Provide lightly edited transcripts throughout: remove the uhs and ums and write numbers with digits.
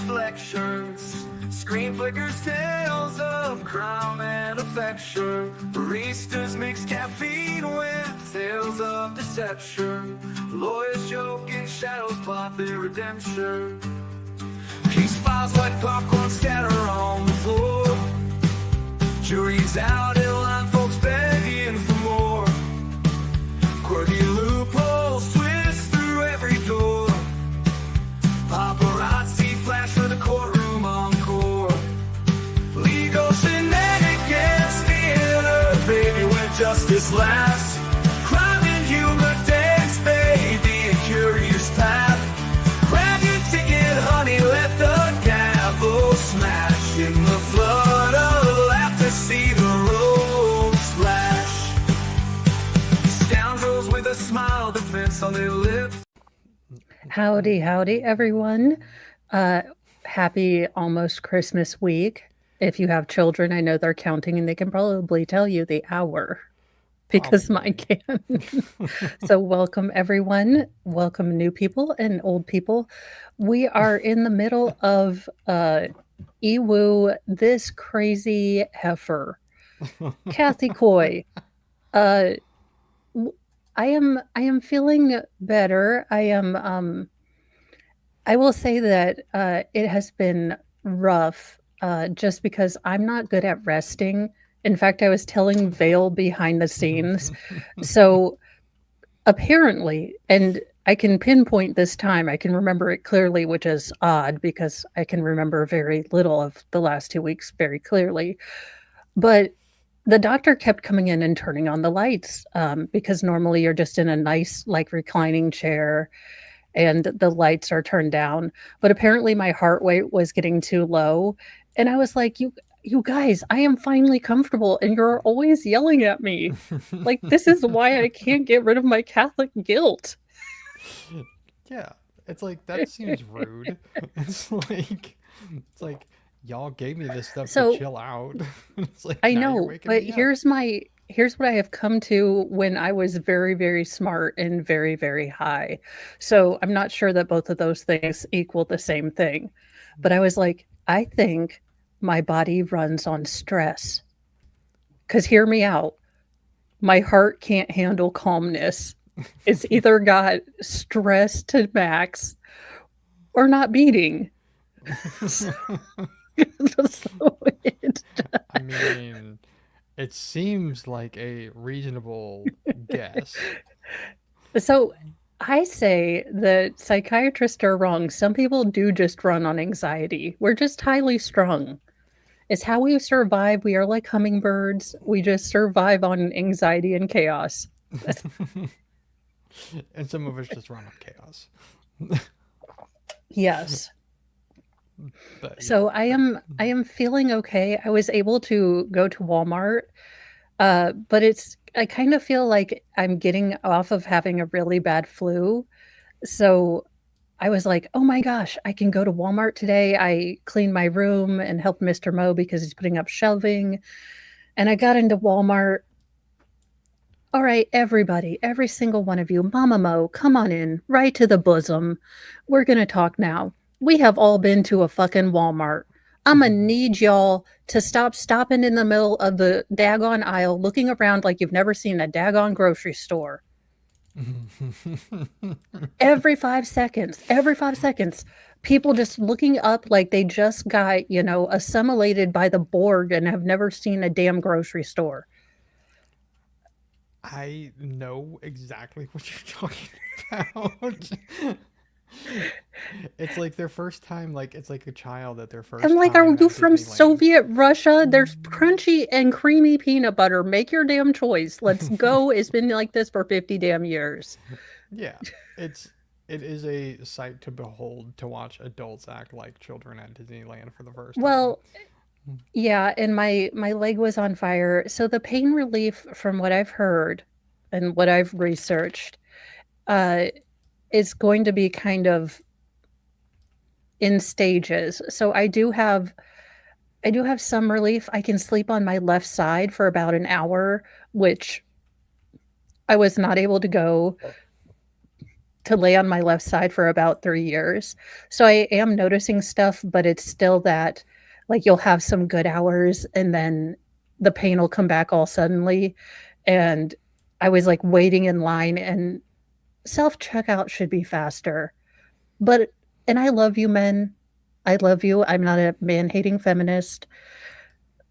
reflections. Screen flickers tales of crime and affection. Baristas mix caffeine with tales of deception. Lawyers joke and shadows plot their redemption. Case files like popcorn scatter on the floor. Jury's out in line, folks begging for more. Quirky loopholes twist through every door. Paparazzi flash for the courtroom encore. Legal Shenanigans Theater, baby, where justice lasts. Crime and humor dance, baby, a curious path. Grab your ticket, honey, let the gavel smash. In the flood of laughter, see the road splash. Scoundrels with a smile, defense on their lips. Howdy, howdy, everyone. Happy almost Christmas week. If you have children, I know they're counting and they can probably tell you the hour because mine can. So, welcome, everyone. Welcome, new people and old people. We are in the middle of Ewu, this crazy heifer. Kathy Coy. I am feeling better. I will say that it has been rough just because I'm not good at resting. In fact, I was telling Vale behind the scenes. So apparently, and I can pinpoint this time, I can remember it clearly, which is odd because I can remember very little of the last 2 weeks very clearly. But the doctor kept coming in and turning on the lights because normally you're just in a nice, like, reclining chair and the lights are turned down. But apparently my heart rate was getting too low. And I was like, you guys, I am finally comfortable and you're always yelling at me. Like, this is why I can't get rid of my Catholic guilt. Yeah, it's like, that seems rude. It's like y'all gave me this stuff to chill out. It's like, I now you're know, waking but me up. here's what I have come to when I was very, very smart and very, very high. So I'm not sure that both of those things equal the same thing. But I was like, I think my body runs on stress. Because hear me out. My heart can't handle calmness. It's either got stress to max or not beating. So I mean, it seems like a reasonable guess. So I say that psychiatrists are wrong. Some people do just run on anxiety. We're just highly strung. It's how we survive. We are like hummingbirds. We just survive on anxiety and chaos. And some of us just run on chaos. Yes. But, So I am feeling okay. I was able to go to Walmart, but I kind of feel like I'm getting off of having a really bad flu. So I was like, oh my gosh, I can go to Walmart today. I cleaned my room and helped Mr. Mo because he's putting up shelving. And I got into Walmart. All right, everybody, every single one of you, Mama Mo, come on in, right to the bosom. We're going to talk now. We have all been to a fucking Walmart. I'm going to need y'all to stop stopping in the middle of the daggone aisle looking around like you've never seen a daggone grocery store. Every 5 seconds, people just looking up like they just got, assimilated by the Borg and have never seen a damn grocery store. I know exactly what you're talking about. It's like their first time, like, it's like a child at their first I'm like, time are you at from Disneyland. Soviet Russia? There's crunchy and creamy peanut butter. Make your damn choice. Let's go. It's been like this for 50 damn years. Yeah, it is a sight to behold to watch adults act like children at Disneyland for the first time. Well, yeah, and my leg was on fire. So the pain relief, from what I've heard and what I've researched, is going to be kind of in stages. So I do have some relief. I can sleep on my left side for about an hour, which I was not able to go to lay on my left side for about 3 years. So I am noticing stuff, but it's still that, like, you'll have some good hours and then the pain will come back all suddenly, and I was, like, waiting in line, and self-checkout should be faster, but and I love you men. I love you. I'm not a man-hating feminist.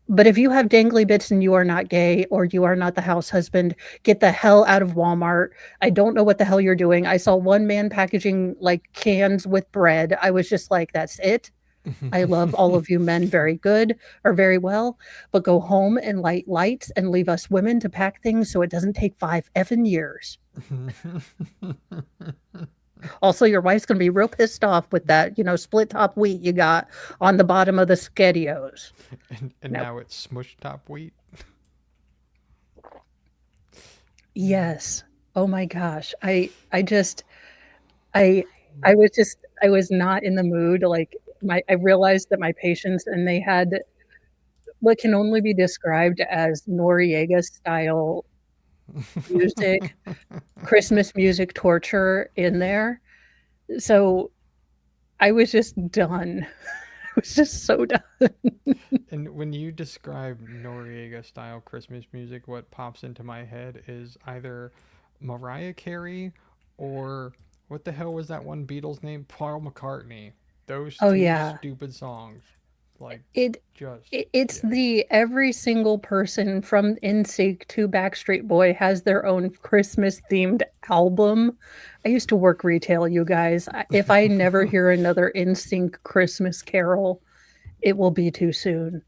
But if you have dangly bits and you are not gay or you are not the house husband, get the hell out of Walmart. I don't know what the hell you're doing. I saw one man packaging like cans with bread. I was just like, that's it. I love all of you men very good or very well, but go home and light lights and leave us women to pack things so it doesn't take 5 effing years. Also, your wife's going to be real pissed off with that, split top wheat you got on the bottom of the SpaghettiOs. And No. now it's smush top wheat. Yes. Oh my gosh. I I was not in the mood. Like I realized that my patients and they had what can only be described as Noriega style music, Christmas music torture in there. So I was just done. I was just so done. And when you describe Noriega style Christmas music, what pops into my head is either Mariah Carey or what the hell was that one Beatles name? Paul McCartney. Those Oh two yeah. stupid songs. Like, It just, it's yeah. the every single person from NSYNC to Backstreet Boy has their own Christmas themed album. I used to work retail, you guys. If I never hear another NSYNC Christmas carol, it will be too soon.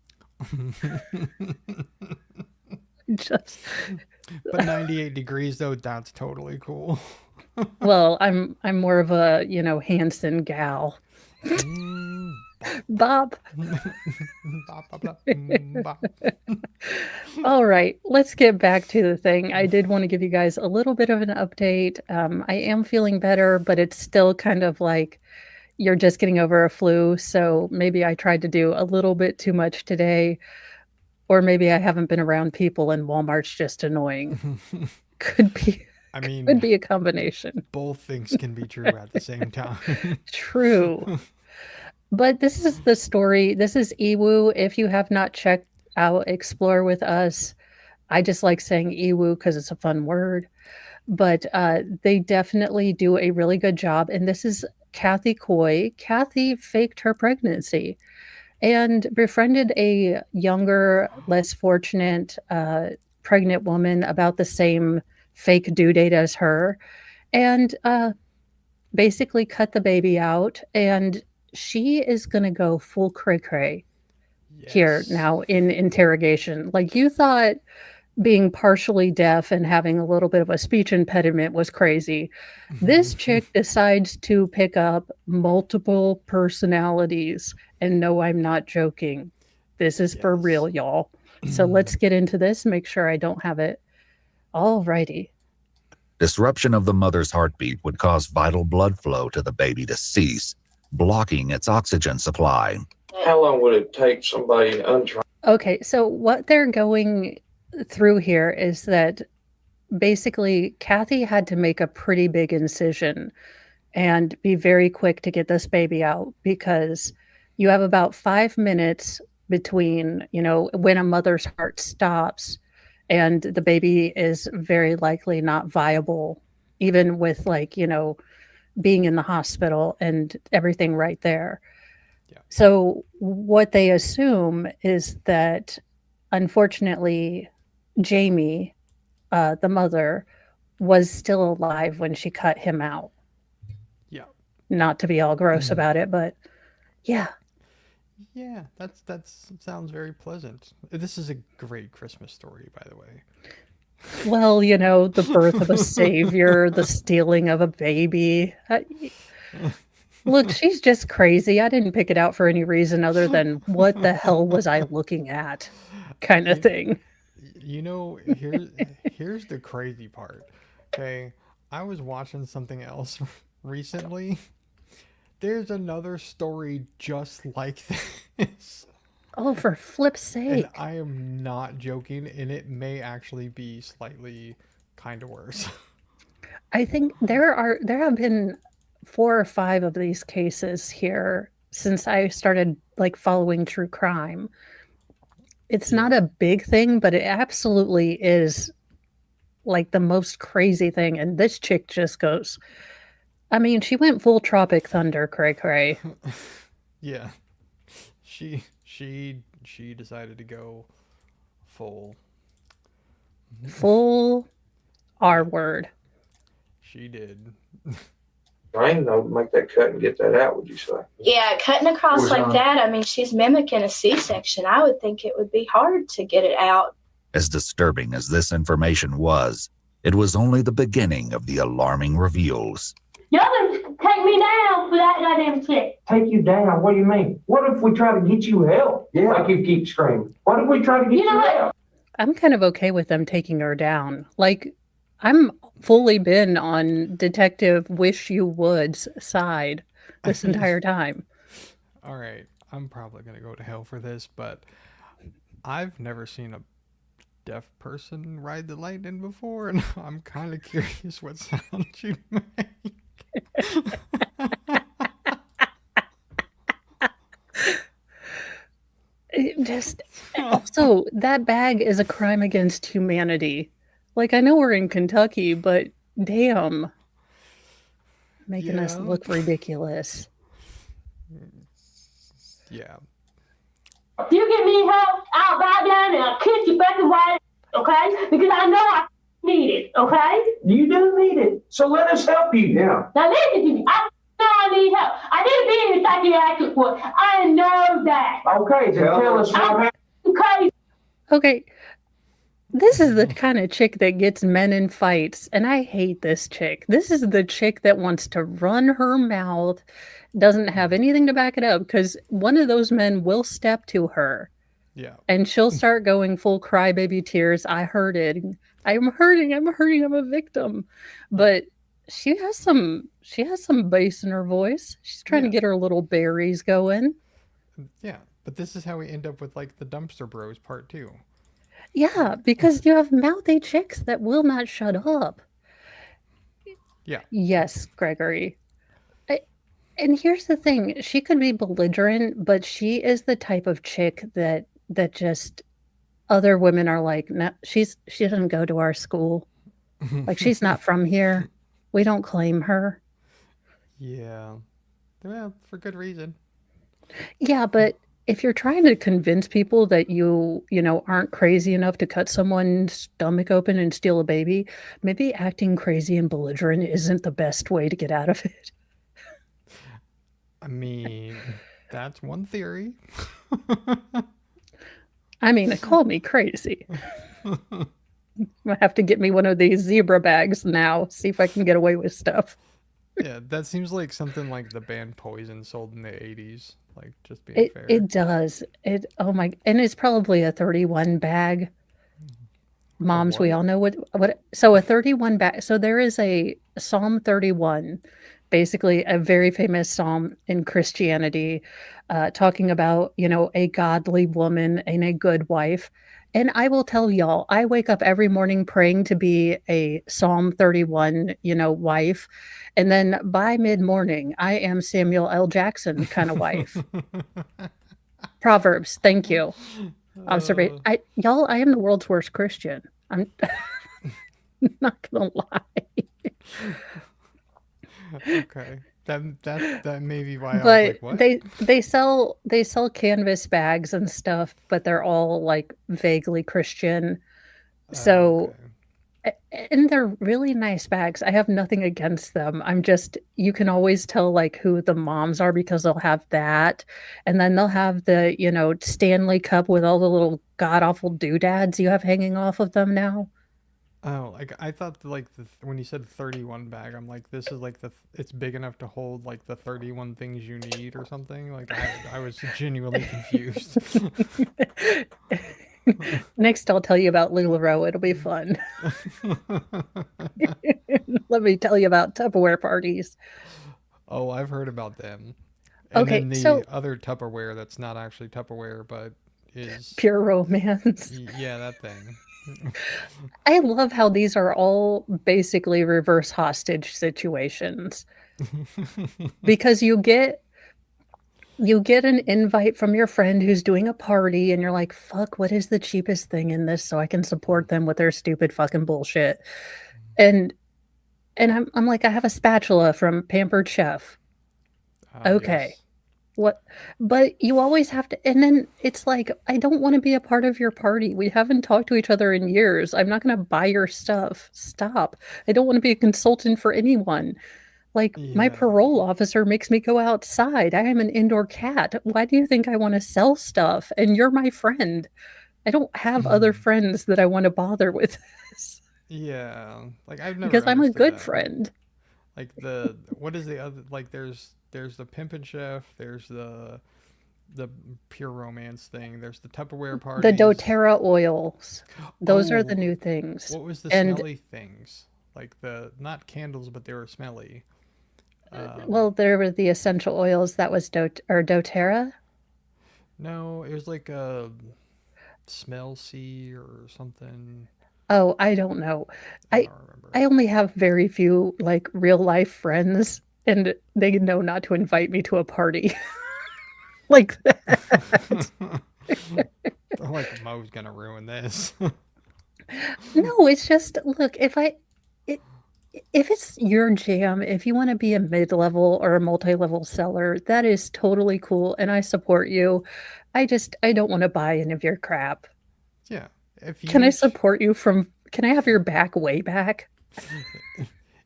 Just But 98 degrees, though, that's totally cool. well, I'm more of a, Hanson gal. Mm, Bob. bop, bop, bop, bop. All right, let's get back to the thing. I did want to give you guys a little bit of an update. I am feeling better, but it's still kind of like you're just getting over a flu. So maybe I tried to do a little bit too much today, or maybe I haven't been around people and Walmart's just annoying. Could be I could mean, be a combination. both things can be true at the same time. True. But this is the story. This is Ewu. If you have not checked out Explore with Us, I just like saying Ewu because it's a fun word. But they definitely do a really good job. And this is Kathy Coy. Kathy faked her pregnancy and befriended a younger, less fortunate pregnant woman about the same fake due date as her, and basically cut the baby out. And she is going to go full cray cray here Yes. now in interrogation. Like you thought being partially deaf and having a little bit of a speech impediment was crazy. This chick decides to pick up multiple personalities. And no, I'm not joking. This is for Yes. real, y'all. So let's get into this, make sure I don't have it. All righty. Disruption of the mother's heartbeat would cause vital blood flow to the baby to cease, blocking its oxygen supply. How long would it take somebody untrained? Okay, so what they're going through here is that basically Kathy had to make a pretty big incision and be very quick to get this baby out because you have about 5 minutes between, when a mother's heart stops and the baby is very likely not viable, even with being in the hospital and everything right there. Yeah. So what they assume is that unfortunately Jamie, the mother, was still alive when she cut him out. Yeah. Not to be all gross about it, but yeah. Yeah, that sounds very pleasant. This is a great Christmas story, by the way. Well, the birth of a savior, the stealing of a baby. Look, she's just crazy. I didn't pick it out for any reason other than what the hell was I looking at kind of thing. Here's the crazy part. Okay, I was watching something else recently. There's another story just like this. Oh, for flip's And sake. I am not joking, and it may actually be slightly kind of worse. I think there have been 4 or 5 of these cases here since I started, like, following true crime. It's not Yeah. a big thing, but it absolutely is, like, the most crazy thing, and this chick just goes I mean, she went full Tropic Thunder, cray cray. Yeah. She decided to go full. Full R Yeah, word. she did. I ain't know to make that cut and get that out, would you say? Yeah, cutting across Was, like that, I mean, she's mimicking a C-section. I would think it would be hard to get it out. As disturbing as this information was, it was only the beginning of the alarming reveals. Y'all gonna take me down for that goddamn shit. Take you down? What do you mean? What if we try to get you help? Yeah. Like you keep screaming. What if we try to get You know what? help? I'm kind of okay with them taking her down. Like, I'm fully been on Detective Wish You Would's side this entire time. All right, I'm probably gonna go to hell for this, but I've never seen a deaf person ride the lightning before, and I'm kind of curious what sound she'd make. It just also, that bag is a crime against humanity. Like, I know we're in Kentucky, but damn, making us Yeah. look ridiculous. Yeah. If you give me help, I'll bow down and I'll kiss you back away, okay? Because I know I need it, okay? You do need it. So let us help you. Yeah. Now listen to me. I know I need help. I need to be in a psychiatric ward. I know that. Okay, then tell us what happened. I'm crazy. Okay, this is the kind of chick that gets men in fights, and I hate this chick. This is the chick that wants to run her mouth, doesn't have anything to back it up, because one of those men will step to her, Yeah. and she'll start going full crybaby tears. I heard it. I'm hurting. I'm hurting. I'm a victim. But she has some bass in her voice. She's trying to Yeah. get her little berries going. Yeah. But this is how we end up with like the dumpster bros part 2. Yeah, because you have mouthy chicks that will not shut up. Yeah. Yes, Gregory. And here's the thing, she could be belligerent, but she is the type of chick that just other women are like, no, she doesn't go to our school. Like, she's not from here. We don't claim her. Yeah. Well, for good reason. Yeah, but if you're trying to convince people that you know, aren't crazy enough to cut someone's stomach open and steal a baby, maybe acting crazy and belligerent isn't the best way to get out of it. I mean, that's one theory. I mean, call me crazy. I have to get me one of these zebra bags now, see if I can get away with stuff. Yeah, that seems like something like the band Poison sold in the 80s. Like, just being fair. It does. Oh my, and it's probably a 31 bag. Moms, we what? all know what so a 31 bag. So there is a Psalm 31, basically a very famous psalm in Christianity, talking about, you know, a godly woman and a good wife. And I will tell y'all, I wake up every morning praying to be a Psalm 31, you know, wife. And then by mid-morning, I am Samuel L. Jackson kind of wife. Proverbs, thank you. Observation. I am the world's worst Christian. I'm not gonna lie. Okay. That may be why I was But like, what? they sell canvas bags and stuff, but they're all like vaguely Christian. So and they're really nice bags. I have nothing against them. I'm just, you can always tell like who the moms are because they'll have that. And then they'll have the, you know, Stanley Cup with all the little god awful doodads you have hanging off of them now. Oh, like I thought like when you said 31 bag, I'm like, this is like it's big enough to hold like the 31 things you need or something. Like I was genuinely confused. Next, I'll tell you about LuLaRoe. It'll be fun. Let me tell you about Tupperware parties. Oh, I've heard about them. And Okay, then the so other Tupperware that's not actually Tupperware, but is pure romance. yeah, that thing. I love how these are all basically reverse hostage situations because you get an invite from your friend who's doing a party and you're like, "Fuck, what is the cheapest thing in this so I can support them with their stupid fucking bullshit?" And I'm like, "I have a spatula from Pampered Chef." Okay. Yes. What but you always have to and then it's like, I don't wanna be a part of your party. We haven't talked to each other in years. I'm not gonna buy your stuff. Stop. I don't wanna be a consultant for anyone. Like, my Yeah. parole officer makes me go outside. I am an indoor cat. Why do you think I wanna sell stuff? And you're my friend. I don't have other friends that I wanna bother with this Yeah. Like I've never because I'm a understood good that. friend. Like what is the other like there's the Pimpin' Chef, there's the pure romance thing, there's the Tupperware The parties. doTERRA oils, those are the Oh, new things. what was the And, smelly things? Like the not candles, but they were smelly. Um, well, there were the essential oils that was doTERRA? no, it was like a smell sea or something. Oh, I don't know. I I don't remember. I only have very few, like, real life friends, and they know not to invite me to a party like that. I'm like Mo's gonna ruin this. No, it's just look, I if it's your jam, if you wanna be a mid-level or a multi-level seller, that is totally cool, and I support you. I don't wanna buy any of your crap. Yeah, if Can I you support you from can I have your back way back?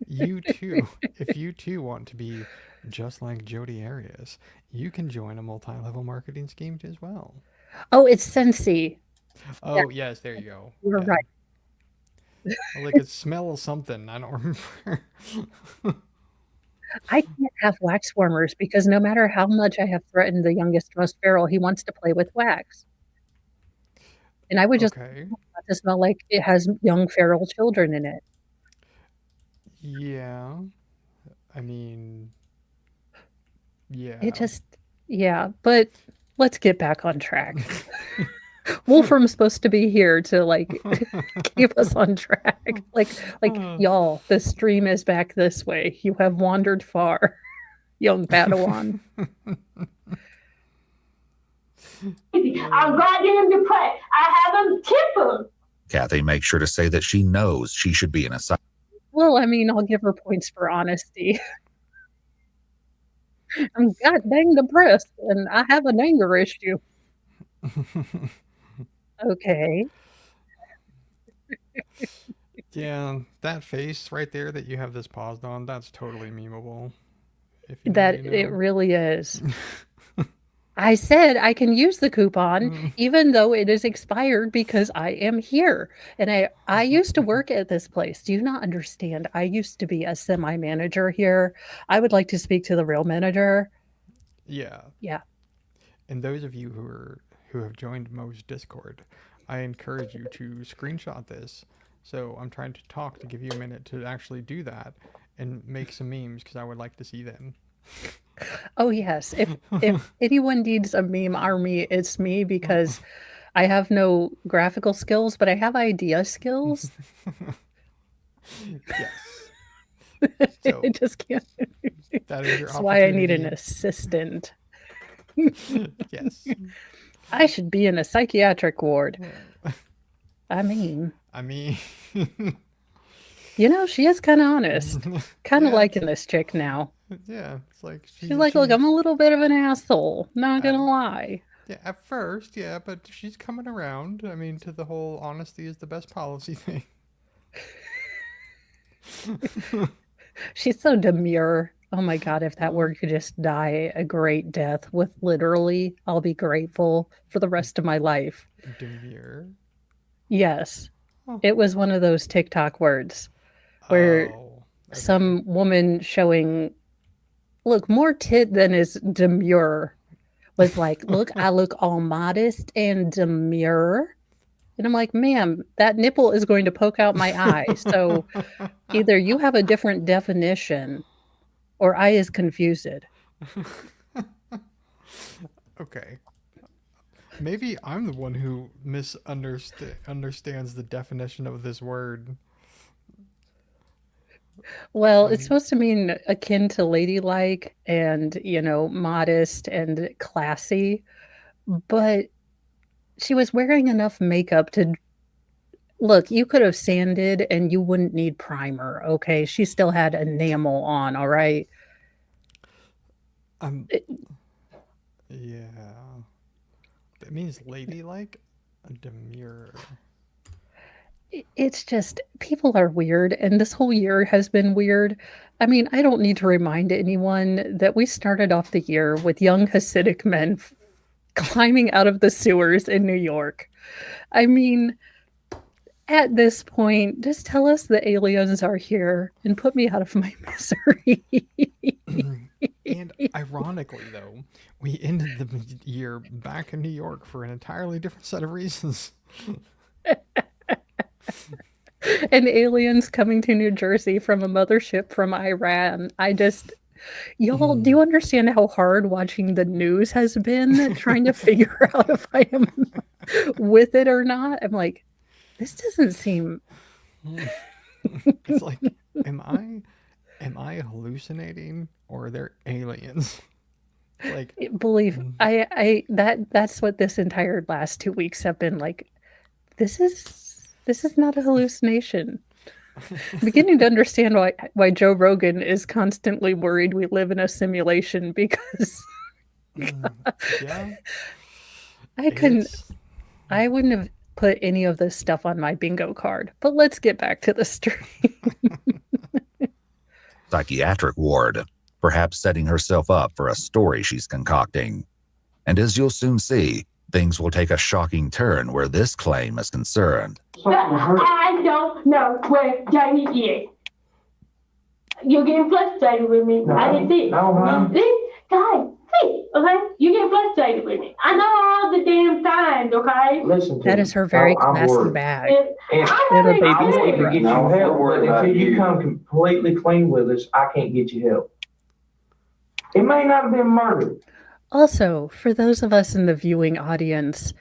you too, if you too want to be just like Jodi Arias, you can join a multi-level marketing scheme as well. Oh, it's Scentsy. Yeah, Oh yes, there you go. you're Yeah, right. like it smells something. I don't remember. I can't have wax warmers because no matter how much I have threatened the youngest, most feral, he wants to play with wax. And I would just Okay. want it to smell like it has young feral children in it. Yeah. I mean, It yeah. just yeah, but let's get back on track. Wolfram's supposed to be here to, like, keep us on track. Like, "Y'all, the stream is back this way. You have wandered far, young Padawan." I'm goddamn depressed. I have a temper. Kathy makes sure to say that she knows she should be in a Well, I mean, I'll give her points for honesty. I'm god dang depressed, and I have an anger issue. Okay. Yeah, that face right there that you have this paused on, that's totally memeable. If you know, That you it know. really is. I said I can use the coupon even though it is expired because I am here. And I used to work at this place. Do you not understand? I used to be a semi-manager here. I would like to speak to the real manager. Yeah. Yeah. And those of you who have joined Mo's Discord, I encourage you to screenshot this. So I'm trying to talk to give you a minute to actually do that and make some memes because I would like to see them. Oh yes. If anyone needs a meme army, it's me because I have no graphical skills, but I have idea skills. Yes. So I just can't. that is your That's why I need an opportunity. assistant. Yes. I should be in a psychiatric ward. I mean, I mean, you know, she is kind of honest. Kind of yeah, liking this chick now. yeah. It's like She's like, look, I'm a little bit of an asshole. Not uh, gonna lie. yeah, at first, yeah, but she's coming around. I mean, to the whole honesty is the best policy thing. She's so demure. Oh my God, if that word could just die a great death with literally, I'll be grateful for the rest of my life. Demure. Yes, Oh. it was one of those TikTok words where Oh. Okay. some woman showing, look, more tit than is demure was like, look, I look all modest and demure. And I'm like, ma'am, that nipple is going to poke out my eye. So either you have a different definition or I is confused. Okay. Maybe I'm the one who understands the definition of this word. Well, it's Um, supposed to mean akin to ladylike and, modest and classy, but she was wearing enough makeup to look, you could have sanded and you wouldn't need primer, okay? She still had enamel on, all right? I'm It, yeah. That means ladylike, a demure. it's just people are weird, and this whole year has been weird. I mean, I don't need to remind anyone that we started off the year with young Hasidic men climbing out of the sewers in New York. I mean, at this point, just tell us the aliens are here and put me out of my misery. And ironically, though, we ended the year back in New York for an entirely different set of reasons. And aliens coming to New Jersey from a mothership from Iran. Y'all, do you understand how hard watching the news has been trying to figure out if I am with it or not? I'm like, this doesn't seem. It's like, am I hallucinating or are there aliens? Like, Believe that's what this entire last 2 weeks have been like. This is not a hallucination. I'm beginning to understand why Joe Rogan is constantly worried we live in a simulation because yeah, I it's wouldn't have put any of this stuff on my bingo card. But let's get back to the story. Psychiatric ward, perhaps setting herself up for a story she's concocting. And as you'll soon see, things will take a shocking turn where this claim is concerned. I don't know where Jamie is. You're getting frustrated with me. I didn't see it. No. See? Guys, see, okay? You're getting frustrated with me. I know all the damn signs, okay? Listen to That me. is her very I'm classy worried. bag. And Little baby I want to zebra. get you No, help, don't worry but about until you you. come completely clean with us, I can't get you help. It may not have been murder. Also, for those of us in the viewing audience,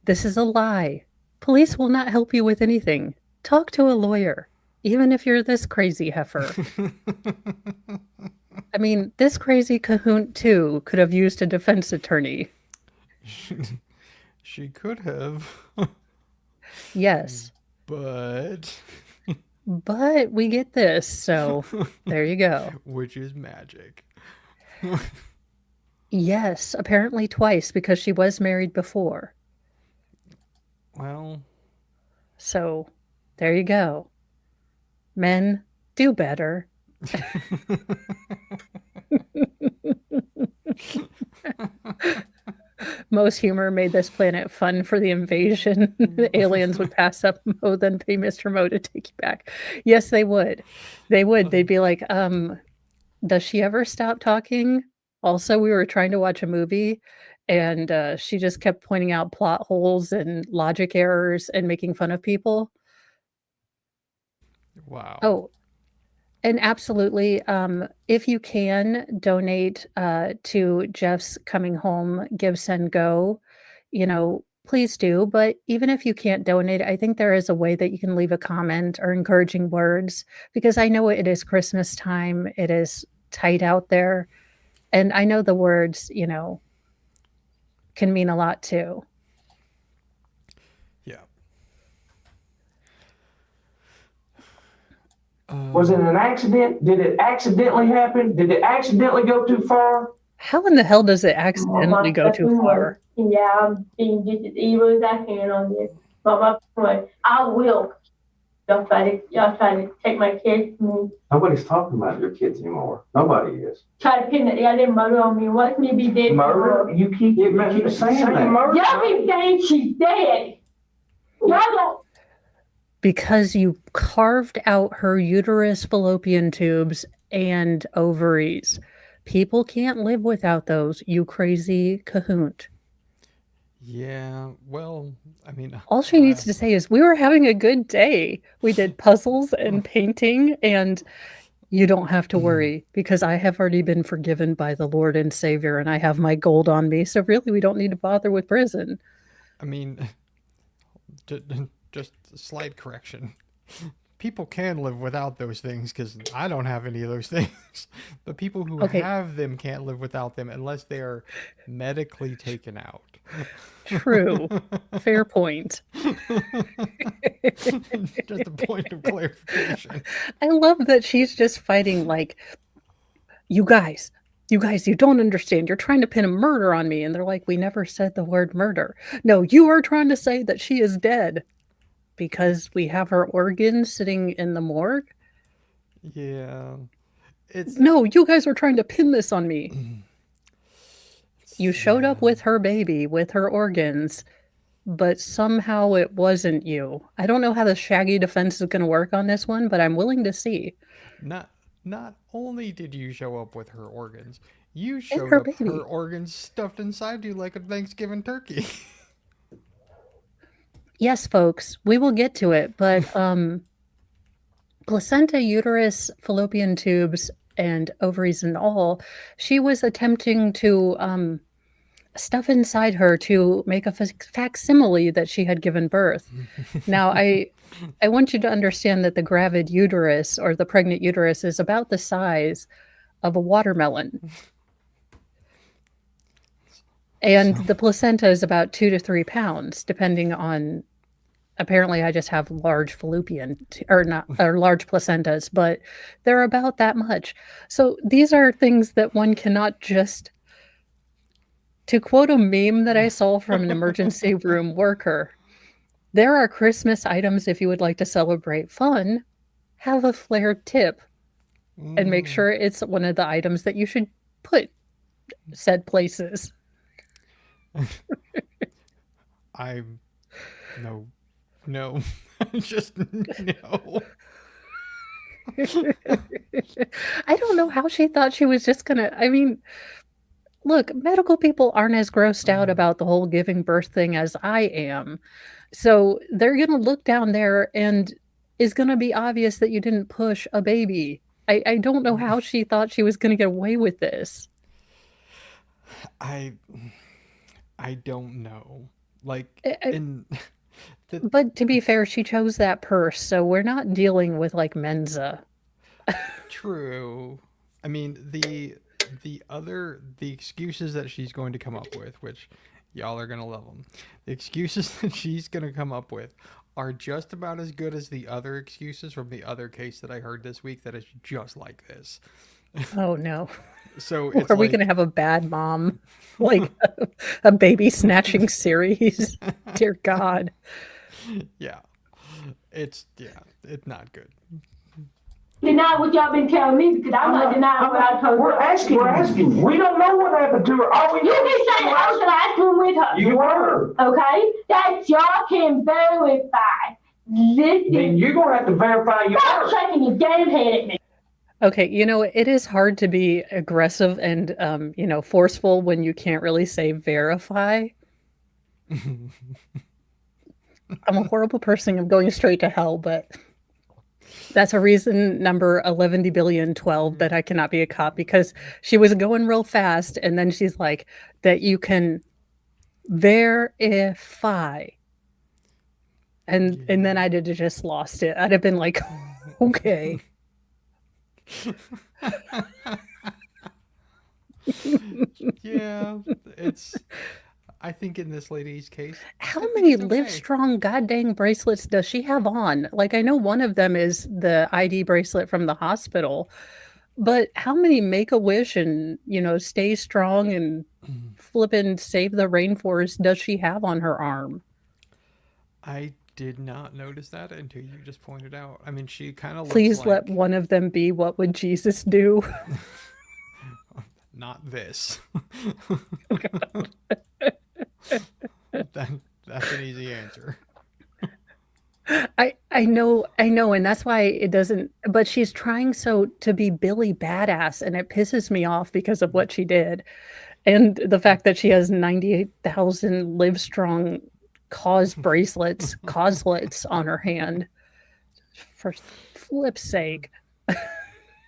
this is a lie. Police will not help you with anything. Talk to a lawyer, even if you're this crazy heifer. I mean, this crazy cahoon too could have used a defense attorney. she could have, Yes, but but we get this, so there you go. which is magic. Yes, apparently twice because she was married before. Well, So there you go. Men, do better. Most humor made this planet fun for the invasion. The aliens would pass up Mo, then pay Mr. Mo to take you back. Yes, they would. They would. They'd be like, does she ever stop talking? Also, we were trying to watch a movie and she just kept pointing out plot holes and logic errors and making fun of people. wow. Oh, and absolutely, if you can donate to Jeff's Coming Home Give Send Go, please do. But even if you can't donate, I think there is a way that you can leave a comment or encouraging words because I know it is Christmas time. It is tight out there. And I know the words, can mean a lot too. Yeah. Was it an accident? Did it accidentally happen? Did it accidentally go too far? How in the hell does it accidentally go too far? Yeah, I'm being just as evil as I can on this. But my point, I will. Y'all try to take my kids from me. Nobody's talking about your kids anymore. Nobody is. Try to pin that goddamn murder on me. Watch me be dead. Murder? You keep saying that. Murder. Y'all be saying she's dead. Y'all don't. Because you carved out her uterus, fallopian tubes, and ovaries. People can't live without those, you crazy cahoot. Yeah. Well, I mean, All she needs to say is, we were having a good day. We did puzzles and painting, and You don't have to worry because I have already been forgiven by the Lord and Savior and I have my gold on me. So really, we don't need to bother with prison. I mean, just a slight correction. People can live without those things because I don't have any of those things. The people who Okay. have them can't live without them unless they are medically taken out. True. Fair point. Just a point of clarification. I love that she's just fighting like, you guys, you don't understand. You're trying to pin a murder on me. And they're like, we never said the word murder. No, you are trying to say that she is dead because we have her organs sitting in the morgue. Yeah. It's No, you guys are trying to pin this on me. You showed up with her baby, with her organs, but somehow it wasn't you. I don't know how the Shaggy defense is going to work on this one, but I'm willing to see. not only did you show up with her organs, you showed her up baby. her organs stuffed inside you like a Thanksgiving turkey. Yes, folks, we will get to it, but placenta, uterus, fallopian tubes, and ovaries and all, she was attempting to stuff inside her to make a facsimile that she had given birth. Now, I want you to understand that the gravid uterus or the pregnant uterus is about the size of a watermelon. And the placenta is about 2 to 3 pounds, depending on. Apparently, I just have large fallopian or large placentas, but they're about that much. So these are things that one cannot just. To quote a meme that I saw from an emergency room worker, there are Christmas items if you would like to celebrate fun. Have a flared tip and make sure it's one of the items that you should put said places. No. Just no. I don't know how she thought she was just gonna. I mean, look, medical people aren't as grossed out about the whole giving birth thing as I am. So they're gonna look down there and it's gonna be obvious that you didn't push a baby. I don't know how she thought she was gonna get away with this. I don't know. Like But to be fair, she chose that purse, so we're not dealing with like Mensa. True. I mean, the excuses that she's going to come up with, which y'all are going to love them. The excuses that she's going to come up with are just about as good as the other excuses from the other case that I heard this week that is just like this. Oh no. So it's Are we going to have a bad mom, like a baby snatching series? Dear God. Yeah. It's not good. Deny what y'all been telling me because I'm not denying what I told you. We're asking. We don't know what happened to her. All we You know been is saying I was gonna ask him with her. you were. Okay? That y'all can verify. Listen. Then you're gonna have to verify your Stop work. shaking your damn head at me. Okay, it is hard to be aggressive and forceful when you can't really say verify. I'm a horrible person. I'm going straight to hell, but that's a reason number 11,000,000,012 that I cannot be a cop, because she was going real fast and then she's like, that you can verify. And then I'd have just lost it. I'd have been like, okay. Yeah, I think in this lady's case, How I think many it's okay. Livestrong goddamn bracelets does she have on? Like, I know one of them is the ID bracelet from the hospital, but how many Make-A-Wish and, Stay Strong and flippin' Save the Rainforest does she have on her arm? I did not notice that until you just pointed out. I mean, she kind of looks Please like let one of them be What Would Jesus Do? not this. That's an easy answer. I know, and that's why it doesn't, but she's trying so to be Billy Badass, and it pisses me off because of what she did. And the fact that she has 98,000 Livestrong causelets on her hand. For flip's sake.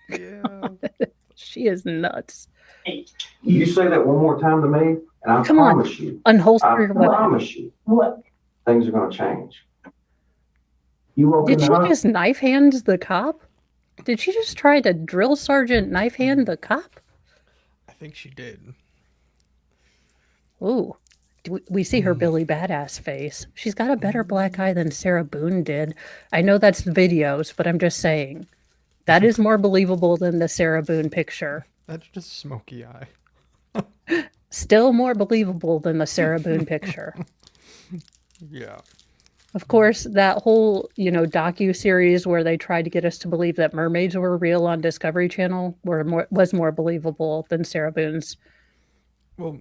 Yeah. She is nuts. You say that one more time to me, and I Come on. promise you, Unholster your weapon. promise you, What? things are gonna change. You walk in Did the she house. just knife hand the cop? Did she just try to drill sergeant knife hand the cop? I think she did. Ooh. We see her Billy Badass face. She's got a better black eye than Sarah Boone did. I know that's videos, but I'm just saying. That is more believable than the Sarah Boone picture. That's just smoky eye. Still more believable than the Sarah Boone picture. Yeah. Of course, that whole, docu-series where they tried to get us to believe that mermaids were real on Discovery Channel was more believable than Sarah Boone's, Well,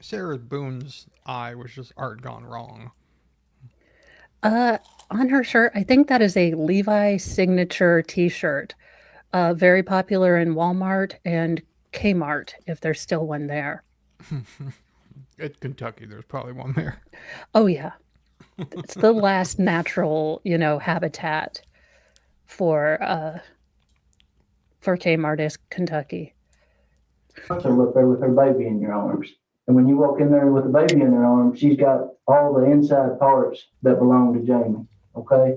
Sarah Boone's eye was just art gone wrong. On her shirt, I think that is a Levi signature t-shirt. Very popular in Walmart and Kmart, if there's still one there. At Kentucky, there's probably one there. Oh, yeah. It's the last natural, habitat for Kmart is Kentucky. Up there with her baby in your arms. And when you walk in there with the baby in her arms, she's got all the inside parts that belong to Jamie. Okay?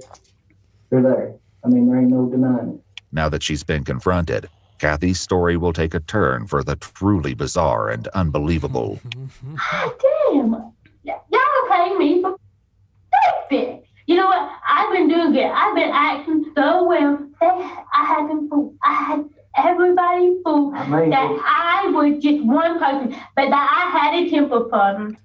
They're there. I mean, there ain't no denying it. Now that she's been confronted, Kathy's story will take a turn for the truly bizarre and unbelievable. God damn. Y'all pay me for it. You know what? I've been doing good. I've been acting so well. I had them fooled. I had everybody fooled that I was just one person, but that I had a temper problem.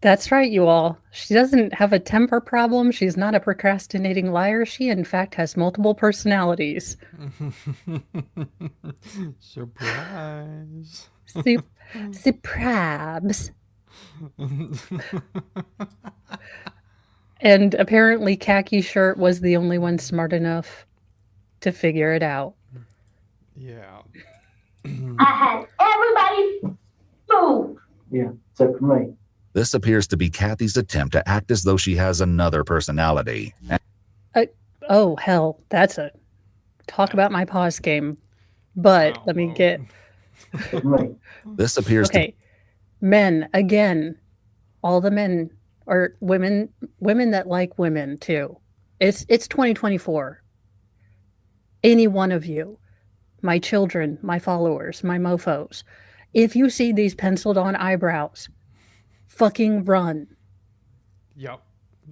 That's right, you all. She doesn't have a temper problem. She's not a procrastinating liar. She, in fact, has multiple personalities. Surprise. Surprise. And apparently Khaki Shirt was the only one smart enough to figure it out. Yeah. I had everybody fooled. Yeah, except for me. This appears to be Kathy's attempt to act as though she has another personality. Oh, hell, that's a talk about my pause game. But let me get... This appears okay. Men, again, all the men are women that like women too. It's 2024. Any one of you, my children, my followers, my mofos, if you see these penciled on eyebrows, fucking run. Yep.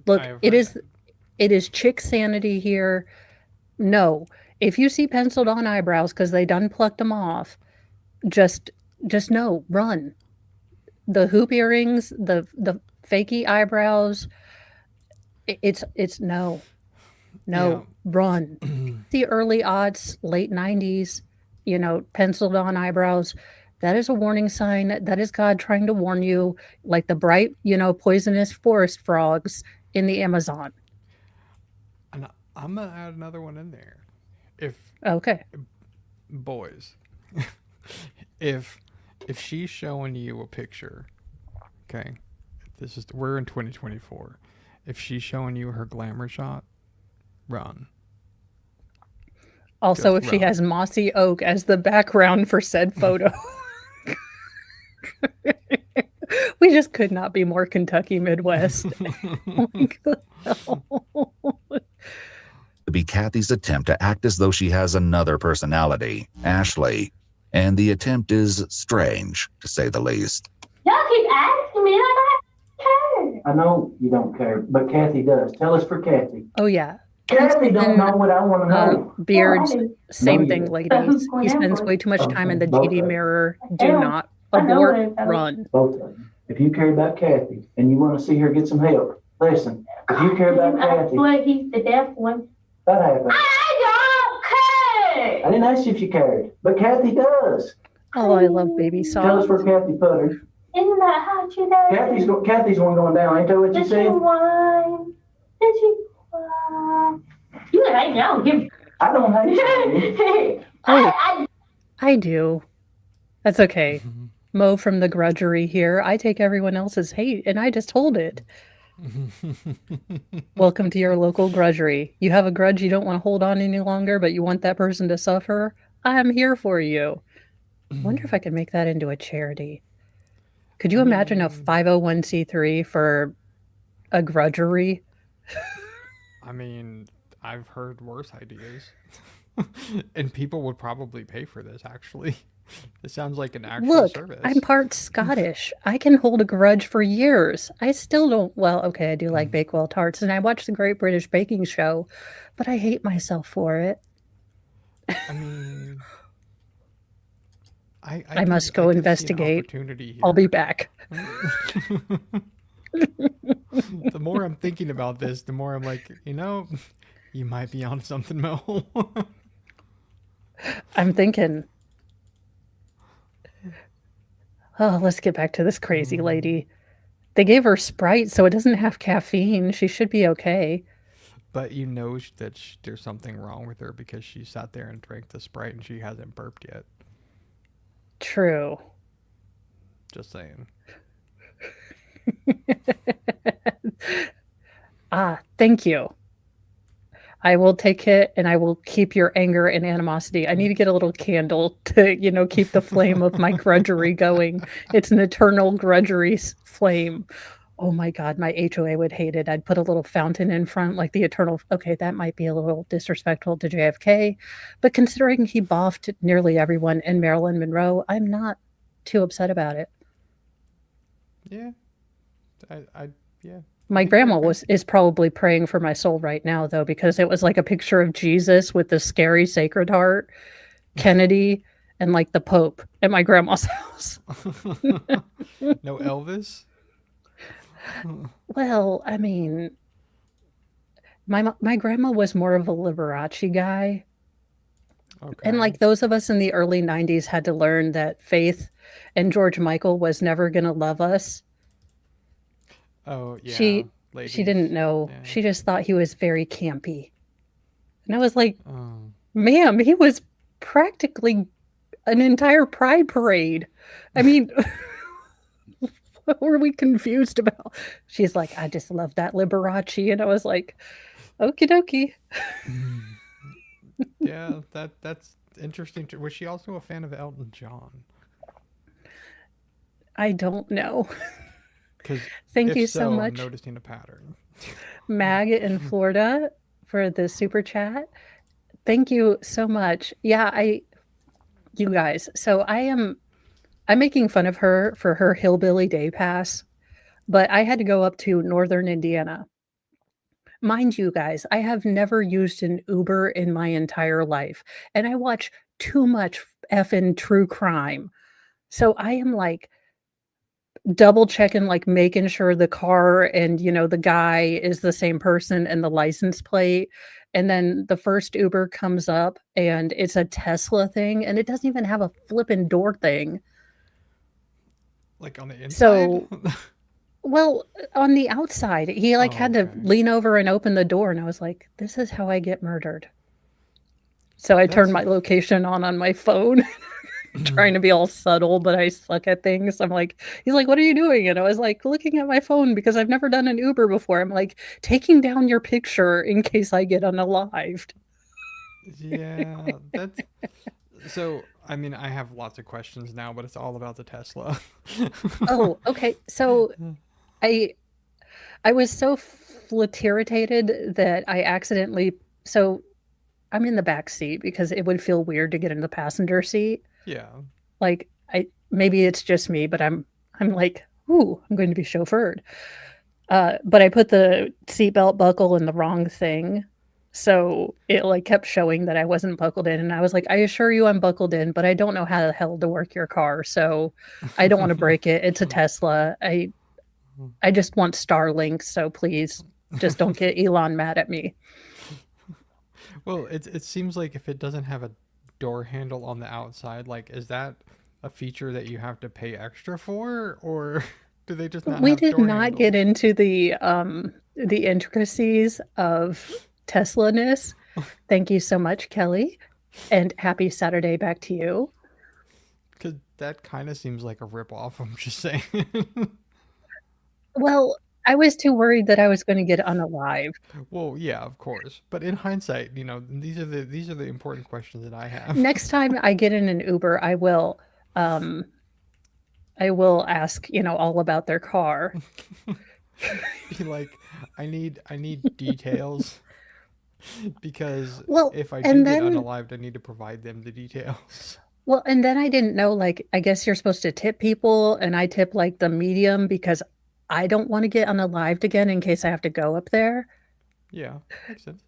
Look, it is chick sanity here. No, if you see penciled on eyebrows because they done plucked them off, just no, run. The hoop earrings, the fakey eyebrows, it's no, run. The early aughts, late 90s, penciled on eyebrows. That is a warning sign. That is God trying to warn you, like the bright, poisonous forest frogs in the Amazon. And I'm going to add another one in there. Okay. Boys, if she's showing you a picture, okay, we're in 2024. If she's showing you her glamour shot, run. Also, Just if she run. has mossy oak as the background for said photo. We just could not be more Kentucky Midwest. to be Kathy's attempt to act as though she has another personality, Ashley, and the attempt is strange, to say the least. Y'all keep asking me, I don't care. I know you don't care, but Kathy does. Tell us for Kathy. Oh, yeah. Kathy don't know what I want to know. Beards, same No, thing, you ladies. He spends way too much time in the GD mirror. Do not abort, run. Both of them. If you care about Kathy and you want to see her get some help, listen. If you care about Kathy, Well, he's the deaf one. that happens. I don't care. I didn't ask you if you cared, but Kathy does. Oh, I love baby Tell us soft. where Kathy put her. Isn't that how you know? Kathy's one going down. Ain't that what you Did said? you whine? Did you whine? You ain't know. I don't hate you. I do. That's okay. Mo from the grudgery here. I take everyone else's hate and I just hold it. Welcome to your local grudgery. You have a grudge you don't want to hold on any longer, but you want that person to suffer? I'm here for you. I wonder if I could make that into a charity. Could you imagine a 501c3 for a grudgery? I mean, I've heard worse ideas. And people would probably pay for this, actually. It sounds like an actual Look, service. I'm part Scottish. I can hold a grudge for years. I still don't, well, okay, I do like Bakewell tarts, and I watch the Great British Baking Show, but I hate myself for it. I mean, I must go investigate. I'll be back. The more I'm thinking about this, the more I'm like, you might be on something, Mel. I'm thinking, oh, let's get back to this crazy lady. They gave her Sprite, so it doesn't have caffeine. She should be okay. But that there's something wrong with her because she sat there and drank the Sprite and she hasn't burped yet. True. Just saying. Thank you. I will take it and I will keep your anger and animosity. I need to get a little candle to, keep the flame of my grudgery going. It's an eternal grudgery flame. Oh my God, my HOA would hate it. I'd put a little fountain in front, like the eternal. Okay, that might be a little disrespectful to JFK, but considering he boffed nearly everyone in Marilyn Monroe, I'm not too upset about it. Yeah. Yeah. My grandma is probably praying for my soul right now, though, because it was like a picture of Jesus with the scary Sacred Heart, Kennedy, and like the Pope at my grandma's house. No Elvis? Well, I mean, my grandma was more of a Liberace guy. Okay. And like those of us in the early 90s had to learn that Faith and George Michael was never going to love us. Oh, yeah. She didn't know. Yeah. She just thought he was very campy. And I was like, ma'am, he was practically an entire pride parade. I mean, what were we confused about? She's like, I just love that Liberace. And I was like, okie dokie. Yeah, that's interesting. Was she also a fan of Elton John? I don't know. Thank you so much. I'm noticing a pattern. Mag in Florida for the super chat. Thank you so much. Yeah, you guys. So I'm making fun of her for her hillbilly day pass, but I had to go up to Northern Indiana. Mind you guys, I have never used an Uber in my entire life, and I watch too much effing true crime. So I am like double checking, like making sure the car and, the guy is the same person and the license plate. And then the first Uber comes up and it's a Tesla thing and it doesn't even have a flipping door thing. Like on the inside? So, well, on the outside, he had to lean over and open the door. And I was like, this is how I get murdered. So I turned my location on my phone. Trying to be all subtle, but I suck at things. I'm like, he's like, what are you doing? And I was like, looking at my phone because I've never done an Uber before. I'm like, taking down your picture in case I get unalived. Yeah, that's so. I memean, I have lots of questions now, but it's all about the Tesla. Oh, okay. So I was so flirtated that I accidentally. So I'm in the back seat because it would feel weird to get in the passenger seat. Yeah. Like maybe it's just me, but I'm like, ooh, I'm going to be chauffeured. But I put the seatbelt buckle in the wrong thing. So it kept showing that I wasn't buckled in. And I was like, I assure you I'm buckled in, but I don't know how the hell to work your car. So I don't want to break it. It's a Tesla. I just want Starlink. So please just don't get Elon mad at me. Well, it seems like if it doesn't have a door handle on the outside, is that a feature that you have to pay extra for, or do they just not? We did not get into the intricacies of Tesla-ness. Thank you so much, Kelly, and happy Saturday back to you. Because that kind of seems like a ripoff. I'm just saying. Well, I was too worried that I was going to get unalived. Well, yeah, of course. But in hindsight, these are the important questions that I have. Next time I get in an Uber, um, I will ask, all about their car. Be like, I need details because Well, if I do and get then unalived, I need to provide them the details. well, and then I didn't know, like, I guess you're supposed to tip people, and I tip like the medium because I don't want to get unalived again in case I have to go up there. Yeah, makes sense.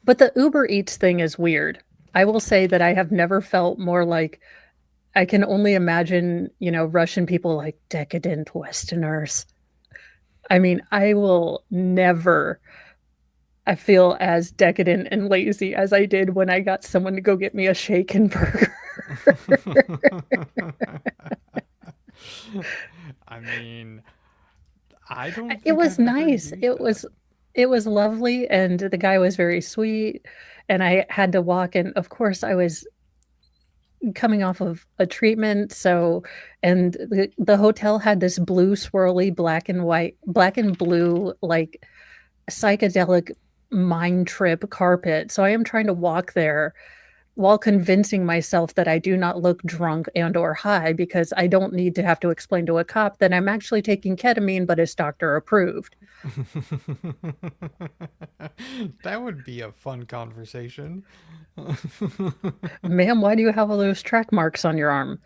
But the Uber Eats thing is weird. I will say that I have never felt more like I can only imagine, Russian people like decadent Westerners. I mean, I feel as decadent and lazy as I did when I got someone to go get me a shaken burger. I mean, I don't It think was I've ever nice. used that. It was lovely, and the guy was very sweet, and I had to walk, and of course I was coming off of a treatment, and the hotel had this blue swirly black and blue, like, psychedelic mind trip carpet. So I am trying to walk there while convincing myself that I do not look drunk and or high, because I don't need to have to explain to a cop that I'm actually taking ketamine, but it's doctor approved. That would be a fun conversation. Ma'am, why do you have all those track marks on your arm?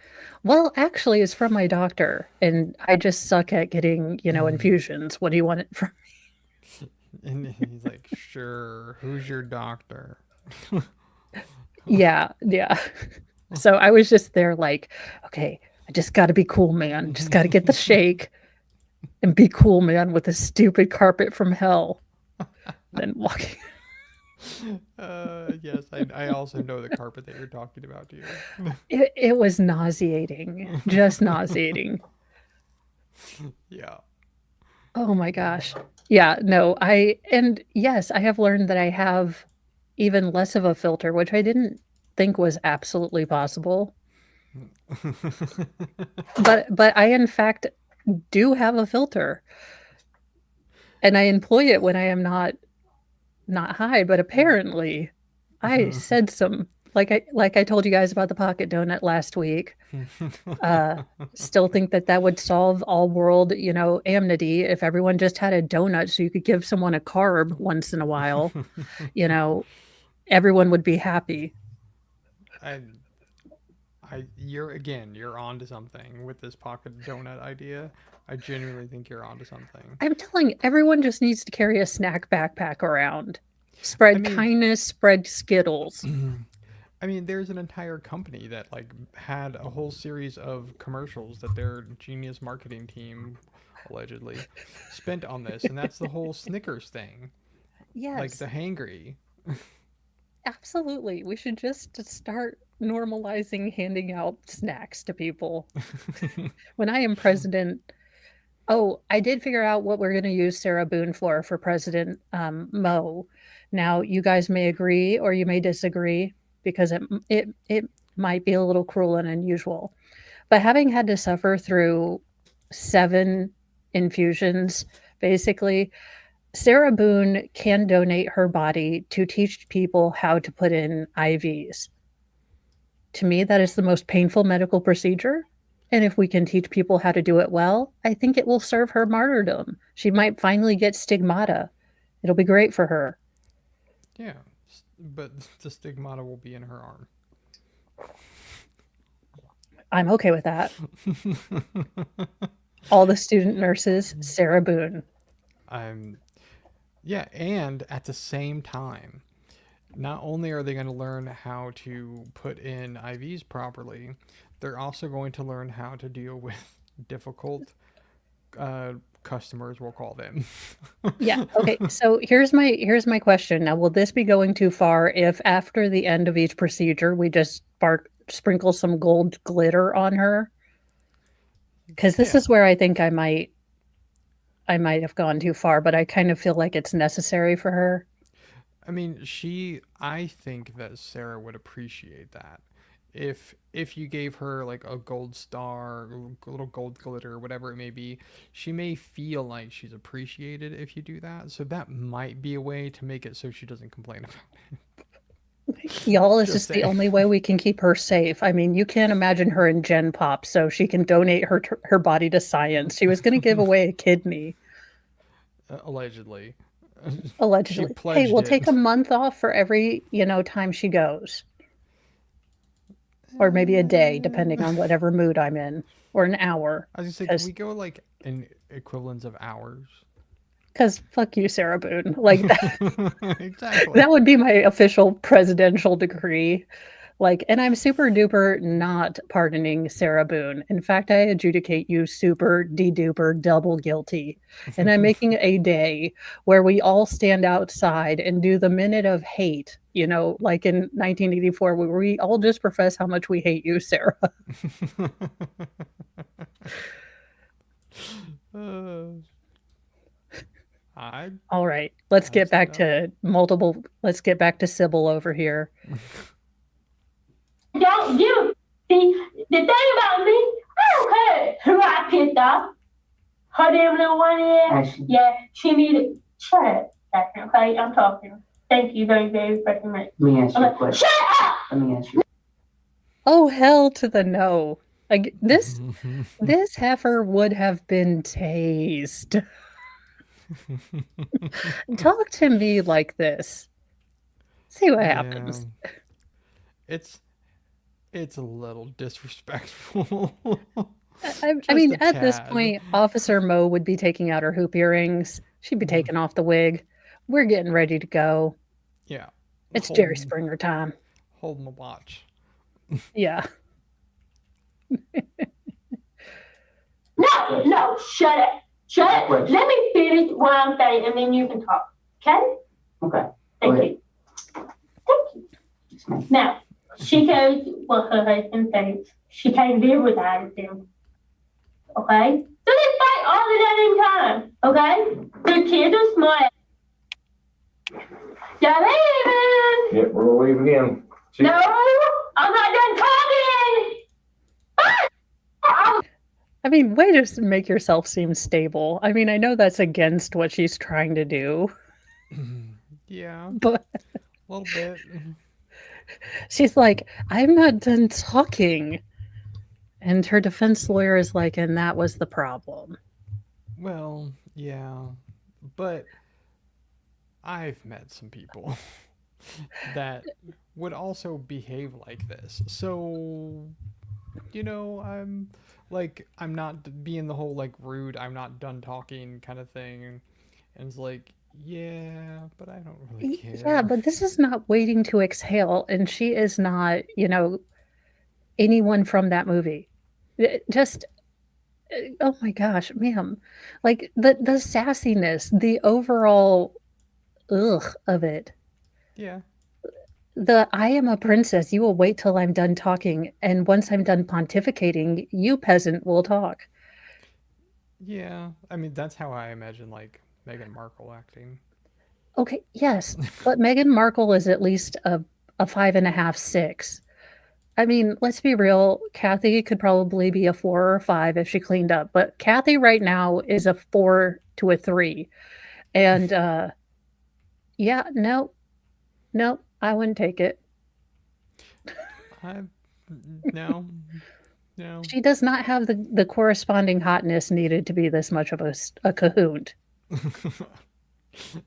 Well, actually, it's from my doctor, and I just suck at getting, infusions. What do you want it from? And he's like, sure, who's your doctor? Yeah, yeah. So I was just there like, okay, I just got to be cool, man. Just got to get the shake and be cool, man, with a stupid carpet from hell. Then walking. Yes, I also know the carpet that you're talking about, too. It was nauseating, just nauseating. Yeah. Oh my gosh. Yeah, no, and yes, I have learned that I have even less of a filter, which I didn't think was absolutely possible. But I in fact do have a filter, and I employ it when I am not high, but apparently I said some, like I told you guys about the pocket donut last week. Still think that would solve all world, amnesty if everyone just had a donut so you could give someone a carb once in a while. Everyone would be happy. I, you're onto something with this pocket donut idea. I genuinely think you're onto something. I'm telling you, everyone just needs to carry a snack backpack around. Spread kindness, spread Skittles. I mean, there's an entire company that like had a whole series of commercials that their genius marketing team allegedly spent on this, and that's the whole Snickers thing. Yes. Like the hangry. Absolutely. We should just start normalizing handing out snacks to people. When I am president, I did figure out what we're going to use Sarah Boone for President Mo. Now, you guys may agree or you may disagree, because it might be a little cruel and unusual. But having had to suffer through 7 infusions, basically, Sarah Boone can donate her body to teach people how to put in IVs. To me, that is the most painful medical procedure. And if we can teach people how to do it well, I think it will serve her martyrdom. She might finally get stigmata. It'll be great for her. Yeah, but the stigmata will be in her arm. I'm okay with that. All the student nurses, Sarah Boone. Yeah, and at the same time, not only are they going to learn how to put in IVs properly, they're also going to learn how to deal with difficult customers, we'll call them. Yeah. Okay. So here's my question. Now, will this be going too far if after the end of each procedure we just sprinkle some gold glitter on her? Because this is where I think I might have gone too far, but I kind of feel like it's necessary for her. I mean, I think that Sarah would appreciate that. if you gave her like a gold star, a little gold glitter, whatever it may be, she may feel like she's appreciated if you do that. So that might be a way to make it so she doesn't complain about it. Y'all, is Just just the saying. only way we can keep her safe. I mean, you can't imagine her in Gen Pop, so she can donate her body to science. She was going to give away a kidney, Allegedly. She allegedly. Hey, pledged we'll take it. a month off for every, time she goes, or maybe a day, depending on whatever mood I'm in, or an hour. I was gonna say, can we go like in equivalents of hours? Because fuck you, Sarah Boone. Like that, Exactly. that would be my official presidential decree. Like, and I'm super duper not pardoning Sarah Boone. In fact, I adjudicate you super de-duper double guilty. And I'm making a day where we all stand outside and do the minute of hate, like in 1984, where we all just profess how much we hate you, Sarah. Uh, I All right, let's I'd get say back to let's get back to Sybil over here. Don't you see the thing about me? I don't care who I pissed off. Her damn little one is. Ashley. Yeah, she needed. Shut up, second, okay? I'm talking. Thank you very, very fucking much. Let me ask you a Okay, question. shut up! Let me ask you. Oh, hell to the no. Like, this heifer would have been tased. Talk to me like this. See what happens. Yeah. It's a little disrespectful. I Just mean, a at this tad. point, Officer Mo would be taking out her hoop earrings. She'd be taking off the wig. We're getting ready to go. Yeah. It's Hold- Jerry Springer time. Hold my watch. Yeah. No, shut up. Shut up. Wait. Let me finish what I'm saying and then you can talk. Okay? Okay. Thank Go you. Thank you. Now, she goes what her husband says. She can't live without him. Okay? So they fight all the damn time. Okay? The kids are smart. Y'all leaving? Yep, we're gonna leave again. See- No, I'm not done talking. I mean, way to make yourself seem stable. I mean, I know that's against what she's trying to do, Yeah, but a little bit. she's like, I'm not done talking. And her defense lawyer is like, and that was the problem. Well, yeah, but I've met some people that would also behave like this. So, I'm not being the whole like rude, I'm not done talking kind of thing. And it's like, yeah, but I don't really care. Yeah, but this is not waiting to exhale. And she is not, anyone from that movie. Just, oh my gosh, ma'am. Like the sassiness, the overall ugh of it. Yeah. The I am a princess, you will wait till I'm done talking, and once I'm done pontificating, you peasant will talk. Yeah. I mean, that's how I imagine like Meghan Markle acting. Okay, yes, but Meghan Markle is at least a 5.5, 6. I mean, let's be real. Kathy could probably be a 4 or 5 if she cleaned up, but Kathy right now is a 4 to a 3. And yeah, no, I wouldn't take it. No. She does not have the corresponding hotness needed to be this much of a cahoot.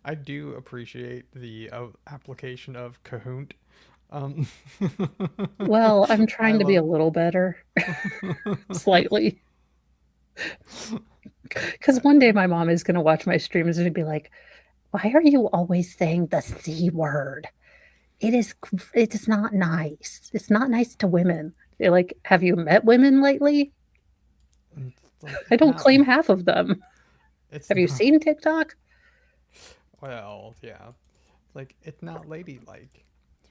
I do appreciate the application of cahoot. Um, Well, I'm trying to be a love- little better, slightly. Because one day my mom is going to watch my streams and be like, why are you always saying the C word? It's not nice. It's not nice to women. They're like, have you met women lately? like, I don't not- claim half of them. It's Have you not- seen TikTok? Well, yeah. Like, it's not ladylike.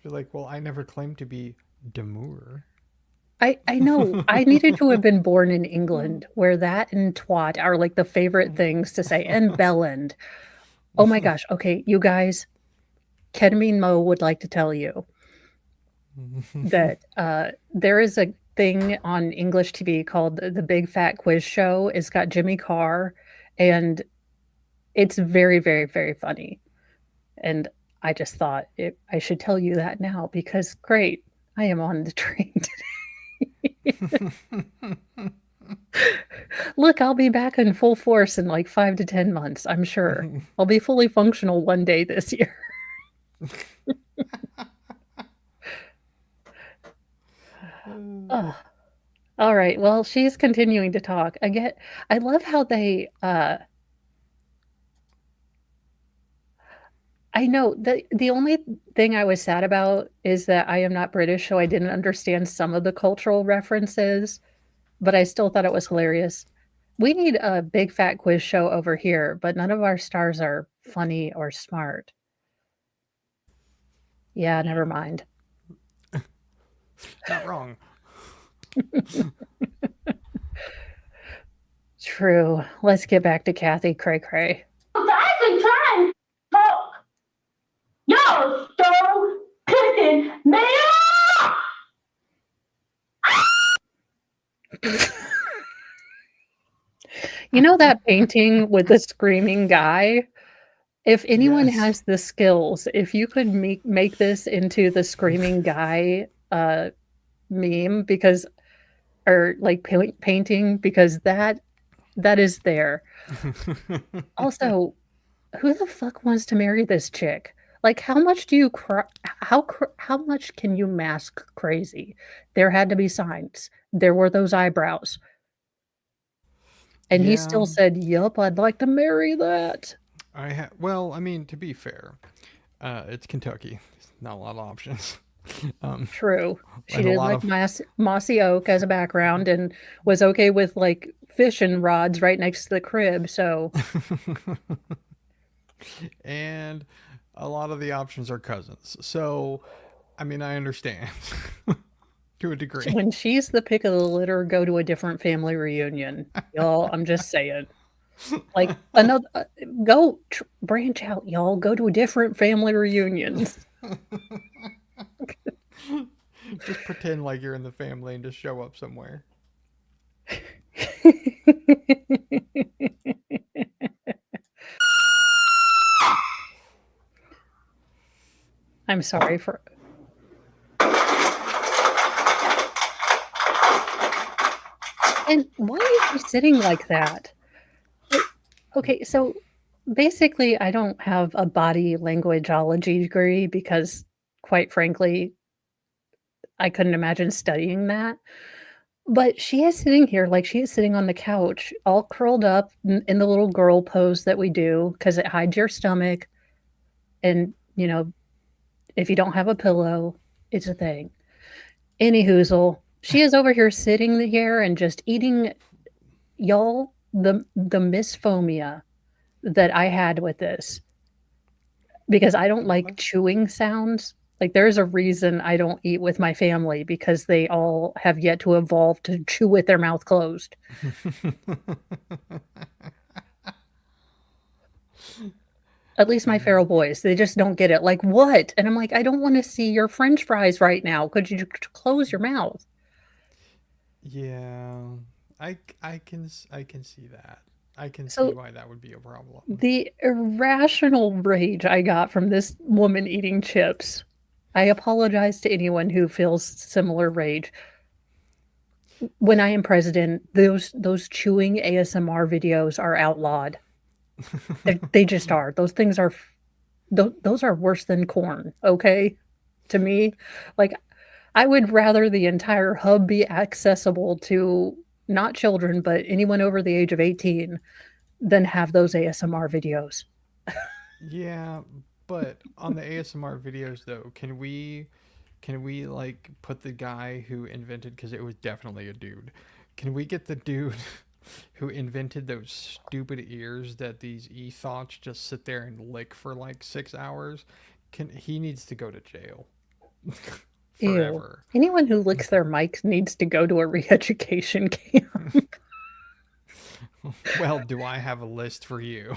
You're like, well, I never claimed to be demure. I know. I needed to have been born in England, where that and twat are like the favorite things to say, and bellend. Oh my gosh. Okay, you guys, Ketamine Mo would like to tell you. that there is a thing on English TV called the Big Fat Quiz Show. It's got Jimmy Carr, and it's very, very, very funny. And I just thought I should tell you that now because great, I am on the train today. Look, I'll be back in full force in like 5 to 10 months, I'm sure. I'll be fully functional one day this year. Oh. All right. Well, she's continuing to talk. I love how they I know the only thing I was sad about is that I am not British, so I didn't understand some of the cultural references, but I still thought it was hilarious. We need a big fat quiz show over here, but none of our stars are funny or smart. Yeah, never mind. Not wrong. True. Let's get back to Kathy Cray. I've been trying to talk. Y'all so pissing me off. You know that painting with the screaming guy? If anyone Yes. has the skills, if you could make this into the screaming guy meme because or like painting because that is there. Also, who the fuck wants to marry this chick? Like, how much do you how much can you mask crazy? There had to be signs. There were those eyebrows. And he still Yeah. said, "Yup, I'd like to marry that." Well, I mean, to be fair, it's Kentucky. Not a lot of options. True. She And a did lot like of mossy oak as a background and was okay with like fishing rods right next to the crib. So and a lot of the options are cousins. So, I mean, I understand to a degree. when she's the pick of the litter, go to a different family reunion. Y'all, I'm just saying. Like another branch out, y'all. Go to different family reunions. Just pretend like you're in the family and just show up somewhere. I'm sorry for. And why is she sitting like that? Okay, so basically, I don't have a body languageology degree because, quite frankly, I couldn't imagine studying that. But she is sitting here like she is sitting on the couch, all curled up in the little girl pose that we do because it hides your stomach. And, if you don't have a pillow, it's a thing. Any hoozle, she is over here sitting here and just eating, y'all, the misphomia that I had with this because I don't like chewing sounds. Like there's a reason I don't eat with my family because they all have yet to evolve to chew with their mouth closed. At least my feral boys, they just don't get it. Like, what? And I'm like, I don't want to see your French fries right now. Could you close your mouth? Yeah, I can see that. I can see So why that would be a problem. the irrational rage I got from this woman eating chips. I apologize to anyone who feels similar rage. When I am president, those chewing ASMR videos are outlawed. They just are. Those things are those are worse than corn, okay? To me, like I would rather the entire hub be accessible to not children, but anyone over the age of 18 than have those ASMR videos. Yeah, but on the ASMR videos though, can we like put the guy who invented, because it was definitely a dude. Can we get the dude who invented those stupid ears that these e-thoughts just sit there and lick for like 6 hours? He needs to go to jail. Ew. Forever. Anyone who licks their mic needs to go to a re-education camp. Well, do I have a list for you?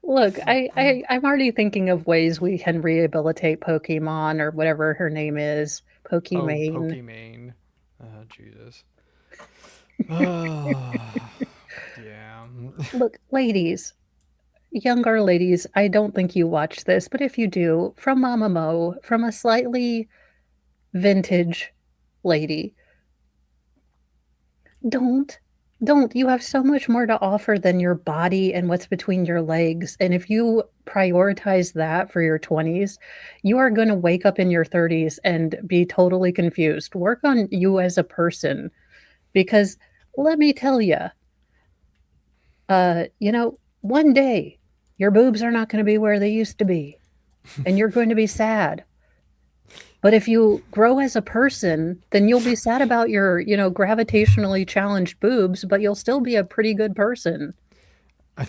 Look, I'm already thinking of ways we can rehabilitate Pokemon or whatever her name is. Oh, Pokimane. Pokimane. Oh, Jesus. Oh, yeah. Look, ladies, younger ladies, I don't think you watch this, but if you do, from Mama Mo, from a slightly vintage lady, don't. Don't. You have so much more to offer than your body and what's between your legs. And if you prioritize that for your 20s, you are going to wake up in your 30s and be totally confused. Work on you as a person because let me tell you, one day your boobs are not going to be where they used to be and you're going to be sad. But if you grow as a person, then you'll be sad about your, gravitationally challenged boobs, but you'll still be a pretty good person. I,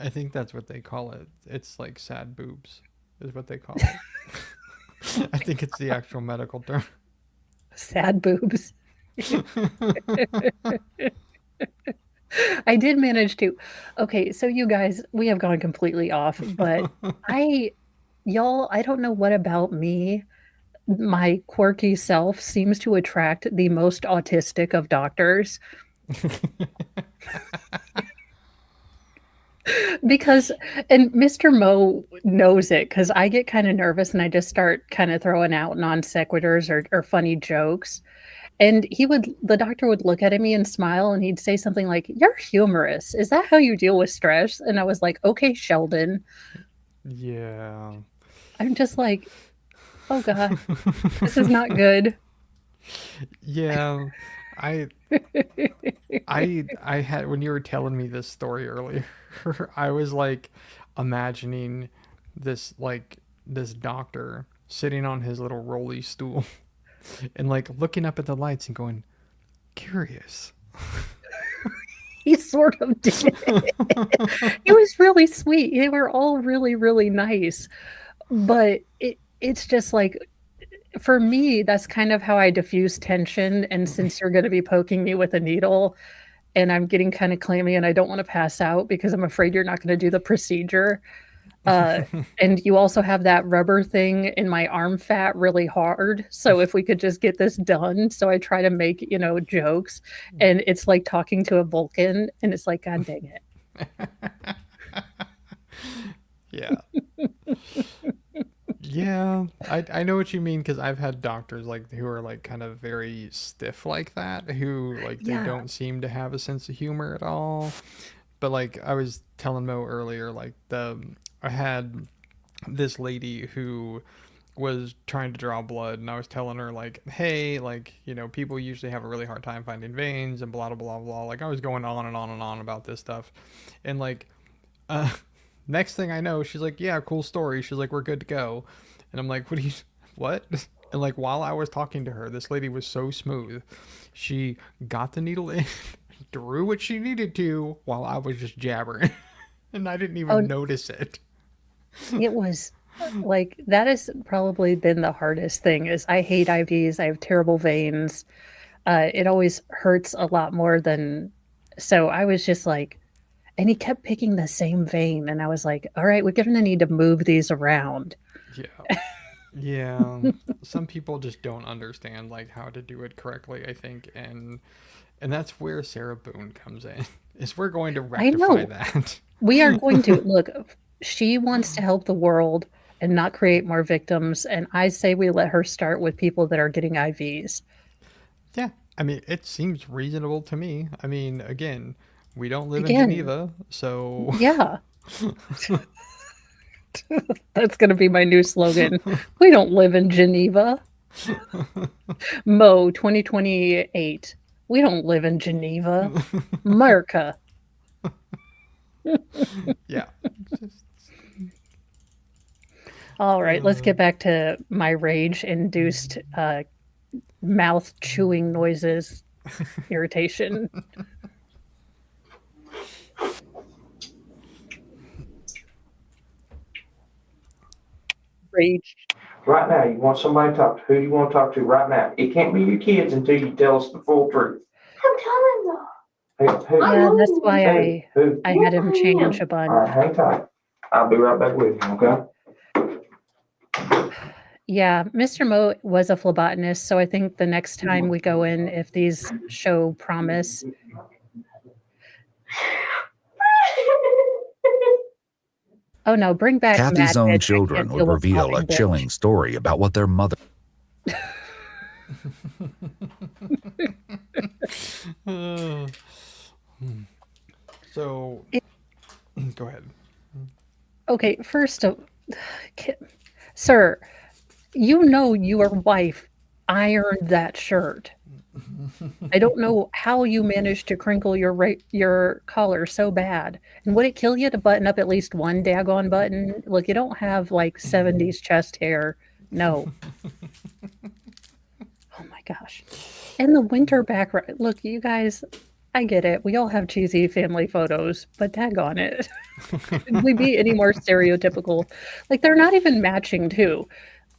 I think that's what they call it. It's like sad boobs, is what they call it. I think it's the actual medical term. Sad boobs. I did manage to. Okay, so you guys, we have gone completely off, but y'all, I don't know what about me. My quirky self seems to attract the most autistic of doctors because, and Mr. Mo knows it because I get kind of nervous and I just start kind of throwing out non sequiturs or funny jokes. And the doctor would look at me and smile and he'd say something like, "You're humorous. Is that how you deal with stress?" And I was like, "Okay, Sheldon." Yeah. I'm just like, oh God, this is not good. Yeah. I I had when you were telling me this story earlier, I was like imagining this doctor sitting on his little rolly stool and like looking up at the lights and going, curious. He sort of did. It was really sweet. They were all really, really nice. But it's just like, for me, that's kind of how I diffuse tension. And since you're going to be poking me with a needle and I'm getting kind of clammy and I don't want to pass out because I'm afraid you're not going to do the procedure. And you also have that rubber thing in my arm fat really hard. So if we could just get this done. So I try to make, jokes and it's like talking to a Vulcan and it's like, God dang it. Yeah. Yeah, I know what you mean because I've had doctors like who are like kind of very stiff like that, who like they Yeah. don't seem to have a sense of humor at all. But like I was telling Mo earlier, like I had this lady who was trying to draw blood and I was telling her like, hey, like, people usually have a really hard time finding veins and blah blah blah blah. Like I was going on and on and on about this stuff. And like uh next thing I know, she's like, yeah, cool story. She's like, we're good to go. And I'm like, what? And like, while I was talking to her, this lady was so smooth. She got the needle in, drew what she needed to while I was just jabbering. And I didn't even notice it. It was like, that has probably been the hardest thing is I hate IVs. I have terrible veins. It always hurts a lot more so I was just like, and he kept picking the same vein. And I was like, all right, we're going to need to move these around. Yeah. Yeah. Some people just don't understand like how to do it correctly, I think. And that's where Sarah Boone comes in. Is we're going to rectify that. We are going to look, she wants to help the world and not create more victims. And I say we let her start with people that are getting IVs. Yeah. I mean, it seems reasonable to me. I mean, again, we don't live in Geneva, so yeah. That's going to be my new slogan. We don't live in Geneva. Mo 2028. We don't live in Geneva. America. Yeah. All right, let's get back to my rage-induced mouth chewing noises, irritation. Rage. Right now, you want somebody to talk to. Who do you want to talk to right now? It can't be your kids until you tell us the full truth. I'm telling them. Yeah, that's why Who? I had him change a All right, bunch. hang tight. I'll be right back with you, okay? Yeah, Mr. Mo was a phlebotomist, so I think the next time we go in, if these show promise, oh no, bring back Kathy's Mad own Bitch. I children can't would deal with reveal a Sobbing Bitch. chilling story about what their mother So, It- go ahead. Okay, first of, sir, you know your wife ironed that shirt. I don't know how you managed to crinkle your collar so bad. And would it kill you to button up at least one daggone button? Look, you don't have like 70s chest hair. No. Oh my gosh. And the winter background. Look, you guys, I get it. We all have cheesy family photos, but daggone it. Could we be any more stereotypical? Like, they're not even matching, too.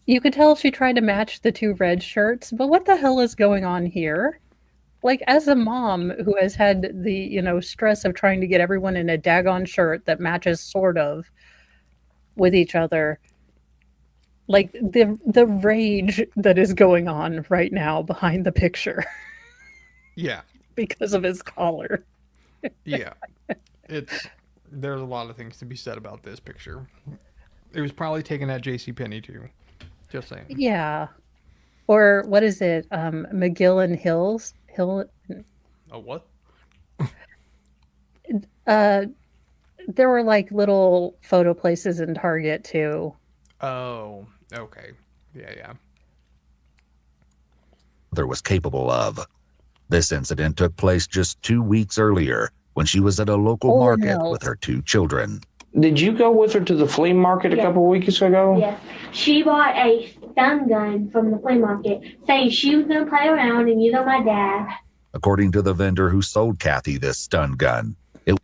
You could tell she tried to match the two red shirts, but what the hell is going on here? Like, as a mom who has had the, stress of trying to get everyone in a daggone shirt that matches sort of with each other, like the rage that is going on right now behind the picture Yeah, because of his collar. yeah. There's a lot of things to be said about this picture. It was probably taken at JCPenney too. Just saying. Yeah. Or what is it? McGill Hills? Hill A what? uh there were like little photo places in Target too. Oh, okay. Yeah. was capable of. This incident took place just 2 weeks earlier when she was at a local Holy market hell. with her 2 children. Did you go with her to the flea market a Yeah. couple weeks ago? Yes. She bought a stun gun from the flea market, saying she was going to play around and use on my dad. According to the vendor who sold Kathy this stun gun, it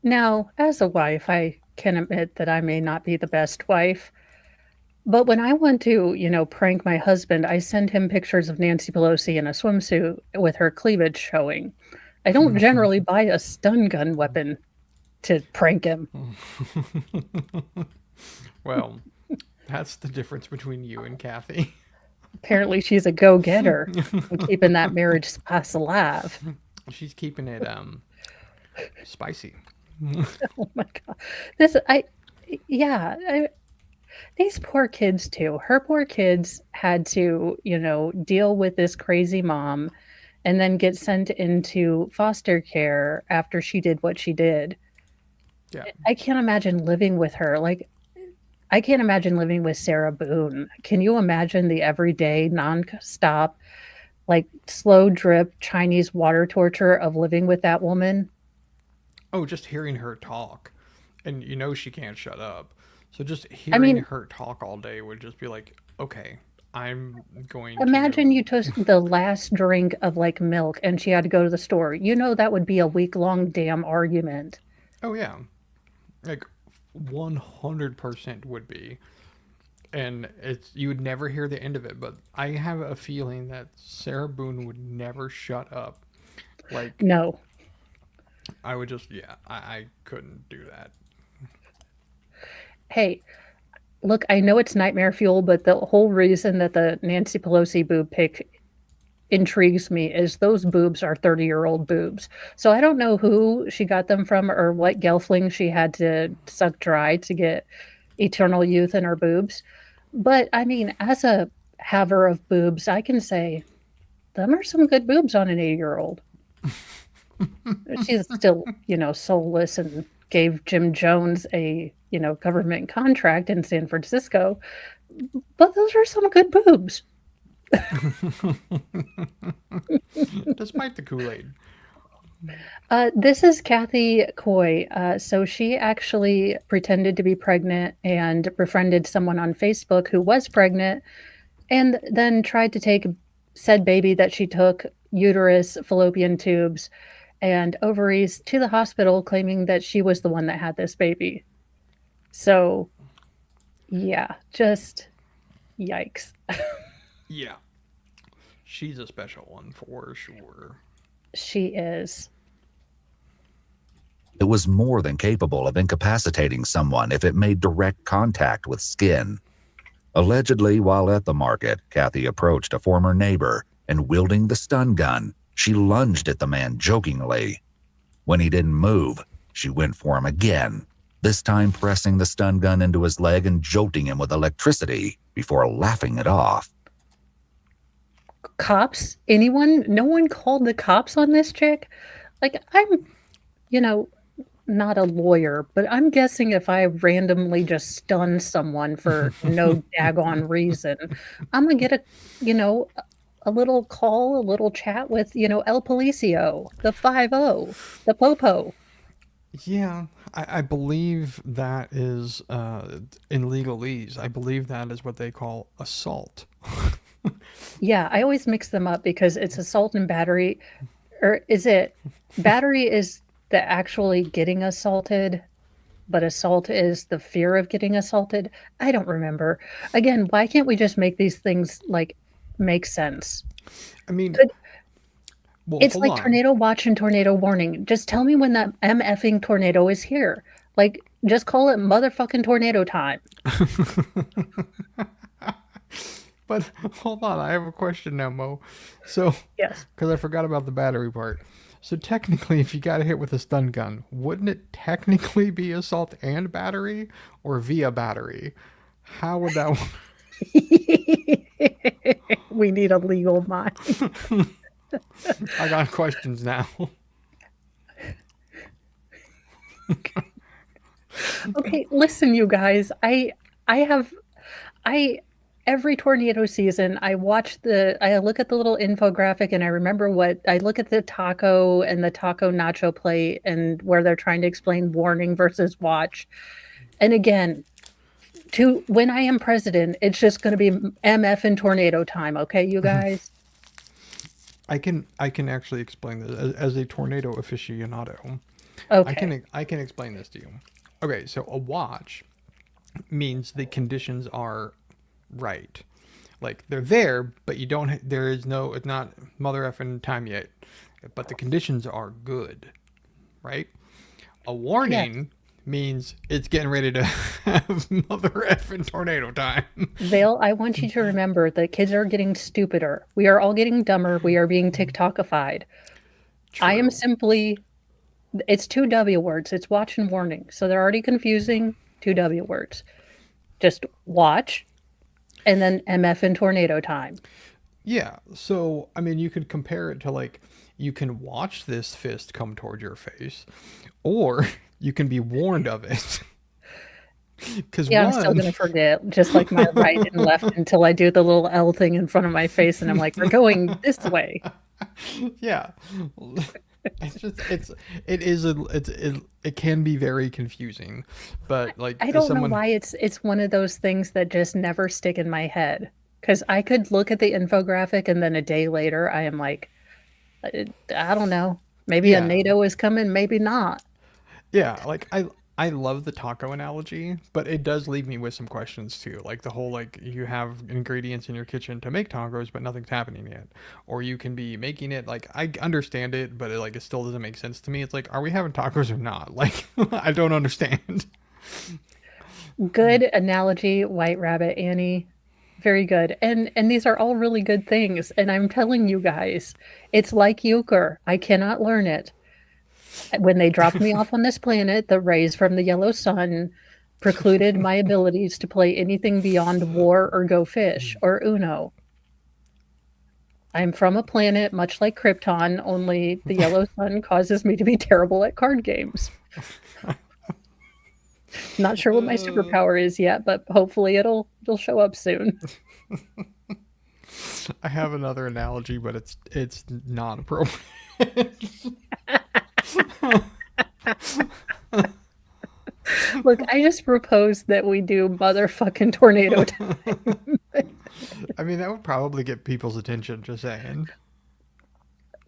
Now, as a wife, I can admit that I may not be the best wife. But when I want to, prank my husband, I send him pictures of Nancy Pelosi in a swimsuit with her cleavage showing. I don't generally buy a stun gun weapon to prank him. Well, that's the difference between you and Kathy. Apparently, she's a go-getter and keeping that marriage spice alive. She's keeping it spicy. Oh my God. These poor kids too. Her poor kids had to, deal with this crazy mom and then get sent into foster care after she did what she did. Yeah. I can't imagine living with her. Like, I can't imagine living with Sarah Boone. Can you imagine the everyday, non-stop, like slow drip Chinese water torture of living with that woman? Oh, just hearing her talk. And she can't shut up. So just hearing her talk all day would just be like, okay, I'm going Imagine you took the last drink of like milk and she had to go to the store. That would be a week-long damn argument. Oh, yeah. Like 100% would be. And you would never hear the end of it. But I have a feeling that Sarah Boone would never shut up. Like, No. I would just, I couldn't do that. Hey, look, I know it's nightmare fuel, but the whole reason that the Nancy Pelosi boob pic intrigues me is those boobs are 30-year-old boobs. So I don't know who she got them from or what gelfling she had to suck dry to get eternal youth in her boobs. But I mean, as a haver of boobs, I can say them are some good boobs on an 80-year-old. She's still, soulless and gave Jim Jones a, government contract in San Francisco. But those are some good boobs. Despite the Kool-Aid. This is Kathy Coy. So she actually pretended to be pregnant and befriended someone on Facebook who was pregnant and then tried to take said baby that she took, uterus, fallopian tubes, and ovaries to the hospital claiming that she was the one that had this baby. So, yeah, just yikes. Yeah. She's a special one for sure. She is. It was more than capable of incapacitating someone if it made direct contact with skin. Allegedly, while at the market, Kathy approached a former neighbor and, wielding the stun gun, she lunged at the man jokingly. When he didn't move, she went for him again, this time pressing the stun gun into his leg and jolting him with electricity before laughing it off. Cops? Anyone? No one called the cops on this chick? Like, I'm, not a lawyer, but I'm guessing if I randomly just stun someone for no daggone reason, I'm gonna get a little call, a little chat with, El Policio, the 5-0, the Popo. Yeah, I believe that is in legalese. I believe that is what they call assault. Yeah, I always mix them up because it's assault and battery. Or is it battery is the actually getting assaulted, but assault is the fear of getting assaulted? I don't remember. Again, why can't we just make these things make sense? I mean, well, it's hold like on. tornado watch and tornado warning. Just tell me when that MFing tornado is here. Like, just call it motherfucking tornado time. But hold on, I have a question now, Mo. So, Yes. because I forgot about the battery part. So technically, if you got hit with a stun gun, wouldn't it technically be assault and battery, or via battery? How would that work? We need a legal mind. I got questions now. Okay, listen, you guys. Every tornado season, I look at the little infographic and I remember I look at the taco and the taco nacho plate and where they're trying to explain warning versus watch. And again, when I am president, it's just going to be MF and tornado time. Okay, you guys? I can actually explain this as a tornado aficionado. Okay. I can explain this to you. Okay, so a watch means the conditions are right. Like, they're there, but it's not mother effing time yet, but the conditions are good, right? A warning means it's getting ready to have mother effing tornado time. Vale, I want you to remember that kids are getting stupider. We are all getting dumber. We are being TikTokified. I am simply, it's 2 W words. It's watch and warning. So they're already confusing 2 W words. Just watch and then MF and tornado time. Yeah. So, I mean, you could compare it to, like, you can watch this fist come toward your face, or you can be warned of it. I'm still going to forget, just like my right and left, until I do the little L thing in front of my face and I'm like, we're going this way. Yeah. It can be very confusing, but like, I don't know why it's one of those things that just never stick in my head, because I could look at the infographic and then a day later I am like, I don't know, maybe a NATO is coming, maybe not. Yeah, like I love the taco analogy, but it does leave me with some questions too. Like the whole, like, you have ingredients in your kitchen to make tacos, but nothing's happening yet. Or you can be making it, like, I understand it, but it still doesn't make sense to me. It's like, are we having tacos or not? Like, I don't understand. Good analogy, White Rabbit Annie. Very good. And these are all really good things. And I'm telling you guys, it's like euchre. I cannot learn it. When they dropped me off on this planet, the rays from the yellow sun precluded my abilities to play anything beyond war or go fish or Uno. I'm from a planet much like Krypton, only the yellow sun causes me to be terrible at card games. Not sure what my superpower is yet, but hopefully it'll show up soon. I have another analogy, but it's not appropriate. Look, I just proposed that we do motherfucking tornado time. I mean, that would probably get people's attention, just saying.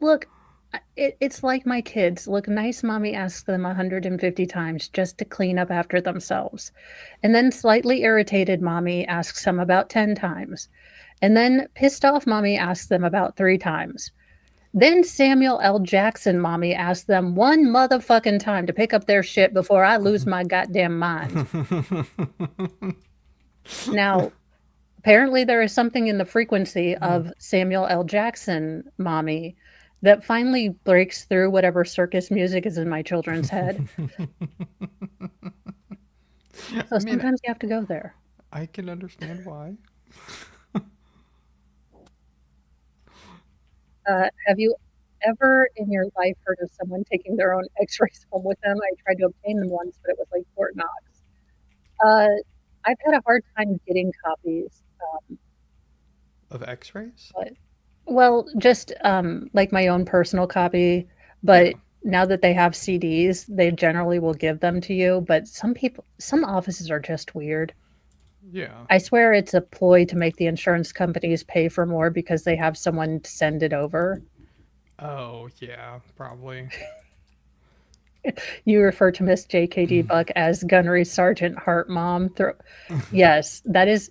Look, it's like my kids. Look, nice mommy asks them 150 times just to clean up after themselves. And then slightly irritated mommy asks them about 10 times. And then pissed off mommy asks them about 3 times. Then Samuel L. Jackson mommy asked them one motherfucking time to pick up their shit before I lose my goddamn mind. Now, apparently there is something in the frequency of Samuel L. Jackson mommy that finally breaks through whatever circus music is in my children's head. So sometimes you have to go there. I can understand why. Have you ever in your life heard of someone taking their own x-rays home with them? I tried to obtain them once, but it was like Fort Knox. I've had a hard time getting copies. Of x-rays? Well, just like my own personal copy, but now that they have CDs, they generally will give them to you. But some offices are just weird. Yeah. I swear it's a ploy to make the insurance companies pay for more because they have someone to send it over. Oh, yeah, probably. You refer to Miss JKD Buck as Gunnery Sergeant Heart Mom. Yes, that is,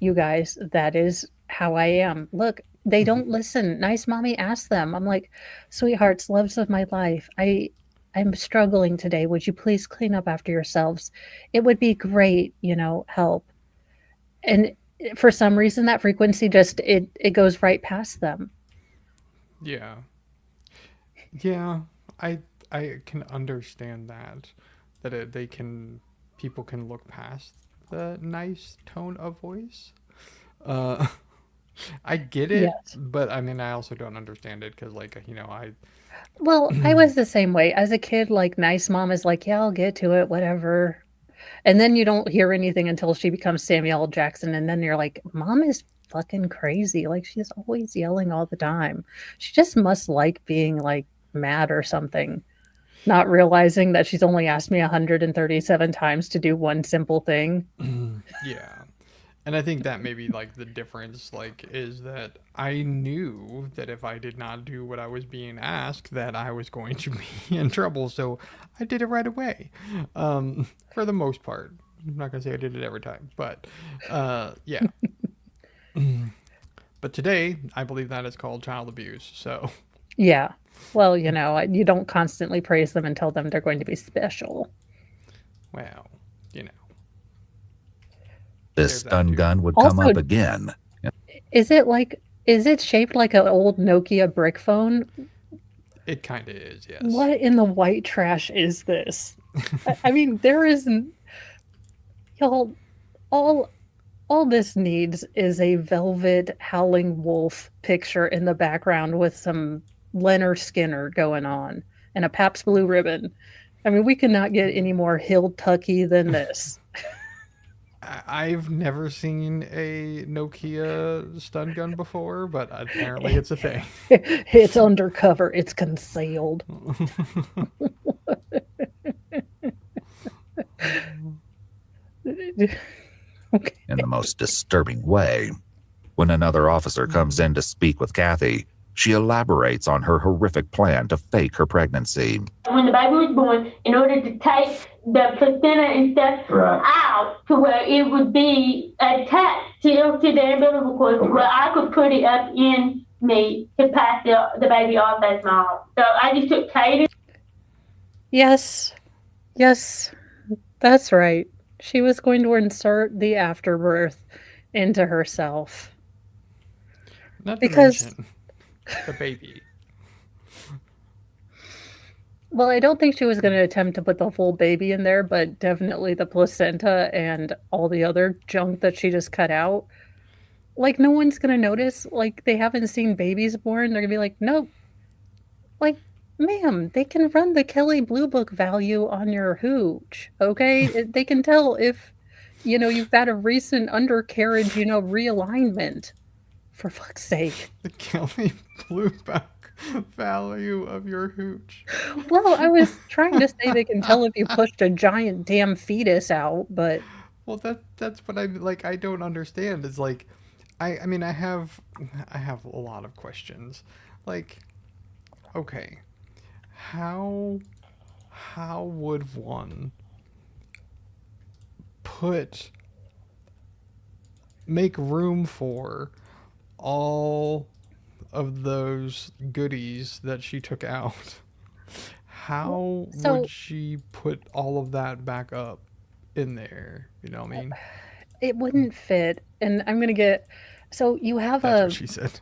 you guys, that is how I am. Look, they don't listen. Nice mommy asked them. I'm like, sweethearts, loves of my life. I'm struggling today. Would you please clean up after yourselves? It would be great, help. And for some reason, that frequency just, it goes right past them. Yeah. Yeah, I can understand that people can look past the nice tone of voice. I get it, Yes. but I mean, I also don't understand it because, Well, I was the same way. As a kid, like, nice mom is like, yeah, I'll get to it, whatever. And then you don't hear anything until she becomes Samuel L. Jackson, and then you're like, mom is fucking crazy. Like, she's always yelling all the time. She just must like being, like, mad or something. Not realizing that she's only asked me 137 times to do one simple thing. Yeah. And I think that maybe like the difference is that I knew that if I did not do what I was being asked that I was going to be in trouble, so I did it right away. For the most part. I'm not gonna say I did it every time, but yeah. But today I believe that is called child abuse, so Yeah. Well, you don't constantly praise them and tell them they're going to be special. well, This stun gun would come Also, up again. is it shaped like an old Nokia brick phone? It kind of is, yes. What in the white trash is this? I mean, there isn't, y'all, all this needs is a velvet howling wolf picture in the background with some Leonard Skinner going on and a Pabst Blue Ribbon. I mean, we cannot get any more Hill-Tucky than this. I've never seen a Nokia stun gun before, but apparently it's a thing. It's undercover. It's concealed. Okay. In the most disturbing way. When another officer comes in to speak with Kathy, she elaborates on her horrific plan to fake her pregnancy. When the baby was born, in order to take the placenta and stuff out to where it would be attached to the umbilical cord, where I could put it up in me to pass the baby off as my own. So I just took Katie. Yes, that's right. She was going to insert the afterbirth into herself. Not to Because mention the baby. Well, I don't think she was going to attempt to put the full baby in there, but definitely the placenta and all the other junk that she just cut out. Like, no one's going to notice. Like, they haven't seen babies born. They're going to be like, nope. Like, ma'am, they can run the Kelly Blue Book value on your hooch, okay? They can tell if, you've got a recent undercarriage, realignment. For fuck's sake. The Kelly Blue Book value of your hooch. Well, I was trying to say they can tell if you pushed a giant damn fetus out, but well, that's what I don't understand. It's like I mean I have a lot of questions. Like, okay, how would one make room for all of those goodies that she took out, how So- would she put all of that back up in there? You know what I mean? It wouldn't fit. And I'm going to get. So you have That's a. what she said.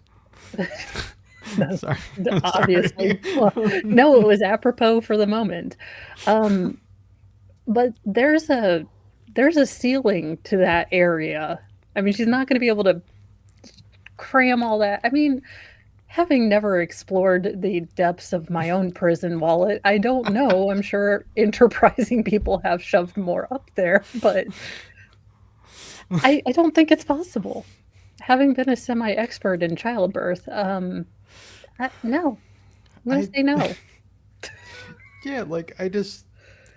No, Sorry. obviously. Sorry. Well, no, it was apropos for the moment. But there's a ceiling to that area. I mean, she's not going to be able to cram all that. I mean, having never explored the depths of my own prison wallet, I don't know. I'm sure enterprising people have shoved more up there, but I don't think it's possible. Having been a semi-expert in childbirth, no. I'm going to say no. Yeah, like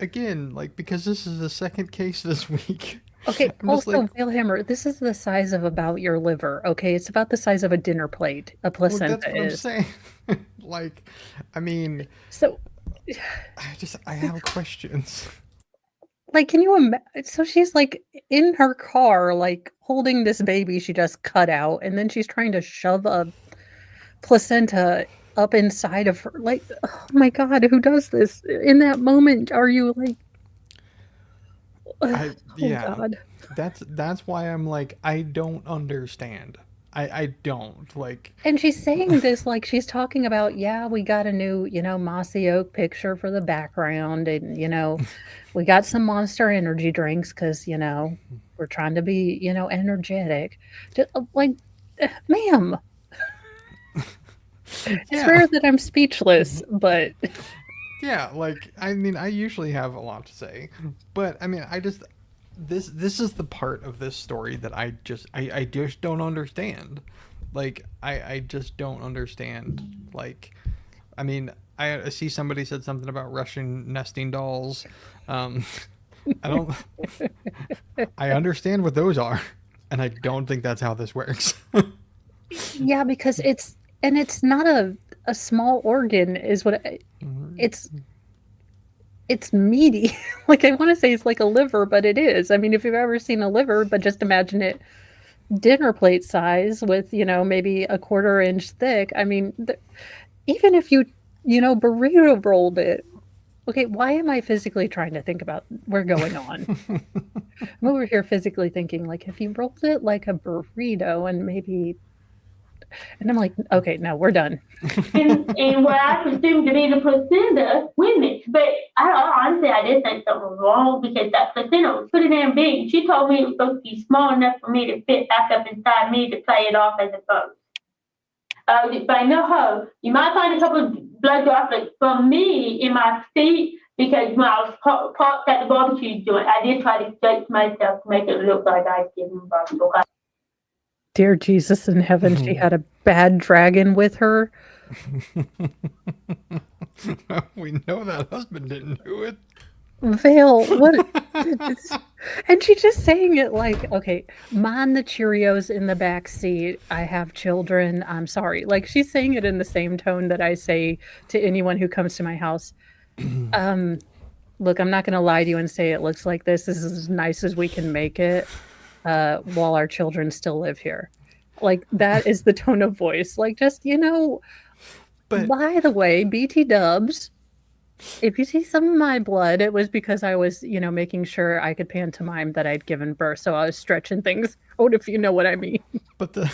again, like because this is the second case this week. Okay, I'm just also, like, Valehammer, this is the size of about your liver, okay? It's about the size of a dinner plate, a well, placenta that's what I'm is. saying. Like, I mean, So, I have questions. like, can you imagine? So she's like in her car, like holding this baby she just cut out, and then she's trying to shove a placenta up inside of her. Like, oh my God, who does this? In that moment, are you like, oh Yeah, God. that's why I'm like, I don't understand. I don't like. And she's saying this like she's talking about, yeah, we got a new, mossy oak picture for the background. And, we got some Monster Energy drinks because, we're trying to be, energetic. Just, like, ma'am, it's Yeah. rare that I'm speechless, but Yeah, like I mean, I usually have a lot to say, but I mean, I just this is the part of this story that I just don't understand. Like I just don't understand. Like, I mean, I see somebody said something about Russian nesting dolls. I don't. I understand what those are, and I don't think that's how this works. yeah, because it's not a small organ is what it's meaty. Like, I want to say it's like a liver, but it is. I mean, if you've ever seen a liver, but just imagine it dinner plate size with, maybe a 1/4 inch thick. I mean, even if you, burrito rolled it. Okay, why am I physically trying to think about we're going on? I'm over here physically thinking, like, if you rolled it like a burrito and maybe, and I'm like, okay, no, we're done. And what I presumed to be the placenta with it. But honestly, I did think something was wrong because that placenta was pretty damn big. She told me it was supposed to be small enough for me to fit back up inside me to play it off as a boat. But I know her. You might find a couple of blood droplets from me in my feet because when I was parked at the barbecue joint, I did try to stretch myself to make it look like I was giving barbecue. Dear Jesus in heaven, she had a bad dragon with her. We know that husband didn't do it. Vale, what? And she's just saying it like, okay, mind the Cheerios in the back seat. I have children. I'm sorry. Like, she's saying it in the same tone that I say to anyone who comes to my house. Look, I'm not going to lie to you and say it looks like this. This is as nice as we can make it while our children still live here. Like, that is the tone of voice. Like, just, But by the way, BT dubs. If you see some of my blood, it was because I was, making sure I could pantomime that I'd given birth. So I was stretching things out, if you know what I mean. but the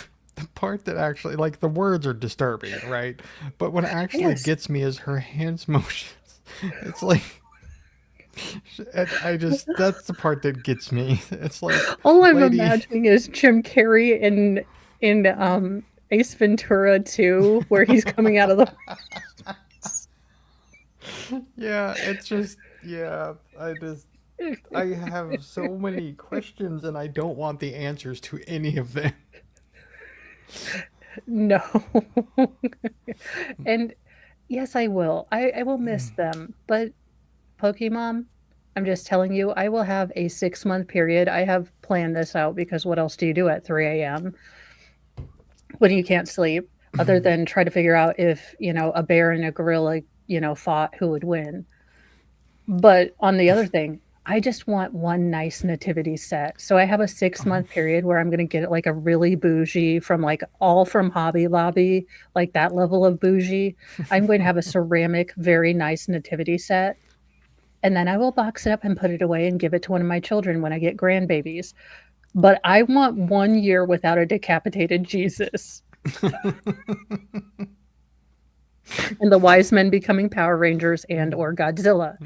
part that actually, like, the words are disturbing, right? But what actually Yes. gets me is her hands motions. It's like that's the part that gets me. It's like, All I'm lady, imagining is Jim Carrey in Ace Ventura 2, where he's coming out of the. yeah, it's just, yeah, I have so many questions and I don't want the answers to any of them. No. And yes, I will. I will miss them. But Pokemon, I'm just telling you, I will have a 6-month period. I have planned this out because what else do you do at 3 a.m. when you can't sleep other than try to figure out if, a bear and a gorilla, fought, who would win. But on the other thing, I just want one nice nativity set. So I have a 6-month period where I'm going to get like a really bougie from like all from Hobby Lobby, like that level of bougie. I'm going to have a ceramic, very nice nativity set. And then I will box it up and put it away and give it to one of my children when I get grandbabies. But I want 1 year without a decapitated Jesus. And the wise men becoming Power Rangers and or Godzilla.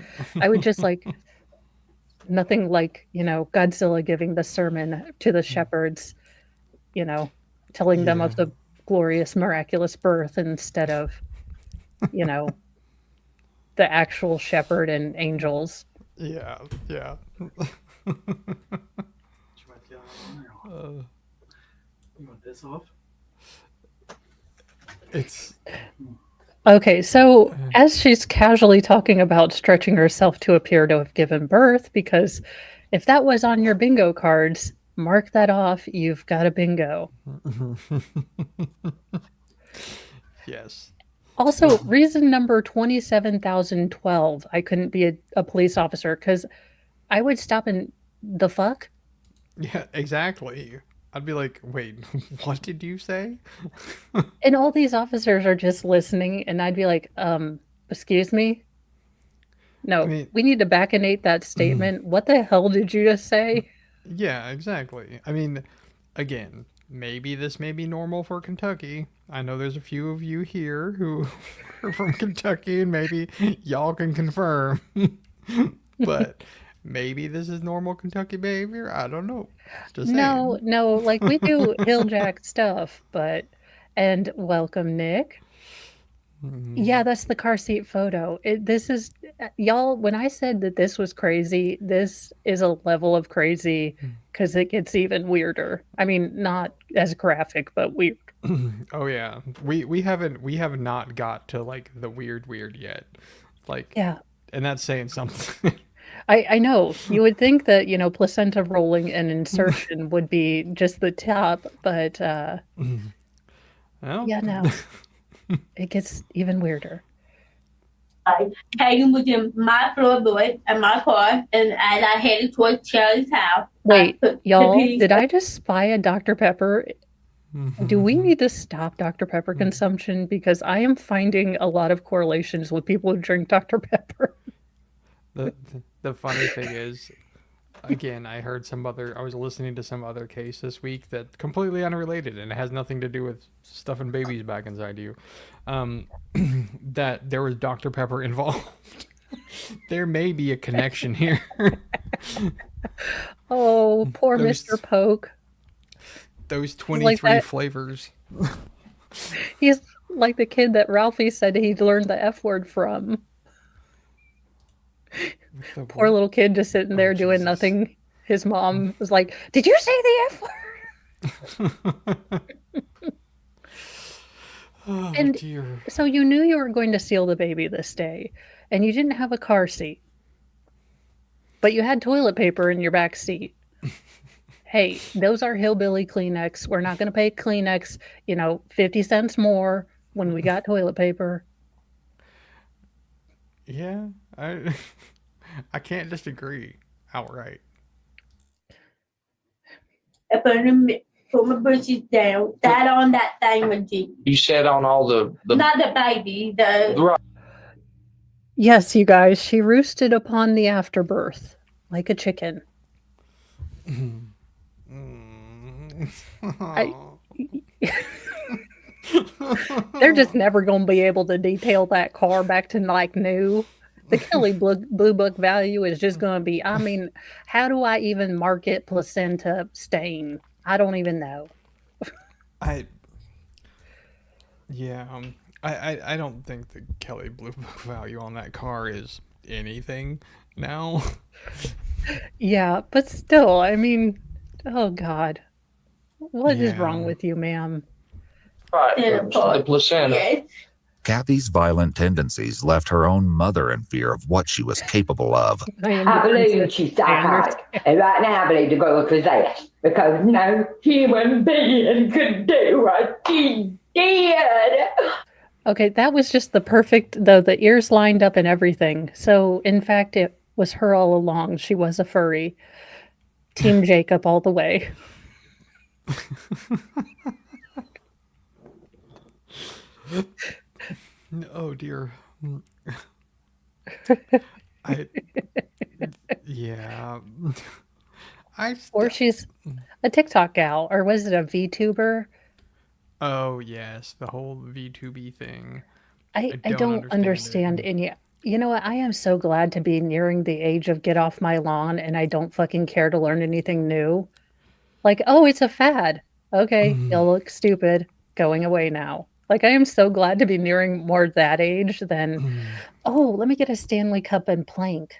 I would just like nothing like, Godzilla giving the sermon to the shepherds, telling them of the glorious, miraculous birth instead of, the actual shepherd and angels. Yeah. You want this off? It's Okay, so as she's casually talking about stretching herself to appear to have given birth, because if that was on your bingo cards, mark that off. You've got a bingo. yes. Also, reason number 27,012, I couldn't be a police officer because I would stop and the fuck? Yeah, exactly. I'd be like, wait, what did you say? And all these officers are just listening, and I'd be like, excuse me? No, I mean- we need to baconate that statement. What the hell did you just say? Yeah, exactly. I mean, again, maybe this may be normal for Kentucky. I know there's a few of you here who are from Kentucky, and maybe y'all can confirm. But maybe this is normal Kentucky behavior. I don't know. Just saying. No, like we do hilljack stuff, and welcome, Nick. Yeah, that's the car seat photo. This is, y'all, when I said that this was crazy, this is a level of crazy because it gets even weirder. I mean, not as graphic, but weird. Oh yeah, we have not got to like the weird yet. Like, Yeah. and that's saying something. I know. You would think that, placenta rolling and insertion would be just the top, but Well, yeah, no. It gets even weirder. I came within my floorboard and my car, and as I headed towards Charlie's house. Wait, I put the y'all, piece- did I just spy a Dr. Pepper? Do we need to stop Dr. Pepper consumption? Because I am finding a lot of correlations with people who drink Dr. Pepper. The funny thing is, again, I was listening to some other case this week that completely unrelated, and it has nothing to do with stuffing babies back inside you. That there was Dr. Pepper involved. There may be a connection here. Oh, poor Mr. Poke. Those 23 that. flavors. He's like the kid that Ralphie said he'd learned the F word from. Poor little kid just sitting there doing Jesus. nothing. His mom was like, "Did you say the F word?" Oh, And dear. so you knew you were going to seal the baby this day, and you didn't have a car seat, but you had toilet paper in your back seat. Hey, those are hillbilly Kleenex. We're not going to pay Kleenex, 50 cents more when we got toilet paper. Yeah, I can't disagree outright. I put my bushes down, sat on that thing with you. You sat on all the Not the baby, the right. Yes, you guys, she roosted upon the afterbirth like a chicken. They're just never going to be able to detail that car back to like new. The Kelly Blue Book value is just going to be, I mean, how do I even market placenta stain? I don't even know. I don't think the Kelly Blue Book value on that car is anything now. Yeah, but still, I mean, oh God. What is Yeah. wrong with you, ma'am? Right. Yeah, The placenta. yes. Kathy's violent tendencies left her own mother in fear of what she was capable of. I believe she's psychotic. And right now I believe the girl is possessed. Because no human being could do what she did. Okay, that was just the perfect, though the ears lined up and everything. So, in fact, Was her all along. She was a furry. Team Jacob all the way. Oh dear. I yeah. Or she's a TikTok gal, or was it a VTuber? Oh yes, the whole V2B thing. I I don't understand it. any. You know what? I am so glad to be nearing the age of get off my lawn and I don't fucking care to learn anything new. Like, oh, it's a fad. Okay, you'll look stupid. Going away now. Like, I am so glad to be nearing more that age than, oh, let me get a Stanley Cup and plank.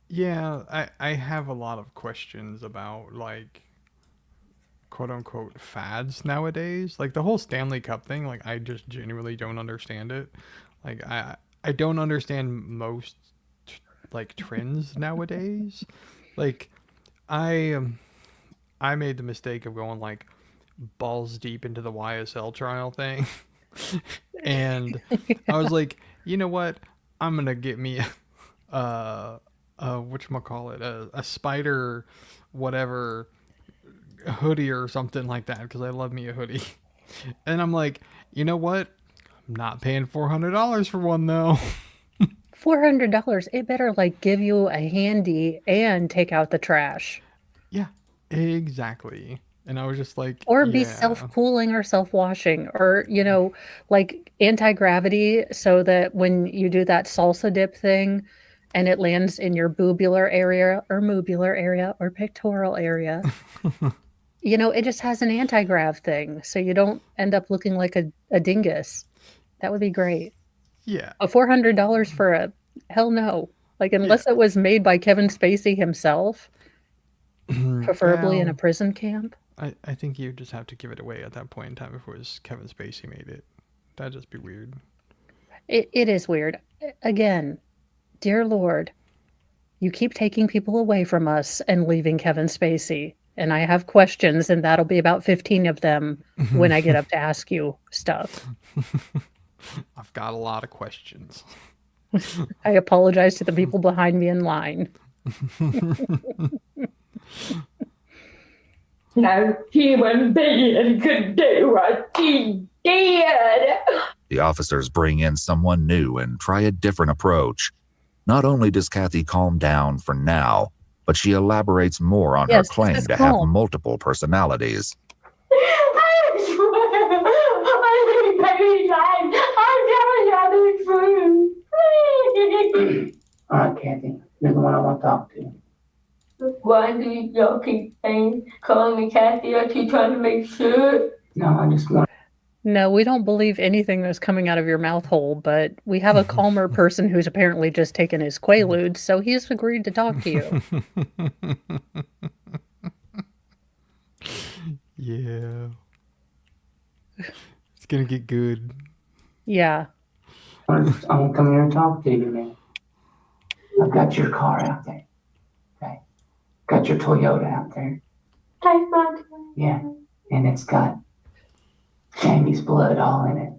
Yeah, I have a lot of questions about like quote unquote fads nowadays. Like the whole Stanley Cup thing, like I just genuinely don't understand it. Like I don't understand most like trends nowadays. Like I made the mistake of going like balls deep into the YSL trial thing. And I was like, you know what? I'm gonna get me whatchamacallit, a spider whatever hoodie or something like that because I love me a hoodie. And I'm like, you know what? I'm not paying $400 for one though. $400. It better like give you a handy and take out the trash. Yeah, exactly. And I was just like, Or be yeah. self-cooling or self-washing or, you know, like anti-gravity so that when you do that salsa dip thing and it lands in your boobular area or mubular area or pectoral area, you know, it just has an anti-grav thing. So you don't end up looking like a dingus. That would be great. Yeah. A $400 for a hell no. Like unless it was made by Kevin Spacey himself, preferably in a prison camp. I think you just have to give it away at that point in time if it was Kevin Spacey made it. That'd just be weird. It is weird. Again, dear Lord, you keep taking people away from us and leaving Kevin Spacey. And I have questions, and that'll be about 15 of them when I get up to ask you stuff. I've got a lot of questions. I apologize to the people behind me in line. No human being could do what she did. The officers bring in someone new and try a different approach. Not only does Kathy calm down for now, but she elaborates more on her claim to have multiple personalities. I swear, I need baby life. I'm telling you the truth. All right, Kathy, you're the one I want to talk to. Why do y'all keep calling me Kathy? I keep trying to make sure. No, I just want. No, we don't believe anything that's coming out of your mouth hole, but we have a calmer person who's apparently just taken his Quaaludes, so he's agreed to talk to you. Yeah. It's gonna get good. Yeah. I'm gonna come here and talk to you, man. I've got your car out there. Okay. Got your Toyota out there. Take my car. Yeah. And it's got Jamie's blood all in it.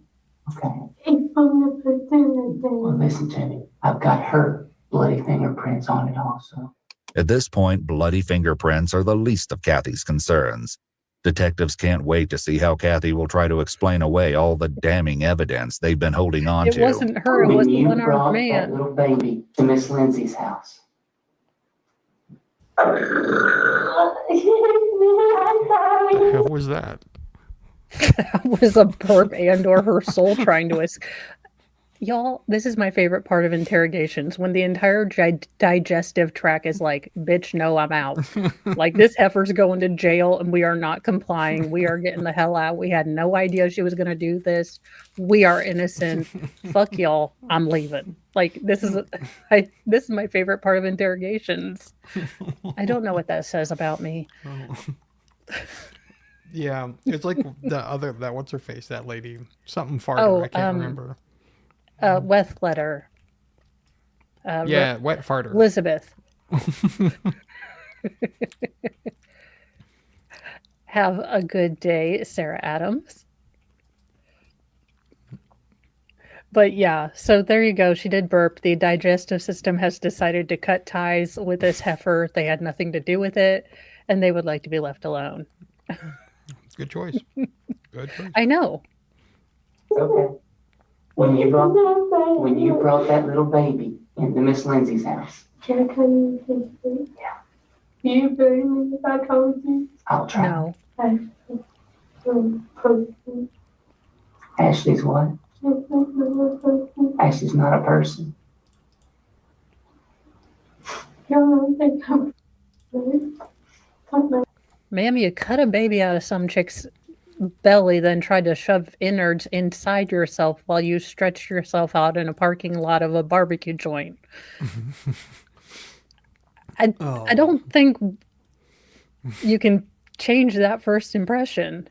Okay. It's from the person. Well, listen to me. I've got her bloody fingerprints on it also. At this point, bloody fingerprints are the least of Kathy's concerns. Detectives can't wait to see how Kathy will try to explain away all the damning evidence they've been holding on to. It wasn't her, it was the one-armed brought man. that little baby to Miss Lindsay's house. What the hell was that? That was a burp and or her soul trying to escape. Y'all, this is my favorite part of interrogations, when the entire digestive tract is like, bitch, no, I'm out. Like, this heifer's going to jail and we are not complying. We are getting the hell out. We had no idea she was going to do this. We are innocent. Fuck y'all. I'm leaving. Like, this is my favorite part of interrogations. I don't know what that says about me. Yeah, it's like that what's her face, that lady, something farter, I can't remember. Wet letter. Yeah, wet farter. Elizabeth. Have a good day, Sarah Adams. But yeah, so there you go. She did burp. The digestive system has decided to cut ties with this heifer. They had nothing to do with it, and they would like to be left alone. Good choice. Good choice. I know. Okay. When you brought that little baby into Miss Lindsay's house. Can I come in? Yeah. You believe me if I told you? I'll try. No. Ashley's what? Ashley's not a person. Ma'am, you cut a baby out of some chick's belly, then tried to shove innards inside yourself while you stretched yourself out in a parking lot of a barbecue joint. I don't think you can change that first impression.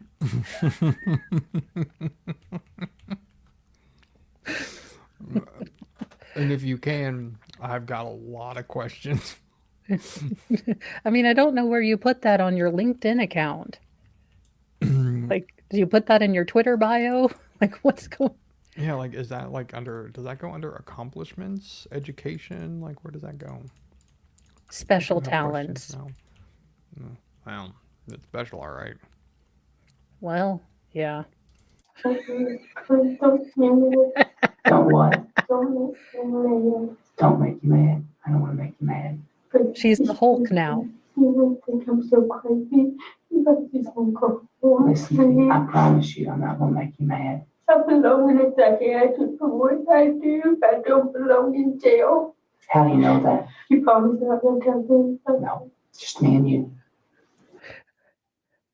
And if you can, I've got a lot of questions. I mean, I don't know where you put that on your LinkedIn account. Like, do you put that in your Twitter bio? Like, what's going? Yeah, like, is that like under? Does that go under accomplishments, education? Like, where does that go? Special I have questions talents. now. Well, it's special, all right. Well, yeah. Don't what? Don't make you mad. I don't want to make you mad. She's the Hulk now. You think I'm so crazy? Listen to me. I promise you, I'm not going to make you mad. I belong in a psychiatric for what I do. I don't belong in jail. How do you know that? You promise not to tell me? No, it's just me and you.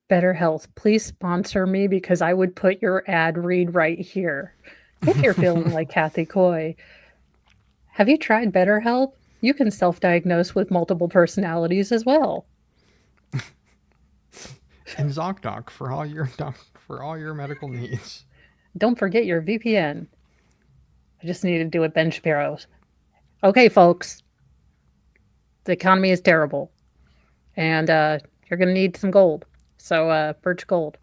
Better Health, please sponsor me because I would put your ad read right here. If you're feeling like Kathy Coy, have you tried BetterHelp? You can self-diagnose with multiple personalities as well. And ZocDoc for all your medical needs. Don't forget your VPN. I just need to do it, Ben Shapiro's. Okay, folks. The economy is terrible. And you're going to need some gold. So, Birch Gold.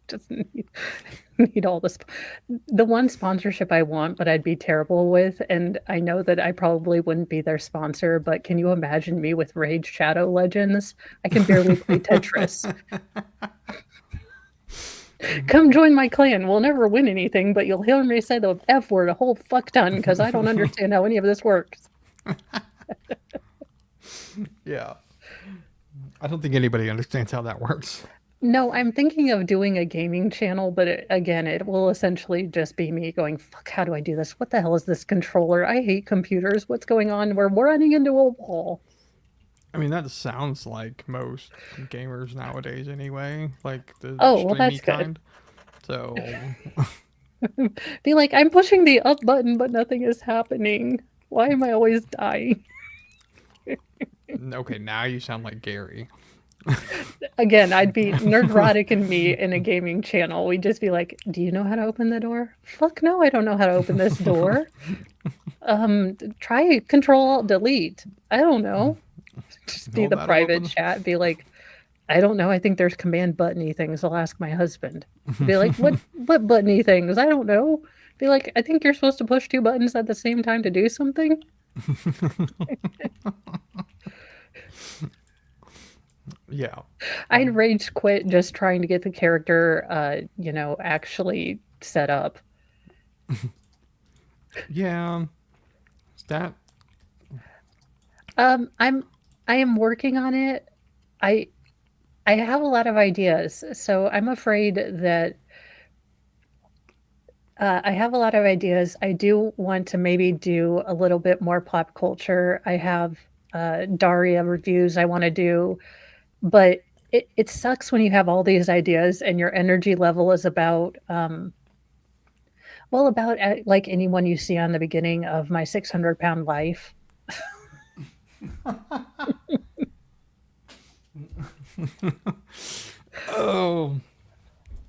Just need all this. The one sponsorship I want, but I'd be terrible with, and I know that I probably wouldn't be their sponsor, but can you imagine me with Raid Shadow Legends? I can barely play Tetris. Come join my clan. We'll never win anything, but you'll hear me say the F word a whole fuck ton because I don't understand how any of this works. Yeah. I don't think anybody understands how that works. No, I'm thinking of doing a gaming channel, but it will essentially just be me going, fuck, how do I do this? What the hell is this controller? I hate computers. What's going on? We're running into a wall. I mean, that sounds like most gamers nowadays anyway. Like the that's kind. good. So be like, I'm pushing the up button, but nothing is happening. Why am I always dying? okay, now you sound like Gary. Again, I'd be Nerdrotic and me in a gaming channel. We'd just be like, do you know how to open the door? Fuck no, I don't know how to open this door. Try Control-Alt-Delete. I don't know. Just be the private chat. Be like, I don't know. I think there's command buttony things. I'll ask my husband. Be like, what buttony things? I don't know. Be like, I think you're supposed to push 2 buttons at the same time to do something. Yeah. I'd rage quit just trying to get the character, actually set up. Yeah. That. I am working on it. I have a lot of ideas, so I'm afraid that I have a lot of ideas. I do want to maybe do a little bit more pop culture. I have Daria reviews I want to do, but it sucks when you have all these ideas and your energy level is about like anyone you see on the beginning of My 600-Pound Life. Oh.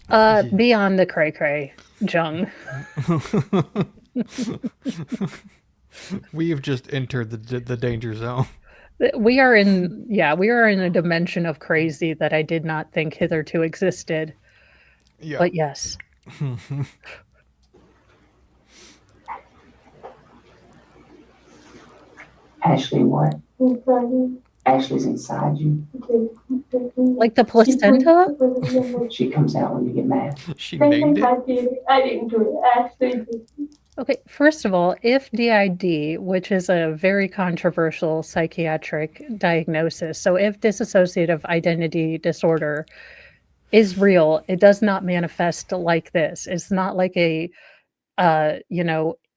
Beyond the Cray Jung. We've just entered the danger zone. We are in a dimension of crazy that I did not think hitherto existed. Yeah. But yes. Ashley what? Inside you. Ashley's inside you. Like the placenta? She comes out when you get mad. She They named think it. I did it. I didn't do it. Ashley did it. Okay, first of all, if DID, which is a very controversial psychiatric diagnosis, so if dissociative identity disorder is real, it does not manifest like this. It's not like a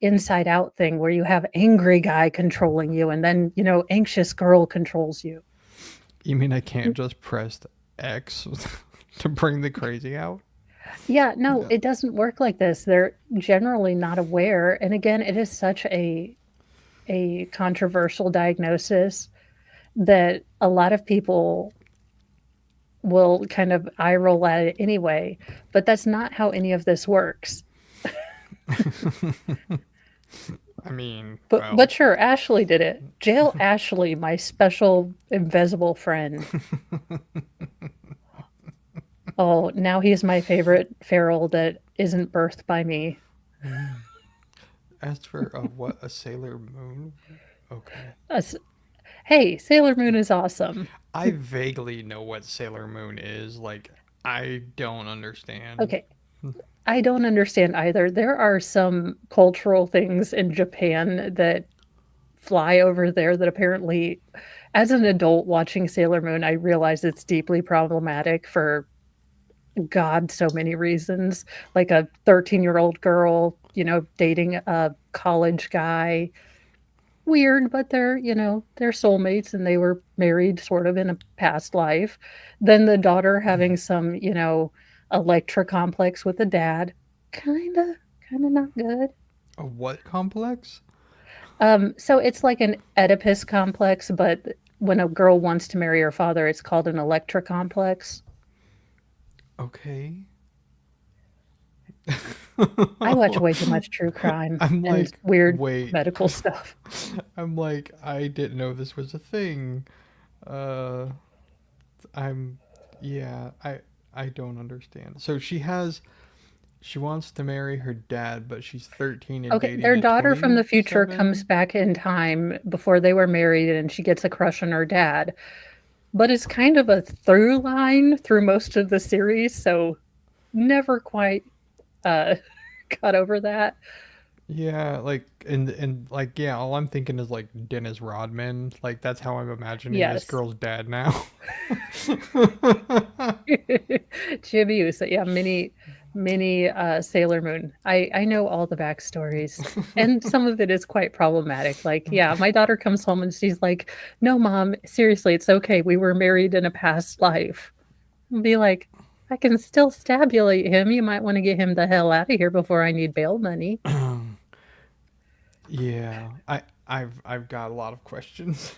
inside out thing where you have angry guy controlling you and then, anxious girl controls you. You mean I can't just press X to bring the crazy out? Yeah, no, it doesn't work like this. They're generally not aware. And again, it is such a controversial diagnosis that a lot of people will kind of eye roll at it anyway. But that's not how any of this works. I mean, But sure, Ashley did it. Jail Ashley, my special invisible friend. Oh, now he's my favorite feral that isn't birthed by me. As for what a Sailor Moon? Okay. Hey, Sailor Moon is awesome. I vaguely know what Sailor Moon is. Like, I don't understand. Okay. I don't understand either. There are some cultural things in Japan that fly over there that apparently, as an adult watching Sailor Moon, I realize it's deeply problematic for God, so many reasons. Like a 13-year-old girl, dating a college guy. Weird, but they're soulmates and they were married sort of in a past life. Then the daughter having some, Electra complex with the dad. Kind of not good. A what complex? So it's like an Oedipus complex, but when a girl wants to marry her father, it's called an Electra complex. Okay. I watch way too much true crime and weird medical stuff. I'm like, I didn't know this was a thing. I don't understand. So she wants to marry her dad, but she's 13 and Okay, dating their a daughter from the future 27? comes back in time before they were married and she gets a crush on her dad. But it's kind of a through line through most of the series, so never quite got over that. Yeah, like and like yeah, all I'm thinking is like Dennis Rodman. Like that's how I'm imagining this Yes. girl's dad now. Jimmy Uso, yeah, mini Sailor Moon. I know all the backstories, and some of it is quite problematic. Like, yeah, my daughter comes home and she's like, "No, mom, seriously, it's okay. We were married in a past life." I'll be like, I can still stabulate him. You might want to get him the hell out of here before I need bail money. Yeah, I've got a lot of questions.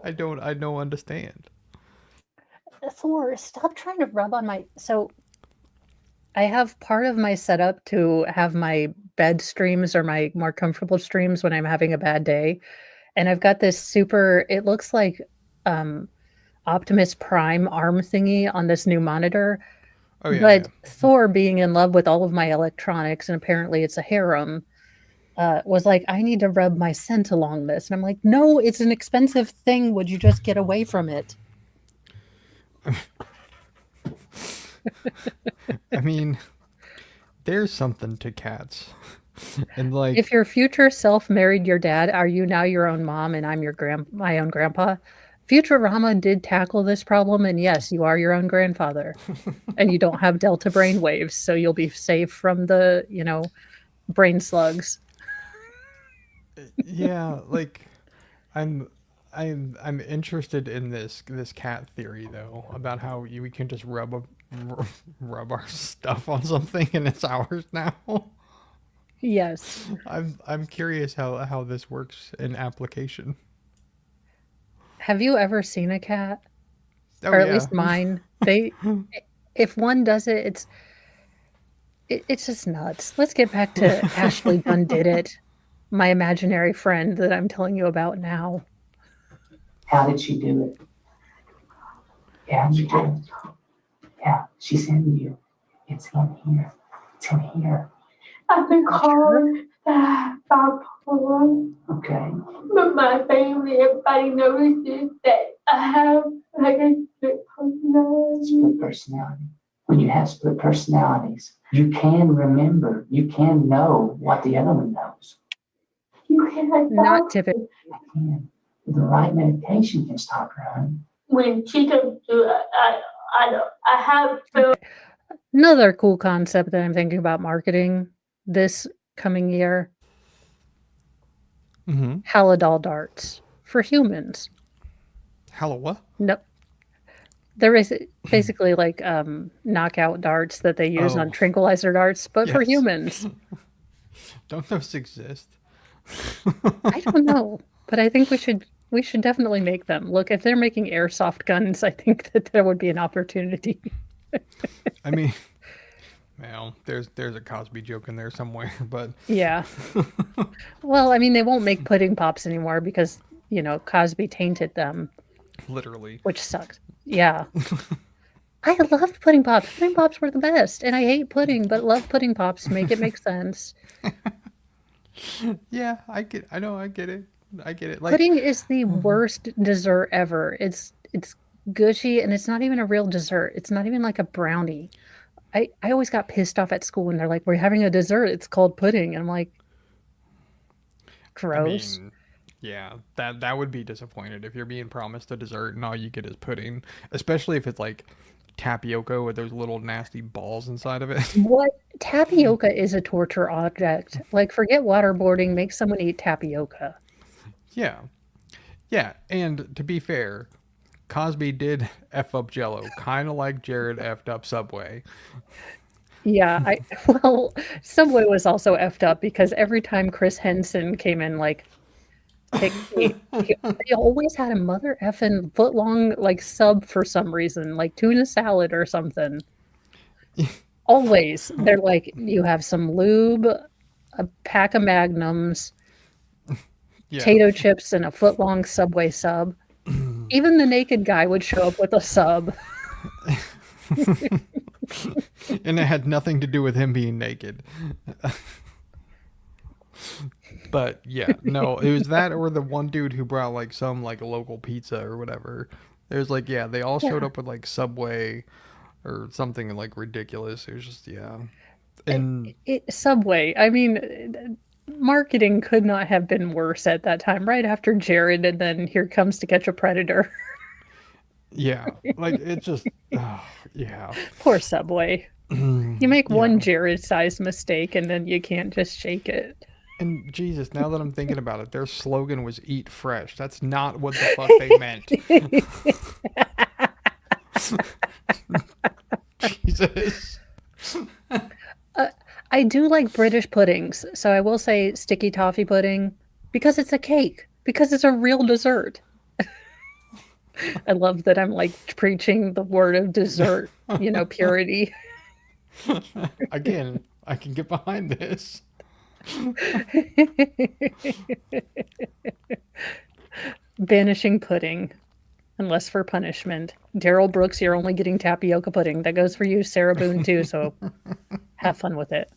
I don't understand. Thor, stop trying to rub on my. So I have part of my setup to have my bed streams or my more comfortable streams when I'm having a bad day. And I've got this super, it looks like Optimus Prime arm thingy on this new monitor. Oh yeah, But yeah. Thor, being in love with all of my electronics, and apparently it's a harem, was like, I need to rub my scent along this. And I'm like, no, it's an expensive thing. Would you just get away from it? I mean, there's something to cats. And like If your future self married your dad, are you now your own mom and I'm my own grandpa? Futurama did tackle this problem, and yes, you are your own grandfather. And you don't have delta brain waves, so you'll be safe from the, brain slugs. yeah, like I'm interested in this cat theory though about how we can just rub our stuff on something and it's ours now. Yes. I'm curious how this works in application. Have you ever seen a cat? Oh, Or at yeah. least mine. If one does it, it's just nuts. Let's get back to Ashley Dunn did it. My imaginary friend that I'm telling you about now. How did she do it? Yeah, she did. Yeah, she's in you. It's in here. It's in here. I've been calling bipolar. Okay. But my family, everybody notices that I have like a split personality. Split personality. When you have split personalities, you can remember, you can know what the other one knows. You can't Not stop typically. I can. The right medication can stop her, honey. when she comes to I have felt Another cool concept that I'm thinking about marketing this coming year. Mm-hmm. Halidol darts for humans. Hello, what? No, they're basically like knockout darts that they use on Oh. tranquilizer darts, but for Yes. humans. Don't those exist? I don't know, but I think we should definitely make them. Look, if they're making airsoft guns, I think that there would be an opportunity. I mean, well, there's a Cosby joke in there somewhere, but Yeah. Well, I mean, they won't make pudding pops anymore because, Cosby tainted them, literally. which sucked. Yeah. I loved pudding pops. Pudding pops were the best. And I hate pudding, but love pudding pops. Make it make sense. Yeah, I get it. I get it. Like, Pudding is the worst dessert ever. It's gushy and it's not even a real dessert. It's not even like a brownie. I always got pissed off at school when they're like, we're having a dessert. It's called pudding. And I'm like, gross. I mean, yeah, that would be disappointed if you're being promised a dessert and all you get is pudding, especially if it's like tapioca with those little nasty balls inside of it. What? Tapioca is a torture object. Like, forget waterboarding. Make someone eat tapioca. Yeah. Yeah, and to be fair, Cosby did F up Jello, kind of like Jared F'd up Subway. Yeah, well, Subway was also effed up because every time Chris Henson came in, like, he always had a mother effing foot-long, like, sub for some reason, like tuna salad or something. Always. They're like, you have some lube, a pack of Magnums, Yeah. potato chips, and a foot-long Subway sub. Even the naked guy would show up with a sub. And it had nothing to do with him being naked. But yeah, no, it was that or the one dude who brought like some like local pizza or whatever. There's like, yeah, they all showed up with like Subway or something like ridiculous. It was just, yeah. And Subway, I mean, marketing could not have been worse at that time, right after Jared, and then Here Comes to Catch a Predator. yeah, like it just, yeah. Poor Subway. You make one Jared-sized mistake, and then you can't just shake it. And Jesus, now that I'm thinking about it, their slogan was "Eat Fresh." That's not what the fuck they meant. Jesus. I do like British puddings, so I will say sticky toffee pudding because it's a cake, because it's a real dessert. I love that I'm like preaching the word of dessert, purity. Again, I can get behind this. Banishing pudding, unless for punishment. Daryl Brooks, you're only getting tapioca pudding. That goes for you, Sarah Boone, too, so have fun with it.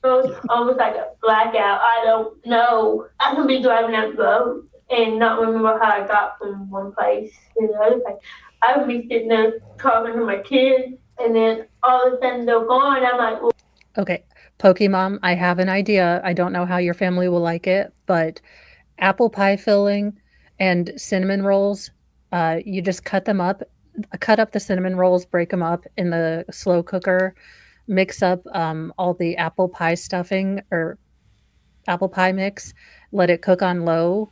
It was almost like a blackout. I don't know. I can be driving down the road and not remember how I got from one place to the other place. I would be sitting there talking to my kids, and then all of a sudden they're gone. I'm like, well, Okay, Pokemon, I have an idea. I don't know how your family will like it, but apple pie filling and cinnamon rolls, you just cut up the cinnamon rolls, break them up in the slow cooker, mix up all the apple pie stuffing or apple pie mix, let it cook on low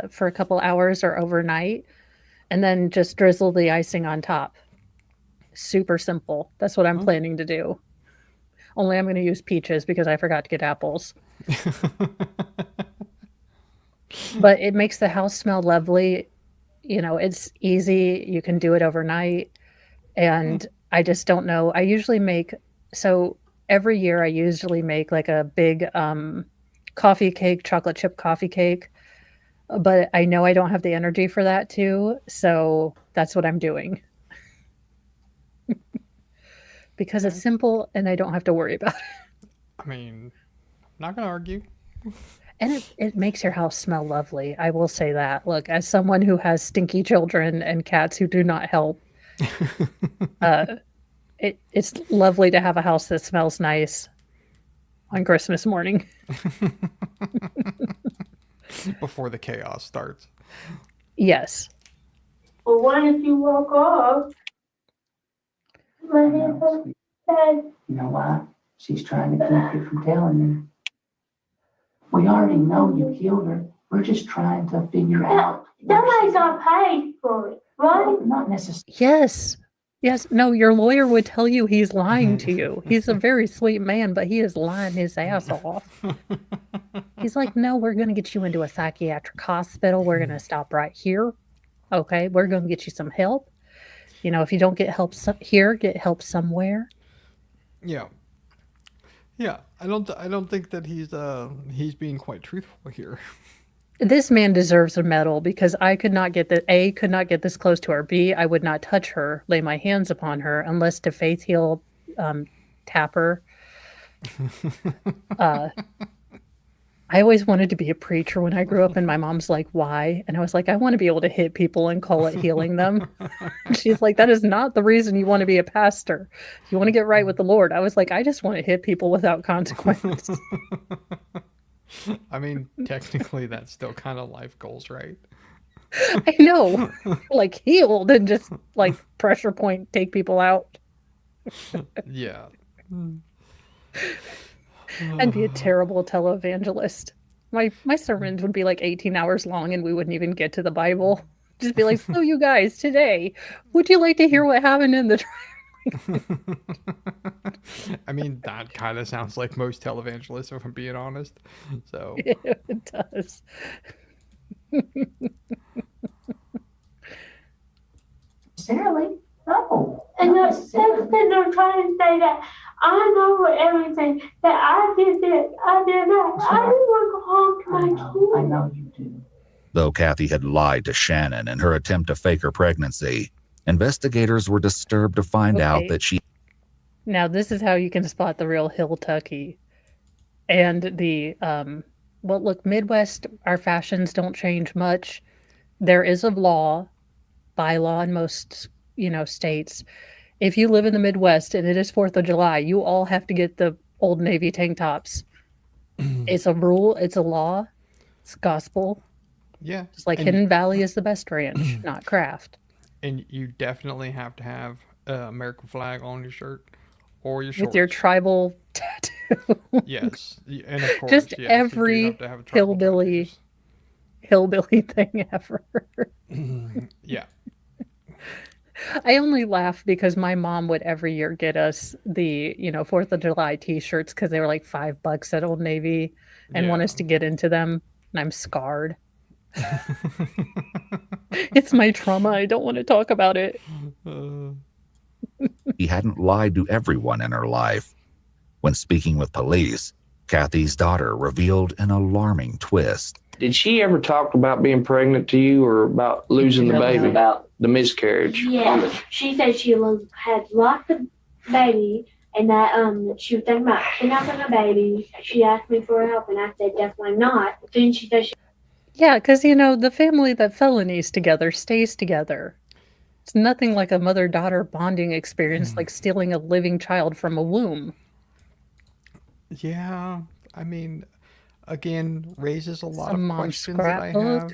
for a couple hours or overnight, and then just drizzle the icing on top. Super simple. That's what I'm planning to do. Only I'm going to use peaches because I forgot to get apples. But it makes the house smell lovely. It's easy. You can do it overnight. And I just don't know. So every year I usually make like a big coffee cake, chocolate chip coffee cake. But I know I don't have the energy for that too. So that's what I'm doing. Because it's simple and I don't have to worry about it. I mean, Not gonna argue. And it makes your house smell lovely. I will say that. Look, as someone who has stinky children and cats who do not help, it's lovely to have a house that smells nice on Christmas morning. Before the chaos starts. Yes. Well, why don't you walk off? My head hurts bad. You know why? She's trying to keep you from telling you. We already know you killed her. We're just trying to figure out. Somebody got paid for it, right? Not necessarily. Yes. Yes. No, your lawyer would tell you he's lying to you. He's a very sweet man, but he is lying his ass off. He's like, no, we're going to get you into a psychiatric hospital. We're going to stop right here. Okay. We're going to get you some help. You know, if you don't get help here, get help somewhere. Yeah. Yeah. I don't think that he's being quite truthful here. This man deserves a medal because I could not get could not get this close to her. B, I would not touch her, lay my hands upon her, unless to faith heal, tap her. I always wanted to be a preacher when I grew up, and my mom's like, why? And I was like, I want to be able to hit people and call it healing them. She's like, that is not the reason you want to be a pastor. You want to get right with the Lord. I was like, I just want to hit people without consequence. I mean, technically, that's still kind of life goals, right? I know. Like, healed and just, like, pressure point, take people out. Yeah. I'd be a terrible televangelist. My sermons would be like 18 hours long and we wouldn't even get to the Bible. Just be like, so you guys, today, would you like to hear what happened in the trial? I mean, that kind of sounds like most televangelists, if I'm being honest. So It does. Necessarily. No. And they're trying to say that I know everything, that I did this, I did that. I didn't want to go home to my kids. I know you do. Though Kathy had lied to Shannon in her attempt to fake her pregnancy, investigators were disturbed to find out that she... Now, this is how you can spot the real Hill Tucky. And the, well, look, Midwest, our fashions don't change much. There is a law, bylaw in most, states. If you live in the Midwest and it is 4th of July, you all have to get the Old Navy tank tops. It's a rule. It's a law. It's gospel. yeah, Just like Hidden Valley is the best ranch, not Kraft. and you definitely have to have American flag on your shirt or your shorts. With your tribal tattoo. Yes, and of course, Just yes, you do every have to have a tribal hillbilly thing ever. tattoos. Yeah. I only laugh because my mom would every year get us the 4th of July t-shirts because they were like $5 at Old Navy and want us to get into them, and I'm scarred. It's my trauma. I don't want to talk about it. He hadn't lied to everyone in her life. When speaking with police, Kathy's daughter revealed an alarming twist. Did she ever talk about being pregnant to you or about losing the baby? About the miscarriage? Yeah, she said she had lost the baby and that she was thinking about kidnapping a baby. She asked me for help and I said definitely not. Then she said Yeah, because the family that felonies together stays together. It's nothing like a mother-daughter bonding experience like stealing a living child from a womb. Yeah, I mean, again, raises a lot Some of mom's questions that I scrapbook.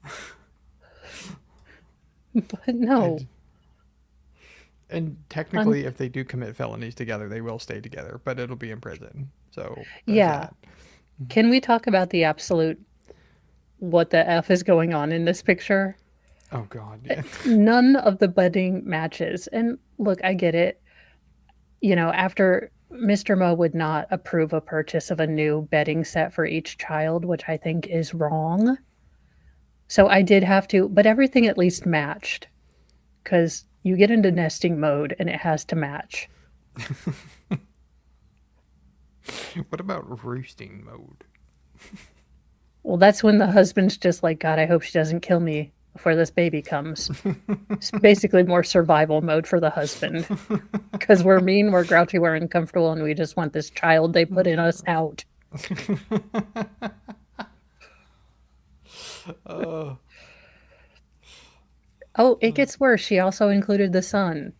have. But no. And technically, if they do commit felonies together, they will stay together, but it'll be in prison. So there's Yeah. that. Can we talk about the absolute what the F is going on in this picture? Oh God, yeah. None of the bedding matches. And look, I get it. After Mr. Mo would not approve a purchase of a new bedding set for each child, which I think is wrong. So I did have to, but everything at least matched because you get into nesting mode and it has to match. What about roosting mode? Well, that's when the husband's just like, God, I hope she doesn't kill me before this baby comes. It's basically more survival mode for the husband because we're mean, we're grouchy, we're uncomfortable, and we just want this child they put in us out. Oh. Oh, it gets worse. She also included the son.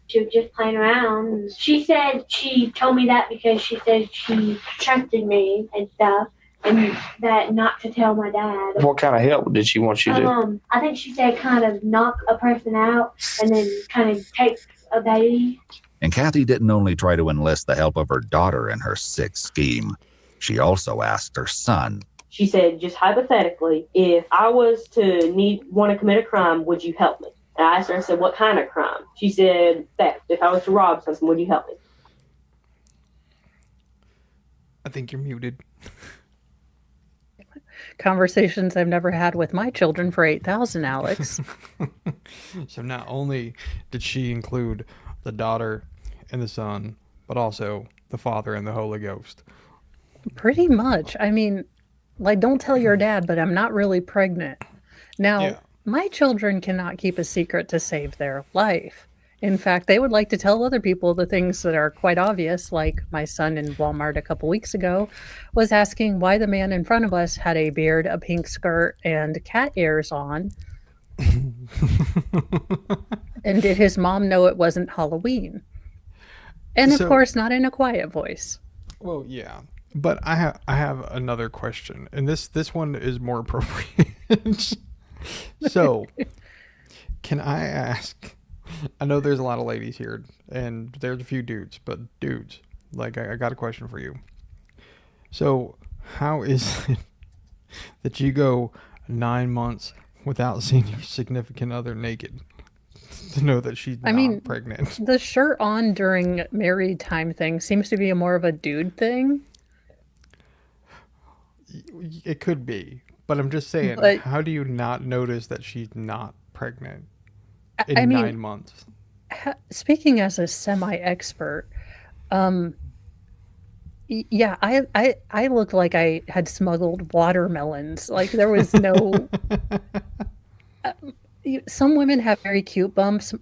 She was just playing around. She said she told me that because she said she trusted me and stuff, and that not to tell my dad. What kind of help did she want you to do? I think she said kind of knock a person out and then kind of take a baby. And Kathy didn't only try to enlist the help of her daughter in her sick scheme. She also asked her son. She said, just hypothetically, if I was to want to commit a crime, would you help me? And I asked her, I said, what kind of crime? She said, theft. If I was to rob something, would you help me? I think you're muted. Conversations I've never had with my children for 8,000, Alex. So not only did she include the daughter and the son, but also the Father and the Holy Ghost. Pretty much. I mean, like, don't tell your dad, but I'm not really pregnant. Now, my children cannot keep a secret to save their life. In fact, they would like to tell other people the things that are quite obvious, like my son in Walmart a couple weeks ago was asking why the man in front of us had a beard, a pink skirt, and cat ears on. And did his mom know it wasn't Halloween? And of course, not in a quiet voice. Well, yeah. But I have another question, and this one is more appropriate. So, can I ask? I know there's a lot of ladies here, and there's a few dudes, but dudes, like I got a question for you. So, how is it that you go 9 months without seeing your significant other naked to know that she's not pregnant? The shirt on during married time thing seems to be more of a dude thing. It could be, but I'm just saying, how do you not notice that she's not pregnant in 9 months? Speaking as a semi-expert, yeah, I looked like I had smuggled watermelons. Like there was no. Some women have very cute bumps.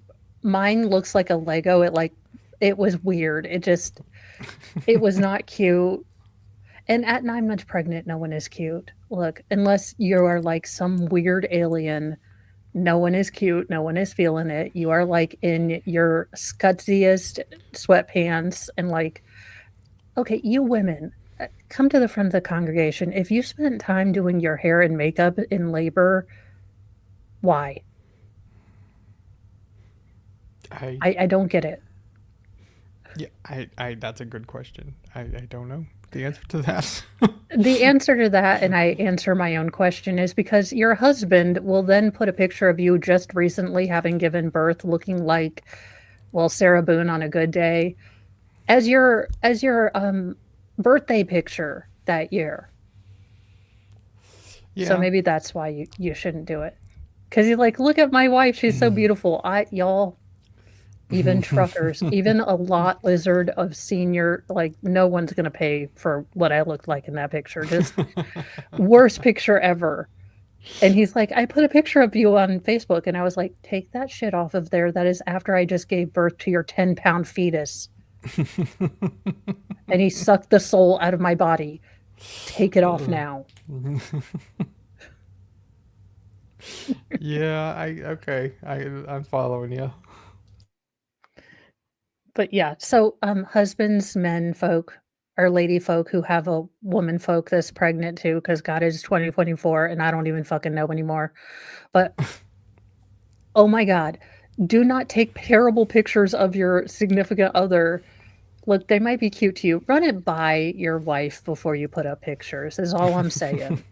Mine looks like a Lego. It was weird. It was not cute. And at 9 months pregnant, no one is cute. Look, unless you are like some weird alien, no one is cute. No one is feeling it. You are like in your scuzziest sweatpants and like, okay, you women, come to the front of the congregation. If you spent time doing your hair and makeup in labor, why? I don't get it. Yeah, I that's a good question. I don't know the answer to that. The answer to that, and I answer my own question, is because your husband will then put a picture of you just recently having given birth looking like, well, Sarah Boone on a good day as your birthday picture that year. Yeah. So maybe that's why you shouldn't do it. Because you're like, look at my wife. She's so beautiful. Y'all, even truckers, even a lot lizard of senior, like no one's going to pay for what I looked like in that picture. Just worst picture ever. And he's like, I put a picture of you on Facebook. And I was like, take that shit off of there. That is after I just gave birth to your 10-pound fetus. And he sucked the soul out of my body. Take it off now. Yeah, I'm following you. But yeah, so husbands, men folk, or lady folk who have a woman folk that's pregnant too, because God is 2024 and I don't even fucking know anymore. But oh my God, do not take terrible pictures of your significant other. Look, they might be cute to you. Run it by your wife before you put up pictures, is all I'm saying.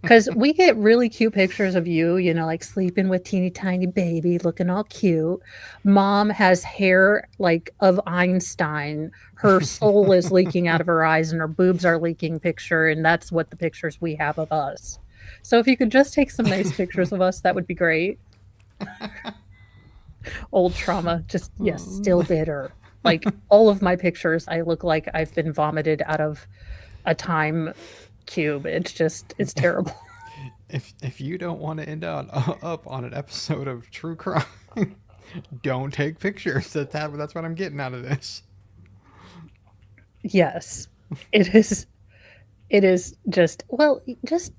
Because we get really cute pictures of you, you know, like sleeping with teeny tiny baby, looking all cute. Mom has hair like of Einstein. Her soul is leaking out of her eyes and her boobs are leaking picture. And that's what the pictures we have of us. So if you could just take some nice pictures of us, that would be great. Old trauma, just, yes, still bitter. Like all of my pictures, I look like I've been vomited out of a time cube. It's terrible. If you don't want to end up on an episode of True Crime, don't take pictures. That's what I'm getting out of this. Yes. It is it is just just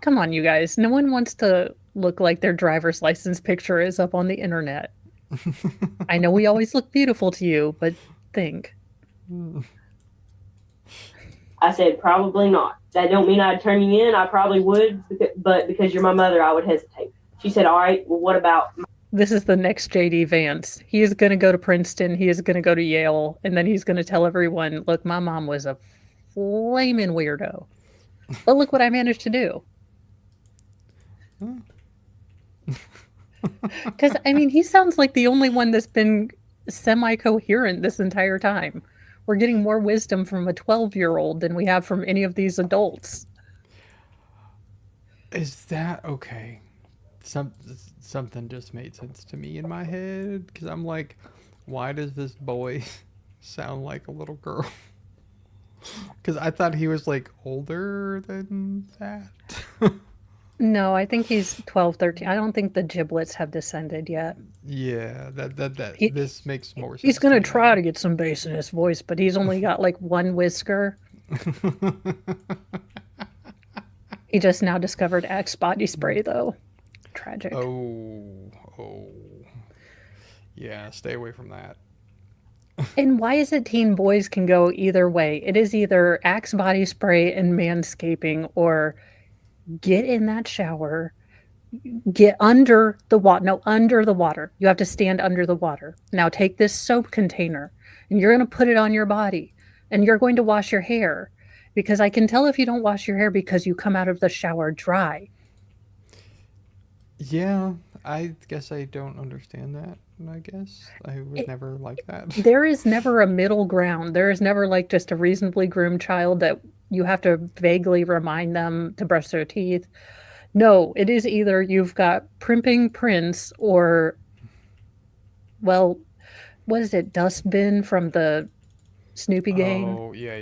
come on, you guys. No one wants to look like their driver's license picture is up on the internet. I know we always look beautiful to you, but think. I said, probably not. That don't mean I'd turn you in. I probably would, but because you're my mother, I would hesitate. She said, all right, well, what about... This is the next JD Vance. He is going to go to Princeton. He is going to go to Yale. And then he's going to tell everyone, look, my mom was a flaming weirdo. But look what I managed to do. Because, I mean, he sounds like the only one that's been semi-coherent this entire time. We're getting more wisdom from a 12-year-old than we have from any of these adults. Is that okay? Something just made sense to me in my head, because I'm like, why does this boy sound like a little girl? Because I thought he was like older than that. No, I think he's 12, 13. I don't think the giblets have descended yet. Yeah, this makes more sense. He's going to try to get some bass in his voice, but he's only got like one whisker. He just now discovered Axe body spray, though. Tragic. Oh. Yeah, stay away from that. And why is it teen boys can go either way? It is either Axe body spray and manscaping, or get in that shower, get under the water. No, under the water. You have to stand under the water. Now take this soap container and you're going to put it on your body and you're going to wash your hair, because I can tell if you don't wash your hair because you come out of the shower dry. Yeah, I guess I don't understand that. I guess I was never like that. There is never a middle ground. There is never like just a reasonably groomed child that you have to vaguely remind them to brush their teeth. No, it is either you've got primping Prince or, well, what is it? Dustbin from the Snoopy gang? Oh, yeah.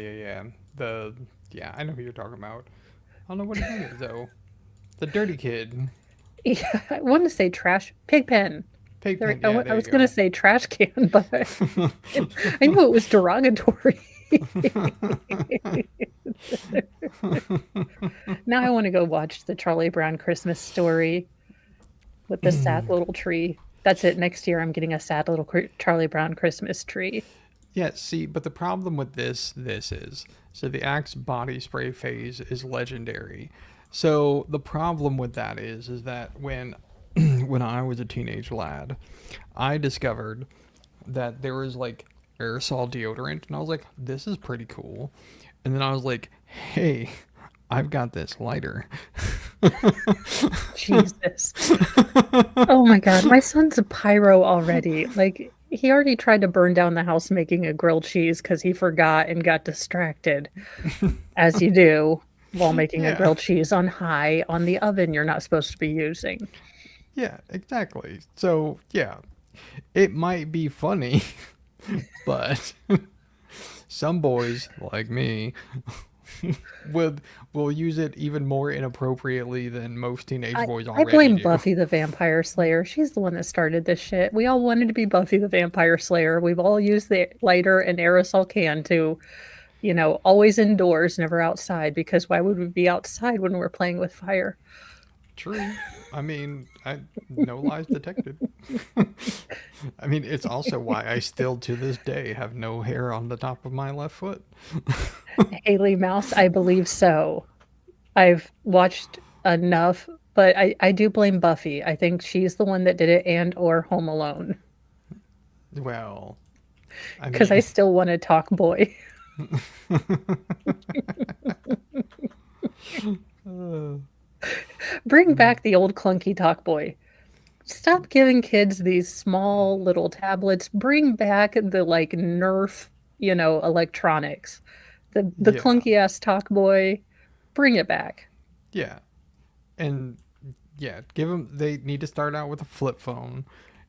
Yeah, I know who you're talking about. I don't know what his name is, though. The dirty kid. Yeah, I want to say Pigpen. Pigpen, I was going to say trash can, but I knew it was derogatory. Now I want to go watch the Charlie Brown Christmas Story with the sad little tree. That's it. Next year I'm getting a sad little Charlie Brown Christmas tree. Yeah, see, but the problem with this is, so the Axe body spray phase is legendary. So the problem with that is that when I was a teenage lad, I discovered that there was like aerosol deodorant, and I was like, this is pretty cool. And then I was like, hey, I've got this lighter. Jesus. Oh my God, my son's a pyro already. Like, he already tried to burn down the house making a grilled cheese because he forgot and got distracted, as you do while making a grilled cheese on high on the oven you're not supposed to be using. Yeah, exactly. So, yeah, it might be funny, but some boys like me will use it even more inappropriately than most teenage boys already I blame do. Buffy the Vampire Slayer. She's the one that started this shit. We all wanted to be Buffy the Vampire Slayer. We've all used the lighter and aerosol can to, always indoors, never outside, because why would we be outside when we're playing with fire? True. I mean, no lies detected. I mean, it's also why I still to this day have no hair on the top of my left foot. Haley Mouse, I believe so. I've watched enough, but I do blame Buffy. I think she's the one that did it, and or Home Alone. Well, because I still want to talk boy. Bring back the old clunky talk boy. Stop giving kids these small little tablets. Bring back the like Nerf, electronics. The clunky ass talk boy. Bring it back. Yeah. And yeah, they need to start out with a flip phone.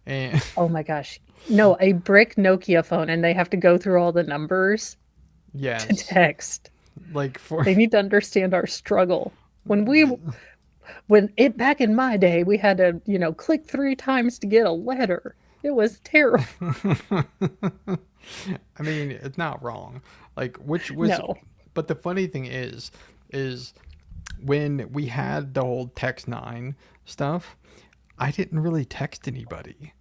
And oh my gosh. No, a brick Nokia phone, and they have to go through all the numbers to text. They need to understand our struggle. Back in my day, we had to, click 3 times to get a letter. It was terrible. I mean, it's not wrong. Like, which was, No. but the funny thing is when we had the whole text 9 stuff, I didn't really text anybody.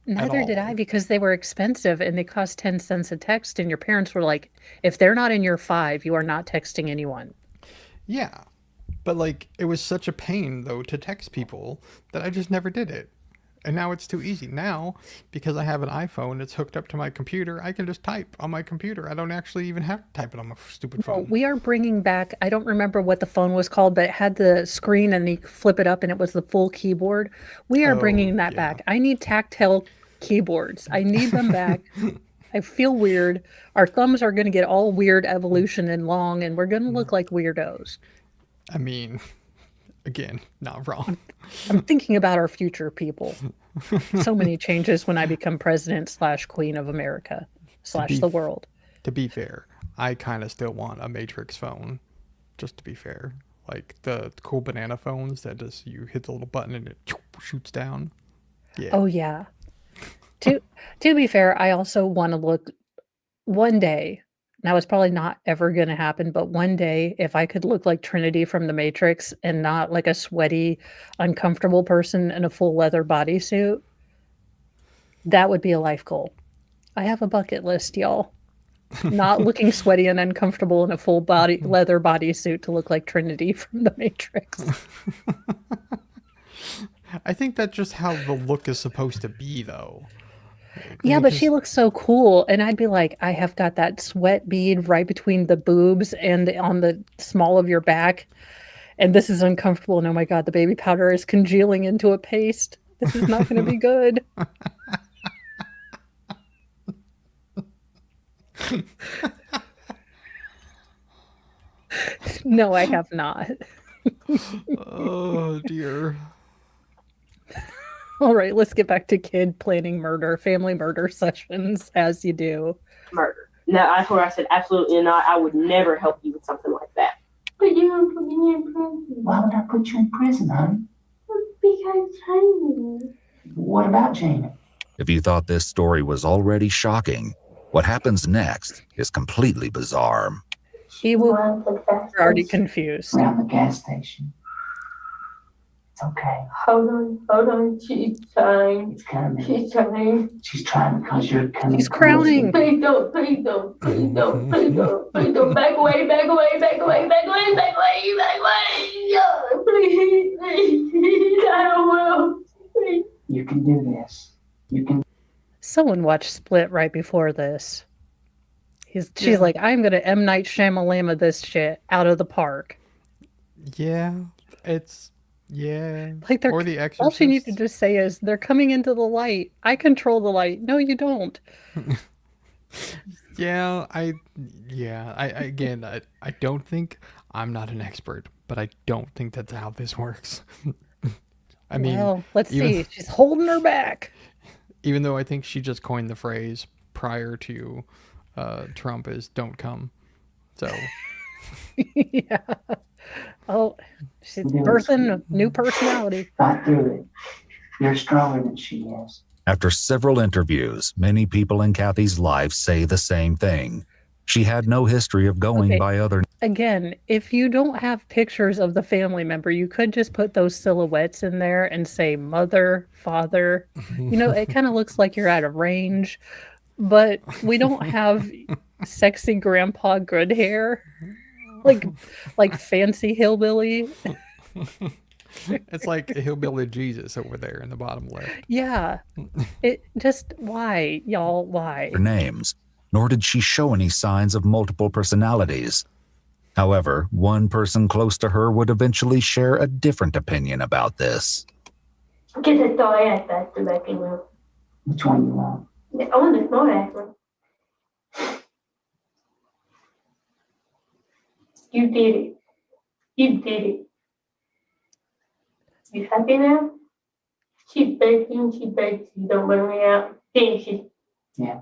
Neither did all. I, because they were expensive and they cost 10 cents a text. And your parents were like, if they're not in your 5, you are not texting anyone. Yeah. But like, it was such a pain though to text people that I just never did it. And now it's too easy. Now, because I have an iPhone, it's hooked up to my computer, I can just type on my computer. I don't actually even have to type it on my stupid Well, phone. we are bringing back, I don't remember what the phone was called, but it had the screen and you flip it up and it was the full keyboard. We are Oh, bringing that yeah. back. I need tactile keyboards. I need them back. I feel weird. Our thumbs are going to get all weird evolution and long, and we're going to look like weirdos. I mean, again, not wrong. I'm thinking about our future, people. So many changes when I become president/queen of America / the world. To be fair, I kind of still want a Matrix phone, just to be fair. Like the cool banana phones that just you hit the little button and it shoots down. Yeah. Oh yeah. To be fair, I also want to look one day. Now it's probably not ever going to happen, but one day if I could look like Trinity from the Matrix and not like a sweaty, uncomfortable person in a full leather bodysuit, that would be a life goal. I have a bucket list, y'all. Not looking sweaty and uncomfortable in a full body leather bodysuit to look like Trinity from the Matrix. I think that's just how the look is supposed to be, though. Yeah, but she looks so cool. And I'd be like, I have got that sweat bead right between the boobs and on the small of your back. And this is uncomfortable. And oh my God, the baby powder is congealing into a paste. This is not going to be good. No, I have not. Oh, dear. All right, let's get back to kid planning murder, family murder sessions, as you do. Murder. No, that's where I said absolutely not. I would never help you with something like that. But you don't put me in prison. Why would I put you in prison, honey? Because Jamie. What about Jamie? If you thought this story was already shocking, what happens next is completely bizarre. He will Around the gas We're already station. confused. Around the gas station. It's okay. Hold on. She's trying. It's coming. She's trying. She's trying because you're coming. He's crowning. Please don't. Please don't. Please don't. Please don't. Please don't. Back away. Back away. Back away. Back away. Back away. Back away. No, please. Please. I don't want. Please. You can do this. You can. Someone watched Split right before this. She's like, I'm going to M. Night Shyamalama this shit out of the park. Yeah, it's, yeah. Like Or The all she needs to Exorcist. just say is, they're coming into the light. I control the light. No, you don't. Yeah, again, I don't think, I'm not an expert, but I don't think that's how this works. I mean, Well, let's even- see. She's holding her back. even though I think she just coined the phrase prior to Trump is "don't come," so Yeah. Oh, she's birthing a new personality. Fight through it. You're stronger than she is. After several interviews, many people in Kathy's life say the same thing. She had no history of going Okay. by other Again, if you don't have pictures of the family member, you could just put those silhouettes in there and say mother, father. You know, it kind of looks like you're out of range, but we don't have sexy grandpa good hair, like fancy hillbilly. it's like a hillbilly Jesus over there in the bottom left. Yeah. It just, why, y'all? Why? names, nor did she show any signs of multiple personalities. However, one person close to her would eventually share a different opinion about this. Get the toy ass back to back in room. Which one you want? I want the small ass one. You did it. You did it. You happy now? She begged you, don't burn me out. Didn't she? Yeah.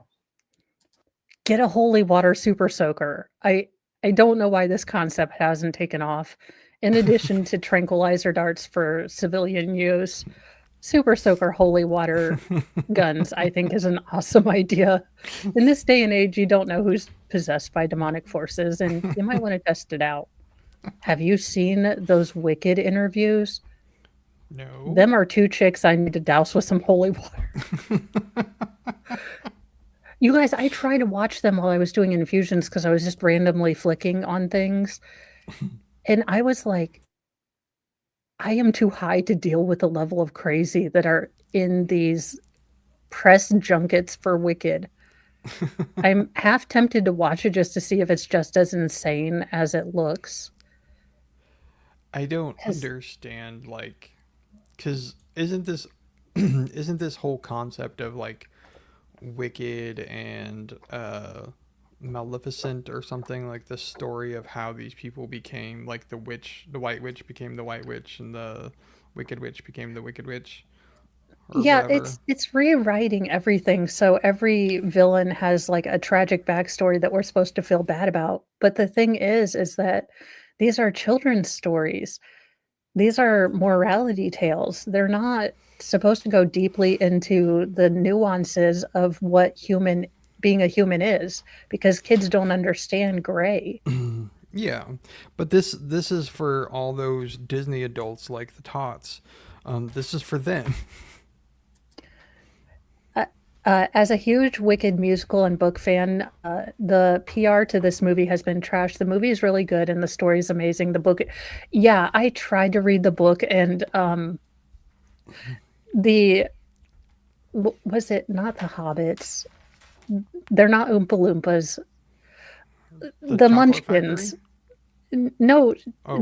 Get a holy water super soaker. I don't know why this concept hasn't taken off. In addition to tranquilizer darts for civilian use, super soaker holy water guns, I think, is an awesome idea. In this day and age, you don't know who's possessed by demonic forces, and you might want to test it out. Have you seen those Wicked interviews? No. Them are two chicks I need to douse with some holy water. You guys, I tried to watch them while I was doing infusions because I was just randomly flicking on things. And I was like, I am too high to deal with the level of crazy that are in these press junkets for Wicked. I'm half tempted to watch it just to see if it's just as insane as it looks. I don't understand, like, because isn't this whole concept of like Wicked and Maleficent or something, like the story of how these people became like the White Witch became the White Witch and the Wicked Witch became the Wicked Witch? Yeah, whatever. it's rewriting everything. So every villain has like a tragic backstory that we're supposed to feel bad about. But the thing is that these are children's stories. These are morality tales. They're not supposed to go deeply into the nuances of what being a human is, because kids don't understand gray. Yeah, but this is for all those Disney adults like the tots. This is for them. As a huge Wicked musical and book fan, the PR to this movie has been trash. The movie is really good and the story is amazing. The book, yeah, I tried to read the book, and was it not the Hobbits? They're not Oompa Loompas. The Munchkins. No,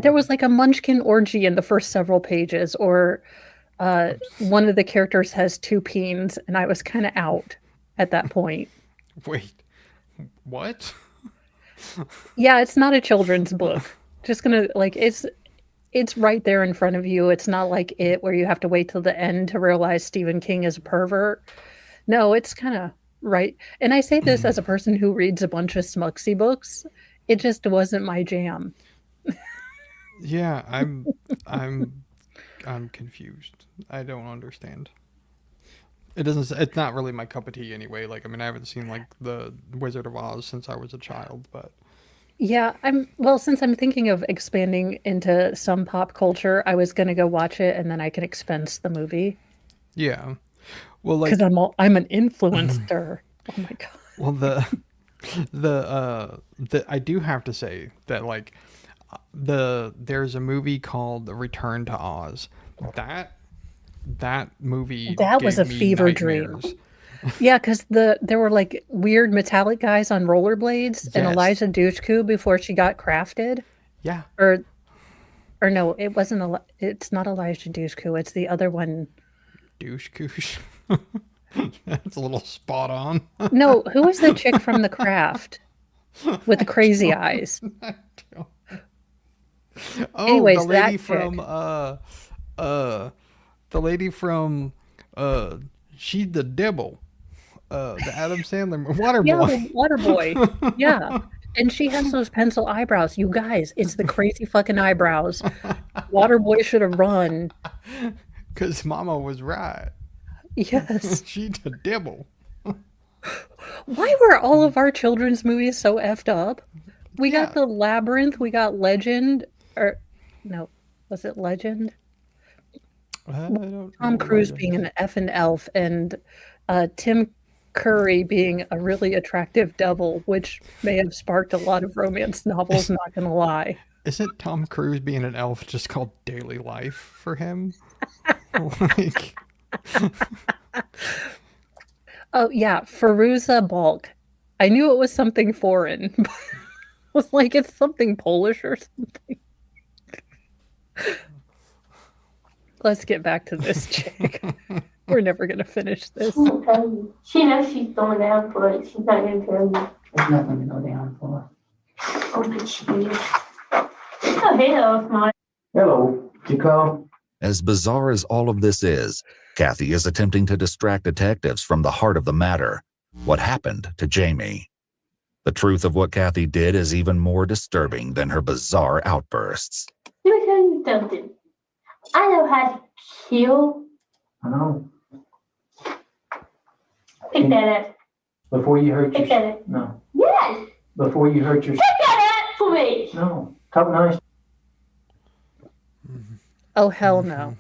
there was like a Munchkin orgy in the first several pages, or one of the characters has two peens, and I was kind of out at that point. Wait, what? Yeah, it's not a children's book. Just gonna, like, it's right there in front of you. It's not like It, where you have to wait till the end to realize Stephen King is a pervert. No, it's kind of right. And I say this as a person who reads a bunch of Smuxy books. It just wasn't my jam. Yeah, I'm confused. I don't understand. It's not really my cup of tea anyway. Like, I mean, I haven't seen like the Wizard of Oz since I was a child, but yeah, since I'm thinking of expanding into some pop culture, I was gonna go watch it and then I can expense the movie. Yeah. Well, like, because I'm an influencer. Oh my god. Well, I do have to say that, like, there's a movie called The Return to Oz. That movie, that was a fever dream. Yeah, because there were like weird metallic guys on rollerblades, yes. And Eliza Dushku before she got crafted. Yeah. Or no, it wasn't. It's not Elijah Dushku. It's the other one. Dushku. That's a little spot on. No, who was the chick from The Craft with the crazy eyes? Anyways, the lady from the lady from She's the Devil. The Adam Sandler Waterboy. Yeah, the Waterboy. Yeah. And she has those pencil eyebrows. You guys, it's the crazy fucking eyebrows. Waterboy should have run. Because Mama was right. Yes. She's the devil. Why were all of our children's movies so effed up? We got The Labyrinth, we got Legend, or no, was it Legend? Tom Cruise being an effing elf, and Tim Curry being a really attractive devil, which may have sparked a lot of romance novels, not gonna lie. Isn't Tom Cruise being an elf just called daily life for him? Like... Oh yeah, Fairuza Balk. I knew it was something foreign. I was like, it's something Polish or something. Let's get back to this chick. We're never gonna finish this. She won't tell you. She knows she's going down for it. She's not gonna tell you. There's nothing to go down for. Oh, but she is. Oh, hello, Smart. Hello. Did you call? As bizarre as all of this is, Kathy is attempting to distract detectives from the heart of the matter. What happened to Jamie? The truth of what Kathy did is even more disturbing than her bizarre outbursts. Let me tell you something. I know how to kill I know. Pick that up. Before you hurt Pick that up. No. Yes. Before you hurt your. Pick that up for me. No. Talk nice. Oh, hell no.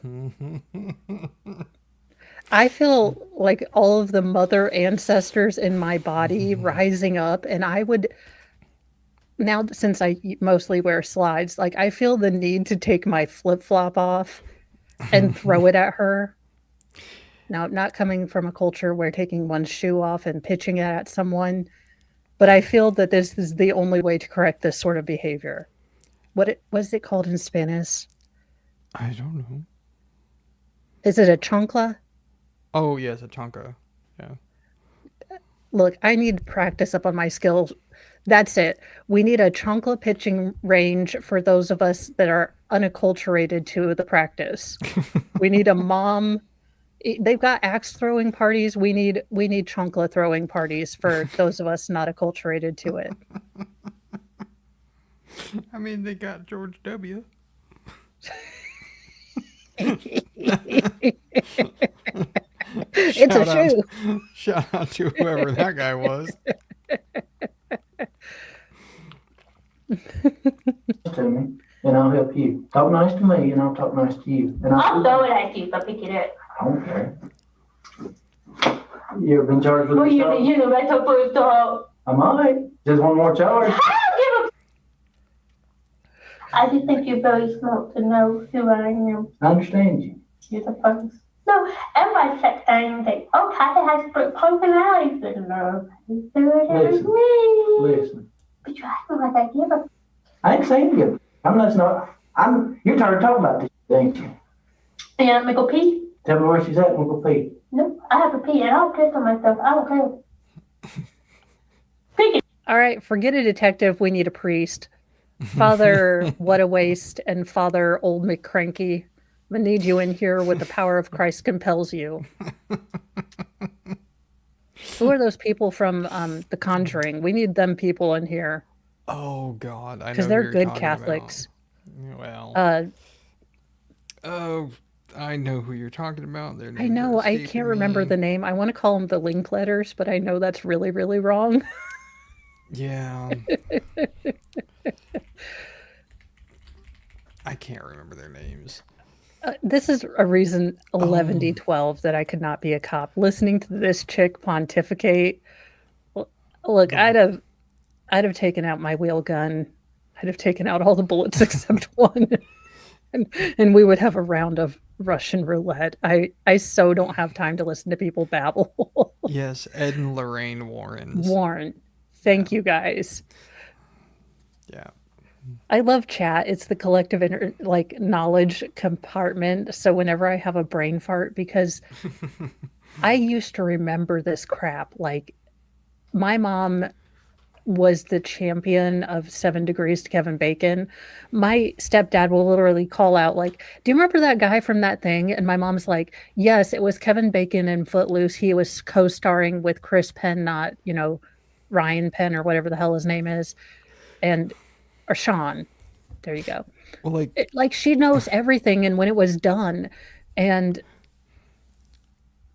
I feel like all of the mother ancestors in my body rising up, and I would, now since I mostly wear slides, like I feel the need to take my flip-flop off and throw it at her. Now, not coming from a culture where taking one shoe off and pitching it at someone, but I feel that this is the only way to correct this sort of behavior. What is it called in Spanish? I don't know. Is it a chancla? Oh, yes, a chanca. Yeah. Look, I need practice up on my skills. That's it. We need a chancla pitching range for those of us that are unacculturated to the practice. We need a mom. They've got axe throwing parties. We need chancla throwing parties for those of us not acculturated to it. I mean, they got George W. It's a shoe. Shout out to whoever that guy was. To me, and I'll help you. Talk nice to me, and I'll talk nice to you. And I'll throw it at you if I pick it up. I don't care. You ever been charged with Well, assault? you know, that's a first thought. I might. Just one more charge. I just think you're very smart to know who I am. I understand you. You're the first. No, everybody kept saying that, oh, Kathy has split personalities. But no, you do it as me. Listen. But you asked me what I give a. I ain't saying you. You're tired of talking about this, ain't you? You want me to go pee? Tell me where she's at and we'll go pee. No, I have to pee and I'll piss on myself. I don't care. All right, forget a detective. We need a priest. Father, what a waste, and Father, old McCranky. I'm gonna need you in here with the power of Christ compels you. Who are those people from The Conjuring? We need them people in here. Oh God, I know because who they're you're good talking Catholics. About. Well, oh, I know who you're talking about. Their I names know are I escaping can't remember me. the name. I want to call them the Linkletters, but I know that's really, really wrong. Yeah. I can't remember their names. This is a reason 11D12 that I could not be a cop. Listening to this chick pontificate, look, I'd have taken out my wheel gun. I'd have taken out all the bullets except one, and we would have a round of Russian roulette. I so don't have time to listen to people babble. Yes, Ed and Lorraine Warrens. Warren, thank you guys. Yeah. I love chat. It's the collective knowledge compartment. So whenever I have a brain fart, because I used to remember this crap. Like, my mom was the champion of 7 Degrees to Kevin Bacon. My stepdad will literally call out, like, do you remember that guy from that thing? And my mom's like, yes, it was Kevin Bacon in Footloose. He was co-starring with Chris Penn, not, Ryan Penn or whatever the hell his name is. Or Sean. There you go. Well, she knows everything and when it was done. And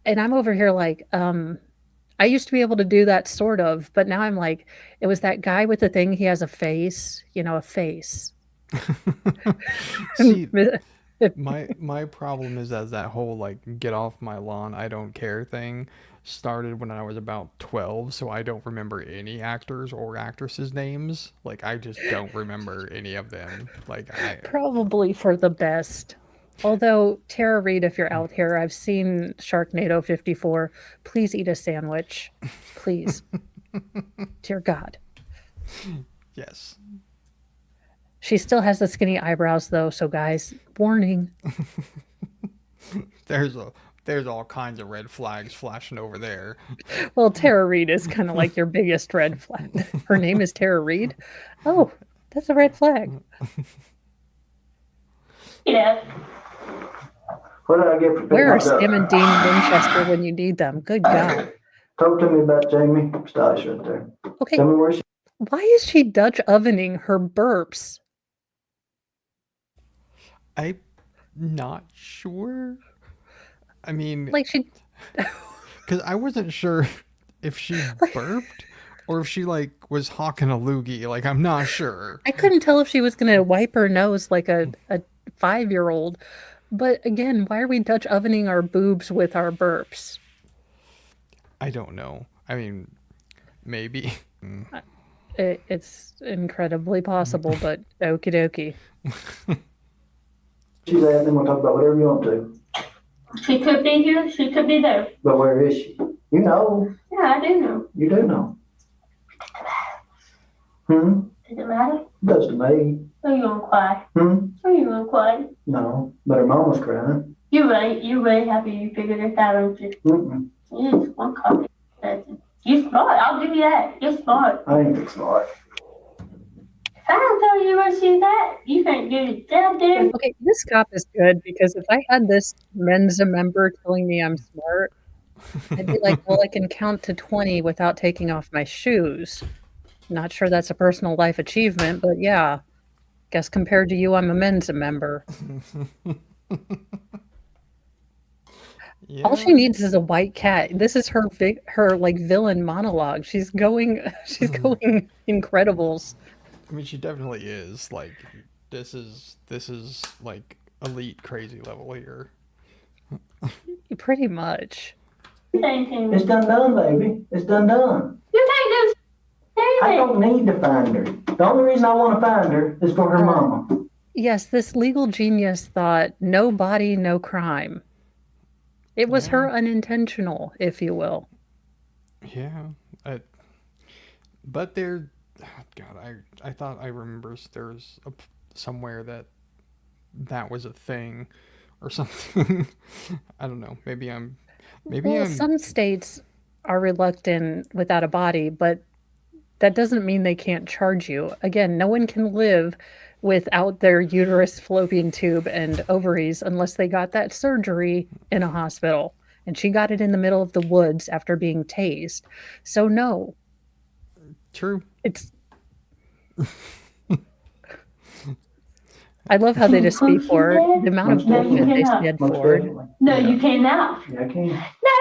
I'm over here like, I used to be able to do that sort of, but now I'm like, it was that guy with the thing. He has a face, a face. See, my problem is that whole get off my lawn, I don't care thing started when I was about 12, so I don't remember any actors or actresses' names. I just don't remember any of them. Probably for the best. Although, Tara Reid, if you're out here, I've seen Sharknado 54. Please eat a sandwich. Please. Dear God. Yes. She still has the skinny eyebrows, though, so guys, warning. There's all kinds of red flags flashing over there. Well, Tara Reid is kind of like your biggest red flag. Her name is Tara Reid? Oh, that's a red flag. Yeah. What did I get for Where are Sam and Dean Winchester when you need them? Good God. Talk to me about Jamie Stice right there. Okay. Tell me where she. Why is she Dutch ovening her burps? I'm not sure. I mean, Like she because I wasn't sure if she burped or if she like was hawking a loogie. Like I'm not sure. I couldn't tell if she was going to wipe her nose like a 5-year-old. But again, why are we Dutch ovening our boobs with our burps? I don't know. I mean, maybe. It's incredibly possible, but okie dokie. She's asking, we'll talk about whatever you want to. She could be here, she could be there. But where is she? You know. Yeah, I do know. You do know. Hmm? Does it matter? Does to me. Are you gonna cry? Hmm? Are you gonna cry? No. But her mama's crying. You're right. You're really happy you figured it out, aren't you? Mm-mm. Yes, one copy. You're smart. I'll give you that. You're smart. I ain't smart. If I don't tell you where she's at, you can't do the damn damn. Okay, this cop is good because if I had this Mensa member telling me I'm smart, I'd be like, well, I can count to 20 without taking off my shoes. Not sure that's a personal life achievement, but yeah. Guess compared to you, I'm a Mensa member. Yeah. All she needs is a white cat. This is her like villain monologue. She's going Incredibles. I mean, she definitely is. Like, this is like elite crazy level here. Pretty much. It's done, baby. It's done. You can't do I don't need to find her. The only reason I want to find her is for her mama. Yes, this legal genius thought no body, no crime. It was her unintentional, if you will. Yeah. But there, God, I thought I remember there's somewhere that was a thing or something. I don't know. Maybe I'm. Some states are reluctant without a body, but that doesn't mean they can't charge you. Again, no one can live without their uterus, fallopian tube, and ovaries unless they got that surgery in a hospital. And she got it in the middle of the woods after being tased. So no. True. It's... I love how they just speak for her. The amount of bullshit they stand for. No, you cannot. Yeah, I can. No,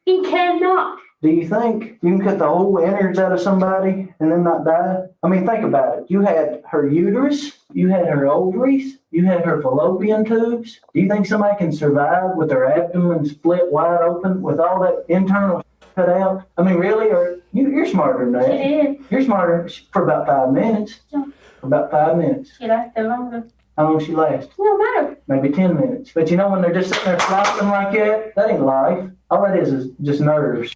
you cannot. Do you think you can cut the whole innards out of somebody and then not die? I mean, think about it. You had her uterus, you had her ovaries, you had her fallopian tubes. Do you think somebody can survive with their abdomen split wide open with all that internal cut out? I mean, really? Or you're smarter than that. She did. You're smarter for about 5 minutes. Yeah. For about 5 minutes. She lasted longer. How long she last? No matter. Maybe 10 minutes. But you know when they're just sitting there flopping like that ain't life. All that is just nerves.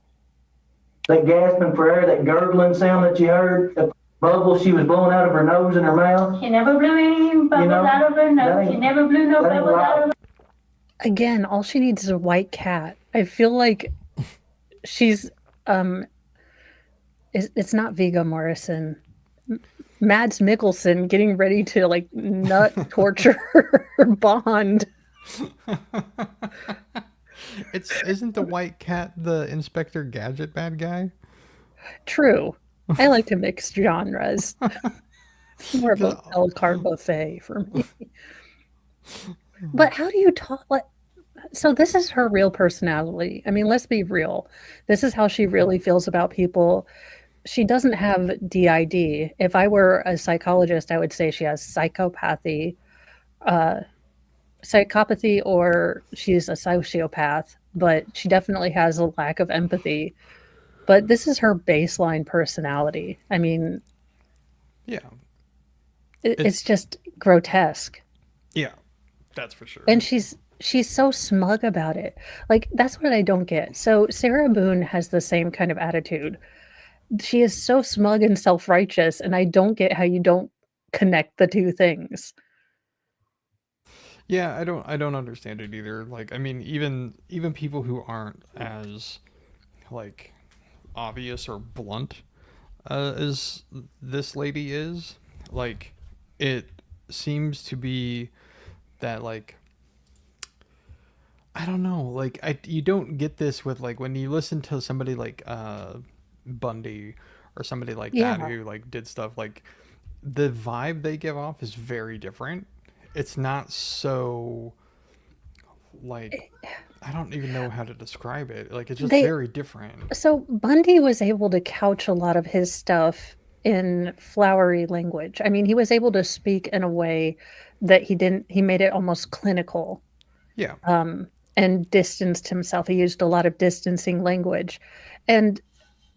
That gasping for air, that gurgling sound that you heard, the bubble she was blowing out of her nose and her mouth. She never blew any bubbles out of her nose. She never blew no bubbles out of her. Again, all she needs is a white cat. I feel like she's it's not Viggo Morrison. Mads Mikkelsen getting ready to like nut torture Bond. Isn't the white cat the Inspector Gadget bad guy? True. I like to mix genres. More of a a la carte buffet for me. But how do you talk like so this is her real personality. I mean, let's be real. This is how she really feels about people. She doesn't have DID. If I were a psychologist, I would say she has psychopathy, or she's a sociopath, but she definitely has a lack of empathy. But this is her baseline personality. I mean, yeah, it's just grotesque. Yeah, that's for sure. And she's so smug about it. Like, that's what I don't get. So Sarah Boone has the same kind of attitude. She is so smug and self-righteous, and I don't get how you don't connect the two things. Yeah, I don't understand it either. Like, I mean, even people who aren't as like obvious or blunt as this lady is, like, it seems to be that, like, I don't know, like, you don't get this with, like, when you listen to somebody like Bundy or somebody like that who like did stuff, like, the vibe they give off is very different. It's not so like, I don't even know how to describe it. Like, it's just They- very different. So Bundy was able to couch a lot of his stuff in flowery language. I mean, he was able to speak in a way that he made it almost clinical. Yeah. And distanced himself. He used a lot of distancing language. And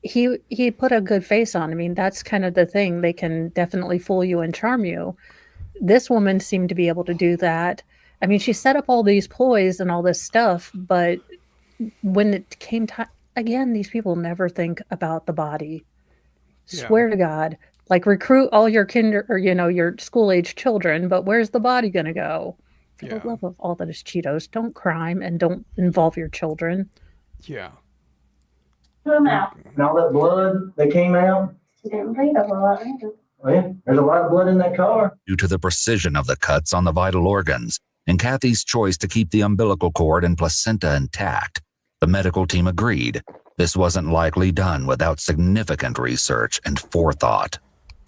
he put a good face on. I mean, that's kind of the thing. They can definitely fool you and charm you. This woman seemed to be able to do that. I mean, she set up all these ploys and all this stuff, but when it came time, again, these people never think about the body. Yeah. Swear to God, like recruit all your your school age children, but where's the body going to go? For Yeah. the love of all that is Cheetos, don't crime and don't involve your children. Yeah. Come out. And all that blood that came out. Didn't bleed a lot. Well, yeah, there's a lot of blood in that car. Due to the precision of the cuts on the vital organs and Kathy's choice to keep the umbilical cord and placenta intact, the medical team agreed this wasn't likely done without significant research and forethought.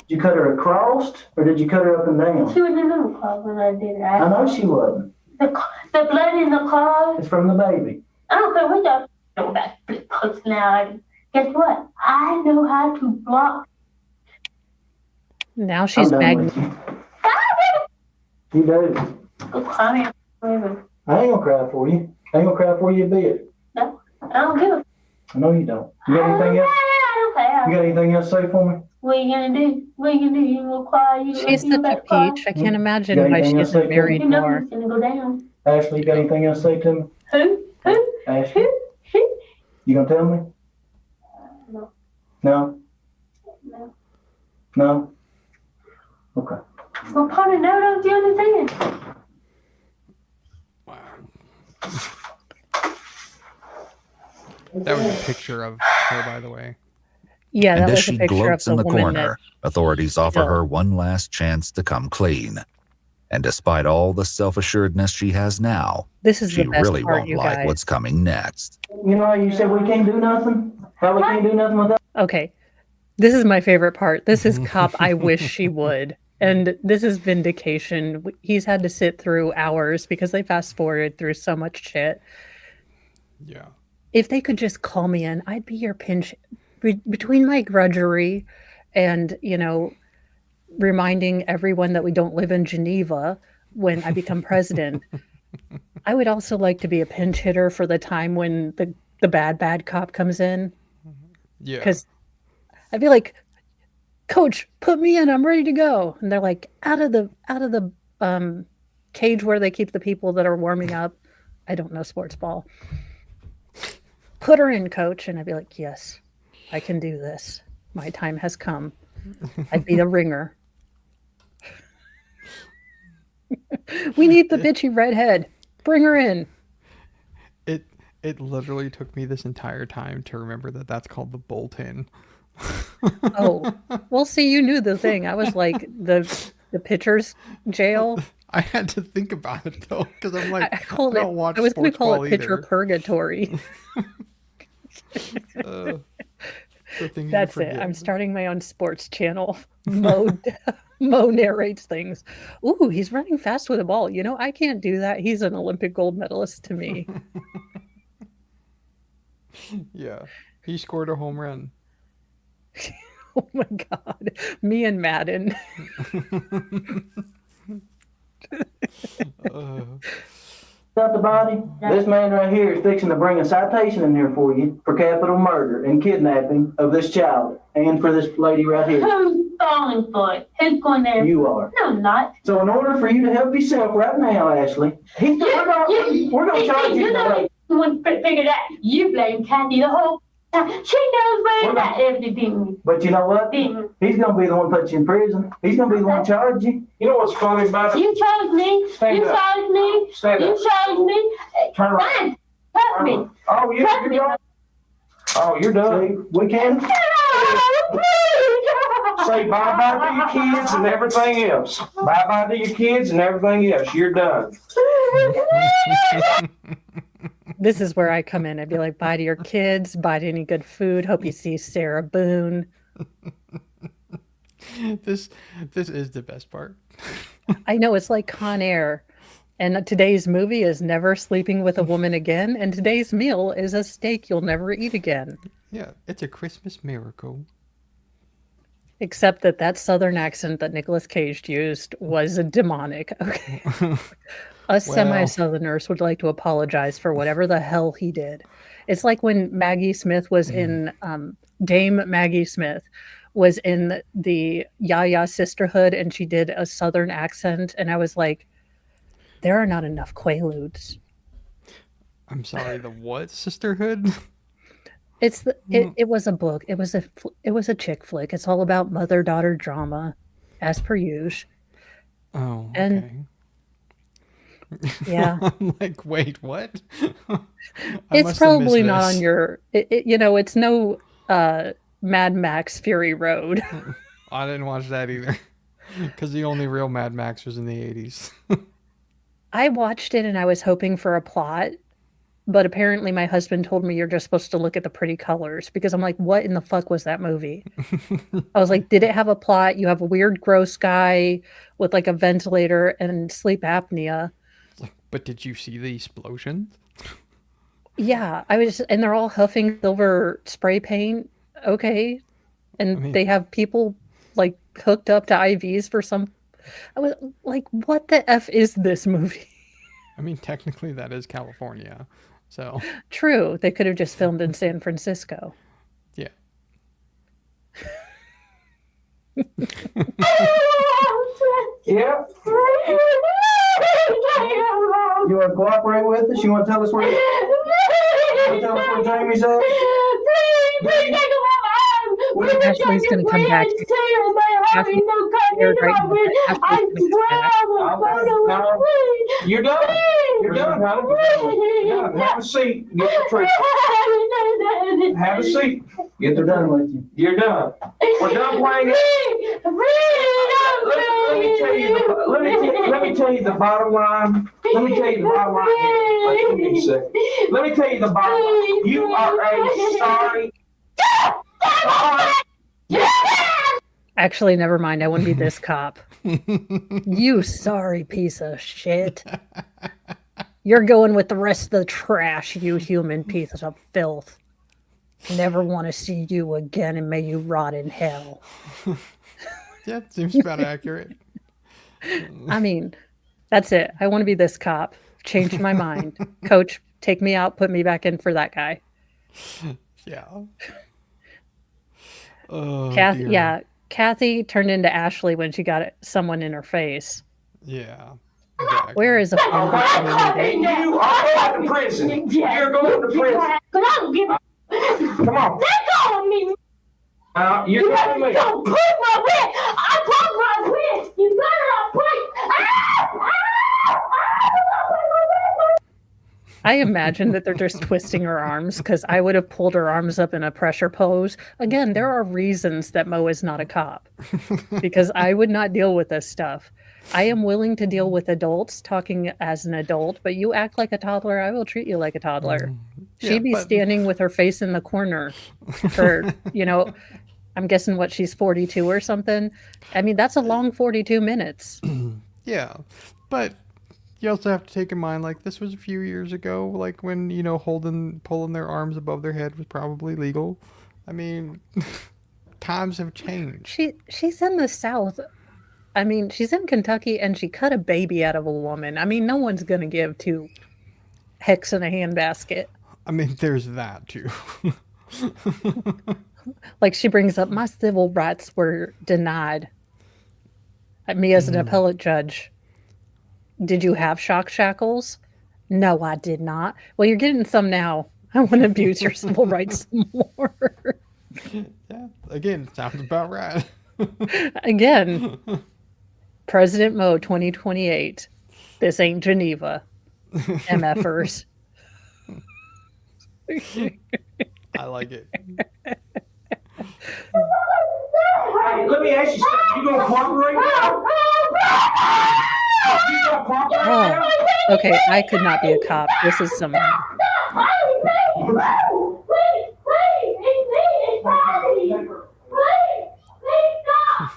Did you cut her across or did you cut her up and down? She was in the car when I did it. I know she wasn't. The blood in the car. It's from the baby. I don't care what y'all know about personality. Guess what? I know how to block. Now she's I'm done magnet. with you. You do. Go cry forever. I ain't gonna cry for you. I ain't gonna cry for you a bit. No, I don't give a. I know you don't. You got anything else? I don't care. You got anything else to say for me? What you gonna do? What you gonna do? You gonna cry? She's such a peach. I can't imagine Got why anything she else to say, isn't married You know more. it's gonna go down. Ashley, you got anything else to say to me? Who? Ashley, you gonna tell me? No. No? No. No? Okay. What part of no don't you understand? Wow. That was a picture of her, by the way. Yeah, And that as was a she picture of gloats the in the woman corner, authorities offer Yeah. her one last chance to come clean. And despite all the self-assuredness she has now, This is she the best really part, won't you like guys. what's coming next. You know how you said we can't do nothing? How we can't do nothing without? Okay, this is my favorite part. This is cop. I wish she would. And this is vindication. He's had to sit through hours because they fast forwarded through so much shit. Yeah. If they could just call me in, I'd be your pinch between my grudgery and, reminding everyone that we don't live in Geneva when I become president. I would also like to be a pinch hitter for the time when the bad cop comes in. Yeah. Because I'd be like, Coach, put me in. I'm ready to go. And they're like, out of the cage where they keep the people that are warming up. I don't know sports ball. Put her in, Coach. And I'd be like, yes, I can do this. My time has come. I'd be the ringer. We need the bitchy redhead. Bring her in. It literally took me this entire time to remember that that's called the bolt-in. Oh, well, see, you knew the thing. I was like the pitcher's jail. I had to think about it though, because I'm like, I called I it. don't watch I was going to sports call ball it pitcher either. purgatory. The thing you That's it. forget. I'm starting my own sports channel. Mo narrates things. Ooh, he's running fast with a ball. I can't do that. He's an Olympic gold medalist to me. Yeah, he scored a home run. Oh my God. Me and Madden. About the body? This man right here is fixing to bring a citation in here for you for capital murder and kidnapping of this child and for this lady right here. Who's falling for it? Who's going there? You are. No, I'm not. So in order for you to help yourself right now, Ashley, we're gonna charge you You're not today. the one figure that. You blame Kathy the whole time. She knows where that everything. But you know what? Didn't. He's gonna be the one put you in prison. He's gonna be the one charge you. You know what's funny about You chose me. Stand You up. chose me. Stand You up. chose me. Turn around. Fine. Trust me. Oh, Trust me. you're done. See, we can say bye-bye to your kids and everything else. Bye-bye to your kids and everything else. You're done. This is where I come in. I'd be like, bye to your kids, bye to any good food. Hope you see Sarah Boone. This is the best part. I know it's like Con Air. And today's movie is Never Sleeping with a Woman Again, and today's meal is a steak you'll never eat again. Yeah, it's a Christmas miracle. Except that southern accent that Nicolas Cage used was demonic. Okay. Us semi-southerners would like to apologize for whatever the hell he did. It's like when Maggie Smith was in, Dame Maggie Smith was in the Yaya Sisterhood, and she did a southern accent, and I was like, there are not enough Quaaludes. I'm sorry, the what sisterhood? It's it was a book. It was a chick flick. It's all about mother-daughter drama, as per usual. Oh, okay. And yeah, I'm like, wait, what? it's probably not on your. It's no Mad Max Fury Road. I didn't watch that either, because the only real Mad Max was in the 80s. I watched it and I was hoping for a plot, but apparently my husband told me you're just supposed to look at the pretty colors, because I'm like, what in the fuck was that movie? I was like, did it have a plot? You have a weird, gross guy with like a ventilator and sleep apnea. But did you see the explosions? Yeah, and they're all huffing silver spray paint. Okay. And they have people like hooked up to IVs for some. I was like, what the F is this movie? I mean, technically that is California, so. True. They could have just filmed in San Francisco. Yeah. Yeah. You want to cooperate with us? You want to tell us where? Jamie's at? Ashley's going to come back. You're done. You're done, honey. Have a seat. Get the treat. Have a seat. Get the done with you. You're done. We're done playing it. Let me tell you the bottom line. Let me tell you the bottom line. Let me tell you the bottom line. You are a sorry. Actually, never mind. I wouldn't be this cop. You sorry piece of shit. You're going with the rest of the trash, you human piece of filth. Never want to see you again, and may you rot in hell. Yeah, seems about accurate. I mean, that's it. I want to be this cop. Changed my mind. Coach, take me out, put me back in for that guy. Yeah. Oh, Kathy turned into Ashley when she got someone in her face. Yeah. Exactly. Where is a phone book? You are going to prison. You're going to prison. Come on. That's on me. You're telling me. Don't push my wrist. I broke my wrist. You better not push. I imagine that they're just twisting her arms, because I would have pulled her arms up in a pressure pose. Again, there are reasons that Mo is not a cop, because I would not deal with this stuff. I am willing to deal with adults talking as an adult, but you act like a toddler, I will treat you like a toddler. She'd be standing with her face in the corner for, I'm guessing she's 42 or something. I mean, that's a long 42 minutes. Yeah, but you also have to take in mind, like, this was a few years ago, like when, pulling their arms above their head was probably legal. I mean, times have changed. She's in the South. I mean, she's in Kentucky, and she cut a baby out of a woman. I mean, no one's going to give 2 hicks in a handbasket. I mean, there's that, too. Like, she brings up, my civil rights were denied. Me as an appellate judge. Did you have shock shackles? No, I did not. Well, you're getting some now. I want to abuse your civil rights some more. Yeah, again, sounds about right. Again, President Mo 2028. This ain't Geneva. MFers. I like it. Hey, let me ask you something. You gonna cooperate now? Okay, I could not be a cop. This is some.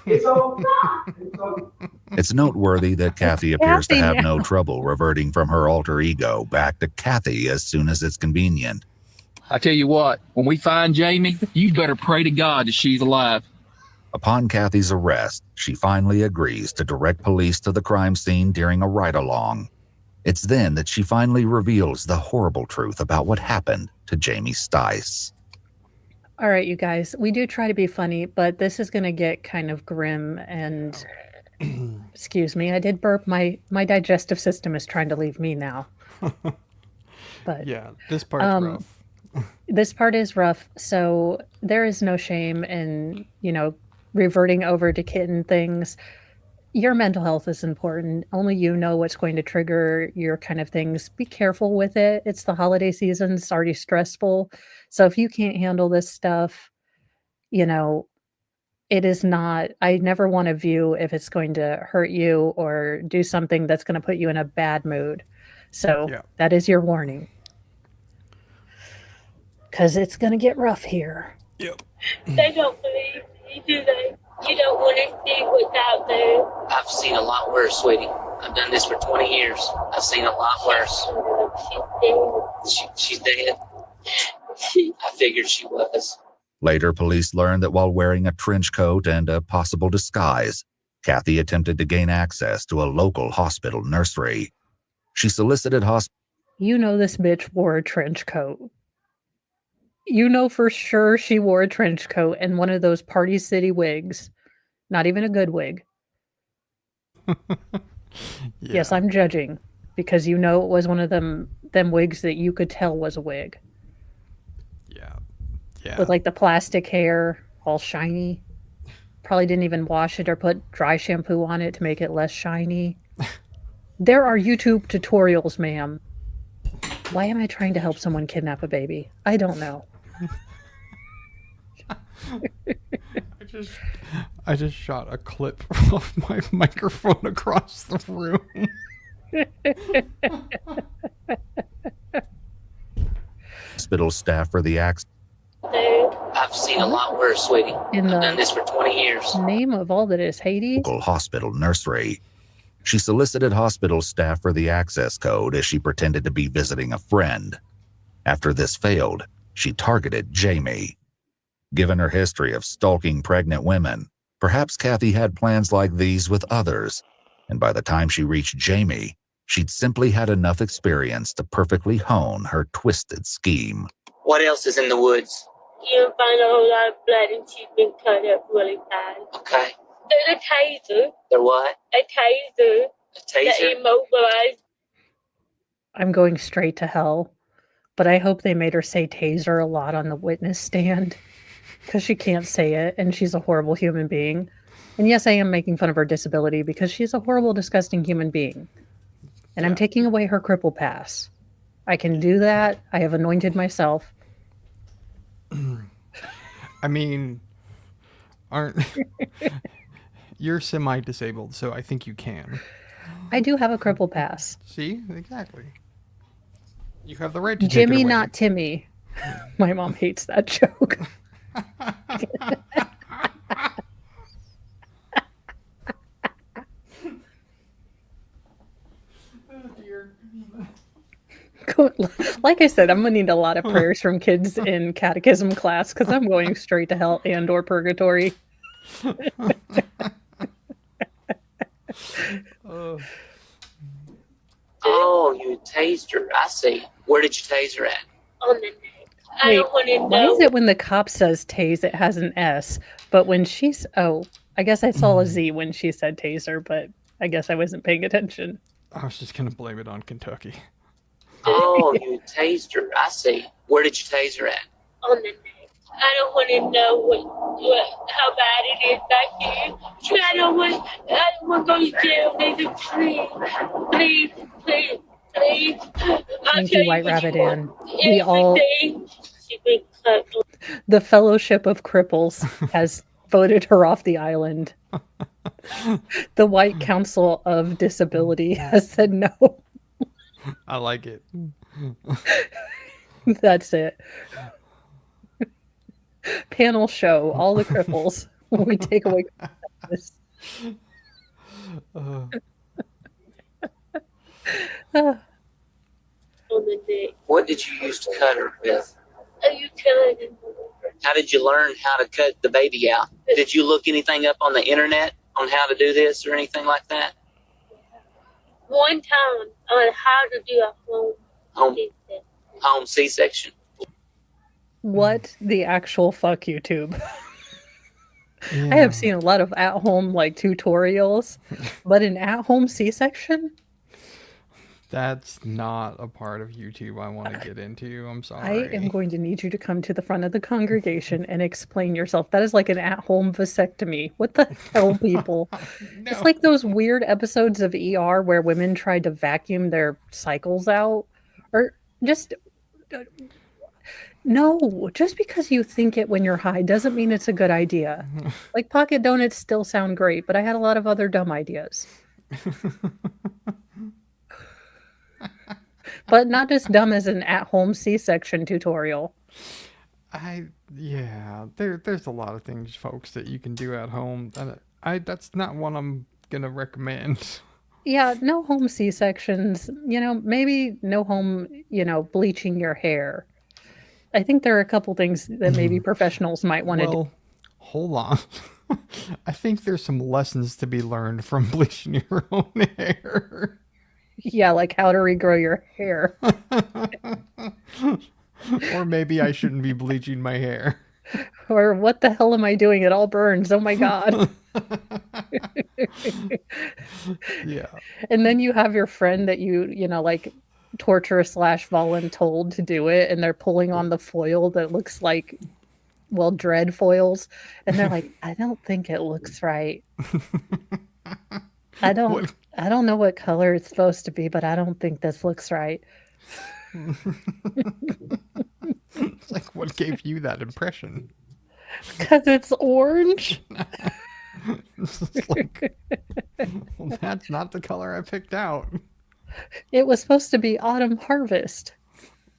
It's all. It's noteworthy that Kathy appears to Kathy have now. no trouble reverting from her alter ego back to Kathy as soon as it's convenient. I tell you what, when we find Jamie, you better pray to God that she's alive. Upon Kathy's arrest, she finally agrees to direct police to the crime scene during a ride-along. It's then that she finally reveals the horrible truth about what happened to Jamie Stice. All right, you guys, we do try to be funny, but this is going to get kind of grim and excuse me, I did burp. My digestive system is trying to leave me now. But yeah, this part's rough. This part is rough. So there is no shame in, reverting over to kitten things. Your mental health is important. Only you know what's going to trigger your kind of things. Be careful with it. It's the holiday season. It's already stressful. So if you can't handle this stuff, it is not, I never want to view if it's going to hurt you or do something that's going to put you in a bad mood. So that is your warning. Because it's going to get rough here. Yep. They don't believe me, do they? You don't want to see what's out there. I've seen a lot worse, sweetie. I've done this for 20 years. I've seen a lot worse. She's dead. I figured she was. Later, police learned that while wearing a trench coat and a possible disguise, Kathy attempted to gain access to a local hospital nursery. She solicited this bitch wore a trench coat. You know for sure she wore a trench coat and one of those Party City wigs. Not even a good wig. Yes, I'm judging because it was one of them wigs that you could tell was a wig. Yeah. With like the plastic hair, all shiny. Probably didn't even wash it or put dry shampoo on it to make it less shiny. There are YouTube tutorials, ma'am. Why am I trying to help someone kidnap a baby? I don't know. I just shot a clip of my microphone across the room. Hospital staff for the accident. I've seen a lot worse, sweetie. I've done this for 20 years. Name of all that is Haiti? Local hospital nursery. She solicited hospital staff for the access code as she pretended to be visiting a friend. After this failed, she targeted Jamie. Given her history of stalking pregnant women, perhaps Kathy had plans like these with others, and by the time she reached Jamie, she'd simply had enough experience to perfectly hone her twisted scheme. What else is in the woods? You'll find a whole lot of blood and she's been cut up really bad. Okay. There's a taser. There what? A taser. A taser? That immobilized. I'm going straight to hell, but I hope they made her say taser a lot on the witness stand because she can't say it and she's a horrible human being. And yes, I am making fun of her disability because she's a horrible, disgusting human being. And I'm taking away her cripple pass. I can do that. I have anointed myself. I mean, you're semi-disabled, so I think you can. I do have a cripple pass. See? Exactly. You have the right to Jimmy, take it away. not Timmy. My mom hates that joke. Like I said, I'm gonna need a lot of prayers from kids in catechism class because I'm going straight to hell and or purgatory. Oh, you tased her. I see. Where did you tase her at? On the neck. I don't want to know. Why is it when the cop says tase, it has an S, but when she's I guess I saw a Z when she said taser, but I guess I wasn't paying attention. I was just gonna blame it on Kentucky. Oh, you tased her. I see. Where did you tase her at? On the neck. I don't want to know how bad it is back here. I don't want to go to jail, nigga. Please, please, please. Thank you, White Rabbit Ann. We all, the Fellowship of Cripples has voted her off the island. The White Council of Disability has said no. I like it. That's it. Panel show, all the cripples. We take away this. On the neck. What did you use to cut her with? A utility. How did you learn how to cut the baby out? Did you look anything up on the internet on how to do this or anything like that? One time on how to do a home C-section. What the actual fuck, YouTube? Yeah. I have seen a lot of at-home like tutorials, but an at-home C-section? That's not a part of YouTube I want to get into. I'm I sorry. am going to need you to come to the front of the congregation and explain yourself. That is like an at-home vasectomy. What the hell, people? No. It's like those weird episodes of ER where women tried to vacuum their cycles out. Or just... No, just because you think it when you're high doesn't mean it's a good idea. Like pocket donuts still sound great, but I had a lot of other dumb ideas. But not as dumb as an at-home C-section tutorial. There's a lot of things, folks, that you can do at home. That's not one I'm gonna recommend. Yeah, no home C-sections. Maybe no home, bleaching your hair. I think there are a couple things that maybe professionals might want to do. Well, hold on. I think there's some lessons to be learned from bleaching your own hair. Yeah, like how to regrow your hair. Or maybe I shouldn't be bleaching my hair. Or what the hell am I doing? It all burns. Oh my God. Yeah. And then you have your friend that like torture / voluntold to do it, and they're pulling on the foil that looks like, well, dread foils. And they're like, I don't think it looks right. I don't know what color it's supposed to be, but I don't think this looks right. It's like, what gave you that impression? Because it's orange. It's like, well, that's not the color I picked out. It was supposed to be autumn harvest,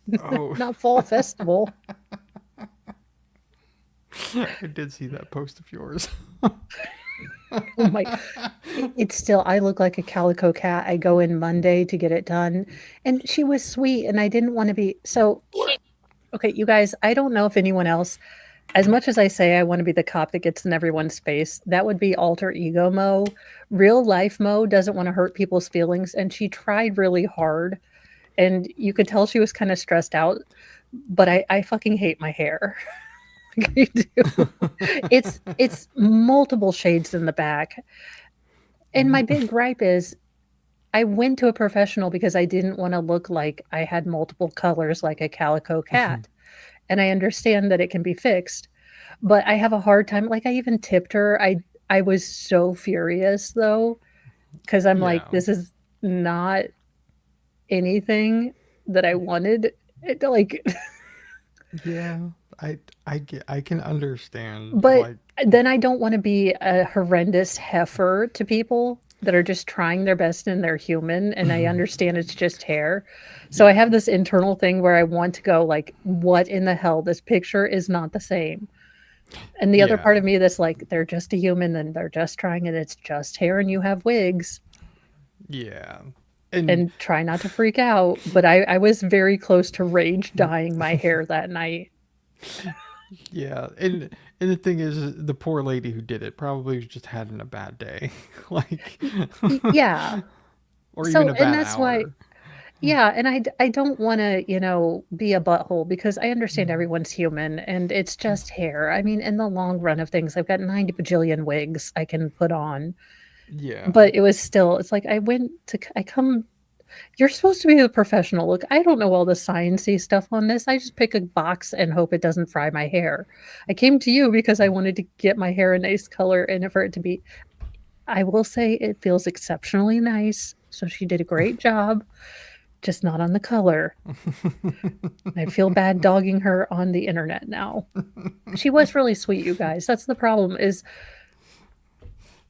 not fall festival. I did see that post of yours. Oh my! It's still. I look like a calico cat. I go in Monday to get it done, and she was sweet, and I didn't want to be so. Okay, you guys. I don't know if anyone else. As much as I say I want to be the cop that gets in everyone's face, that would be alter ego Mo. Real life Mo doesn't want to hurt people's feelings, and she tried really hard, and you could tell she was kind of stressed out. But I fucking hate my hair. I do. It's multiple shades in the back, and my big gripe is I went to a professional because I didn't want to look like I had multiple colors like a calico cat. And I understand that it can be fixed, but I have a hard time. Like I even tipped her. I was so furious though, because I'm like, this is not anything that I wanted. Yeah, I can understand. But then I don't want to be a horrendous heifer to people that are just trying their best and they're human, and I understand it's just hair. So I have this internal thing where I want to go like, what in the hell? This picture is not the same. And the other part of me that's like, they're just a human and they're just trying, and it's just hair and you have wigs. Yeah. And try not to freak out. But I was very close to rage dyeing my hair that night. Yeah, and the thing is, the poor lady who did it probably was just having a bad day, like yeah, or even a bad and that's hour. why, yeah, and I don't want to be a butthole because I understand everyone's human and it's just hair. I mean, in the long run of things, I've got 90 bajillion wigs I can put on. Yeah, but it was still. It's like I come. You're supposed to be a professional. Look, I don't know all the sciencey stuff on this. I just pick a box and hope it doesn't fry my hair. I came to you because I wanted to get my hair a nice color and for it to be, I will say it feels exceptionally nice. So she did a great job, just not on the color. I feel bad dogging her on the internet now. She was really sweet, you guys. That's the problem is.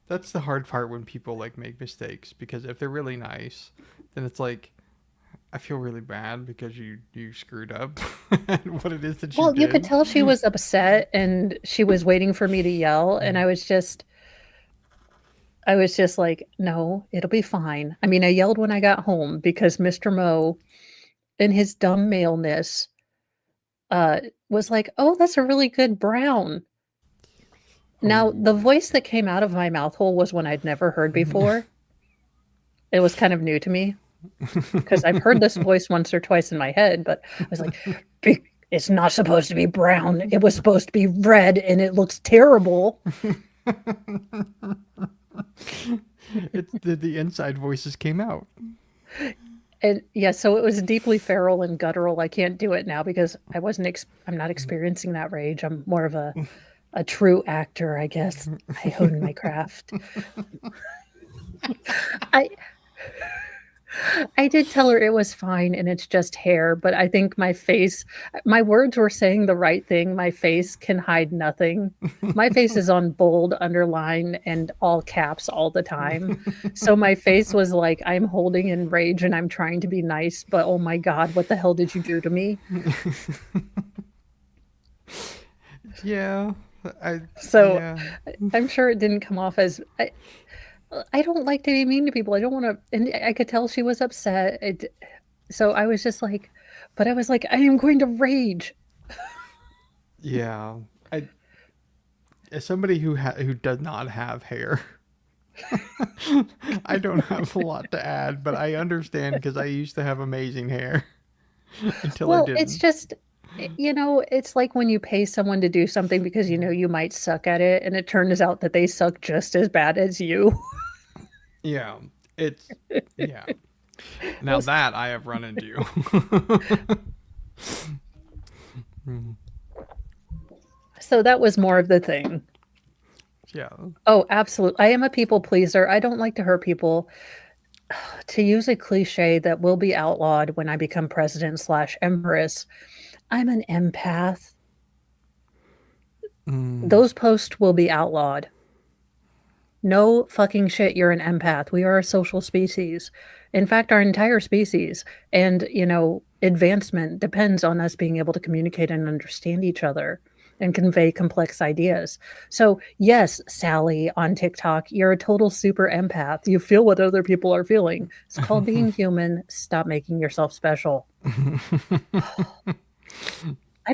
That's the hard part when people like make mistakes, because if they're really nice, then it's like, I feel really bad because you screwed up at what it is that you did. Well, you could tell she was upset and she was waiting for me to yell, and I was just, I was just like, no, it'll be fine. I mean, I yelled when I got home because Mr. Moe, in his dumb maleness, was like, oh, that's a really good brown. Now, the voice that came out of my mouth hole was one I'd never heard before. It was kind of new to me because I've heard this voice once or twice in my head, but I was like, it's not supposed to be brown. It was supposed to be red, and it looks terrible. The inside voices came out. And yeah, so it was deeply feral and guttural. I can't do it now because I'm not experiencing that rage. I'm more of a true actor, I guess. I hone my craft. I did tell her it was fine and it's just hair, but I think my words were saying the right thing. My face can hide nothing. My face is on bold, underline, and all caps all the time. So my face was like, I'm holding in rage and I'm trying to be nice, but oh my God, what the hell did you do to me? Yeah. I'm sure it didn't come off as... I don't like to be mean to people. I don't want to, and I could tell she was upset. So I was just like, but I was like, I am going to rage. Yeah. As somebody who does not have hair, I don't have a lot to add, but I understand because I used to have amazing hair until I didn't. It's just, it's like when you pay someone to do something because you might suck at it, and it turns out that they suck just as bad as you. Yeah, yeah. Now that I have run into you. So that was more of the thing. Yeah. Oh, absolutely. I am a people pleaser. I don't like to hurt people. To use a cliche that will be outlawed when I become president/empress, I'm an empath. Those posts will be outlawed. No fucking shit, you're an empath. We are a social species. In fact, our entire species and, advancement depends on us being able to communicate and understand each other and convey complex ideas. So, yes, Sally on TikTok, you're a total super empath. You feel what other people are feeling. It's called being human. Stop making yourself special. I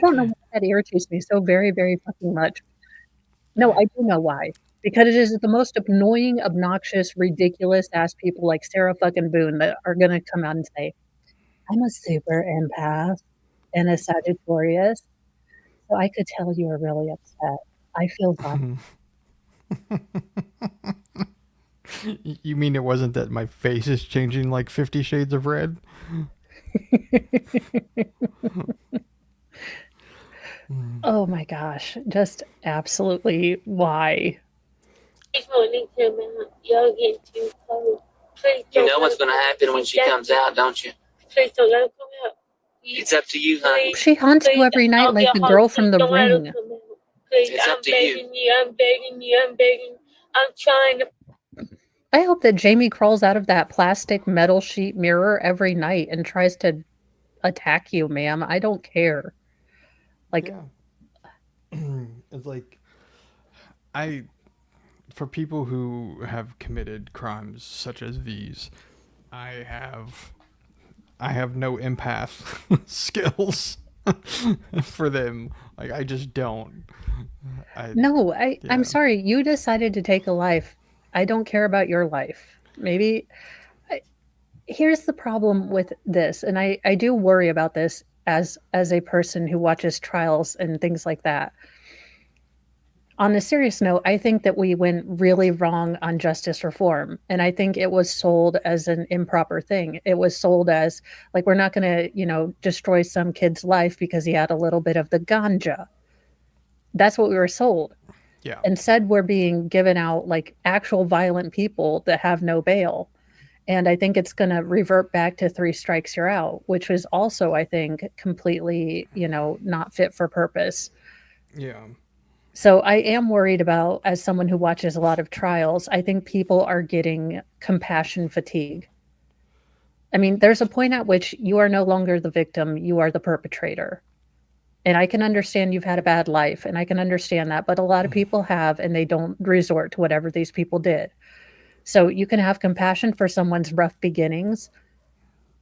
don't know why that irritates me so very, very fucking much. No, I do know why. Because it is the most annoying, obnoxious, ridiculous ass people like Sarah fucking Boone that are going to come out and say, I'm a super empath and a Sagittarius. So I could tell you are really upset. I feel fine. You mean it wasn't that my face is changing like 50 shades of red? Oh my gosh. Just absolutely why? Y'all getting too close. Please You know what's going to happen when she comes out, don't you? Please don't let her come out. It's up to you, honey. She haunts you every night like the girl from The Ring. Please, It's up I'm to begging you. I'm begging you. I'm begging. I'm trying to. I hope that Jamie crawls out of that plastic metal sheet mirror every night and tries to attack you, ma'am. I don't care. Like, It's like, for people who have committed crimes such as these, I have no empath skills for them. Like, I just don't. I'm sorry. You decided to take a life. I don't care about your life. Here's the problem with this, and I do worry about this as a person who watches trials and things like that. On a serious note, I think that we went really wrong on justice reform. And I think it was sold as an improper thing. It was sold as, like, we're not going to, destroy some kid's life because he had a little bit of the ganja. That's what we were sold. Yeah. Instead, we're being given out, like, actual violent people that have no bail. And I think it's going to revert back to 3 strikes, you're out, which was also, I think, completely, not fit for purpose. Yeah. So I am worried about, as someone who watches a lot of trials, I think people are getting compassion fatigue. I mean, there's a point at which you are no longer the victim, you are the perpetrator. And I can understand you've had a bad life, and I can understand that, but a lot of people have, and they don't resort to whatever these people did. So you can have compassion for someone's rough beginnings,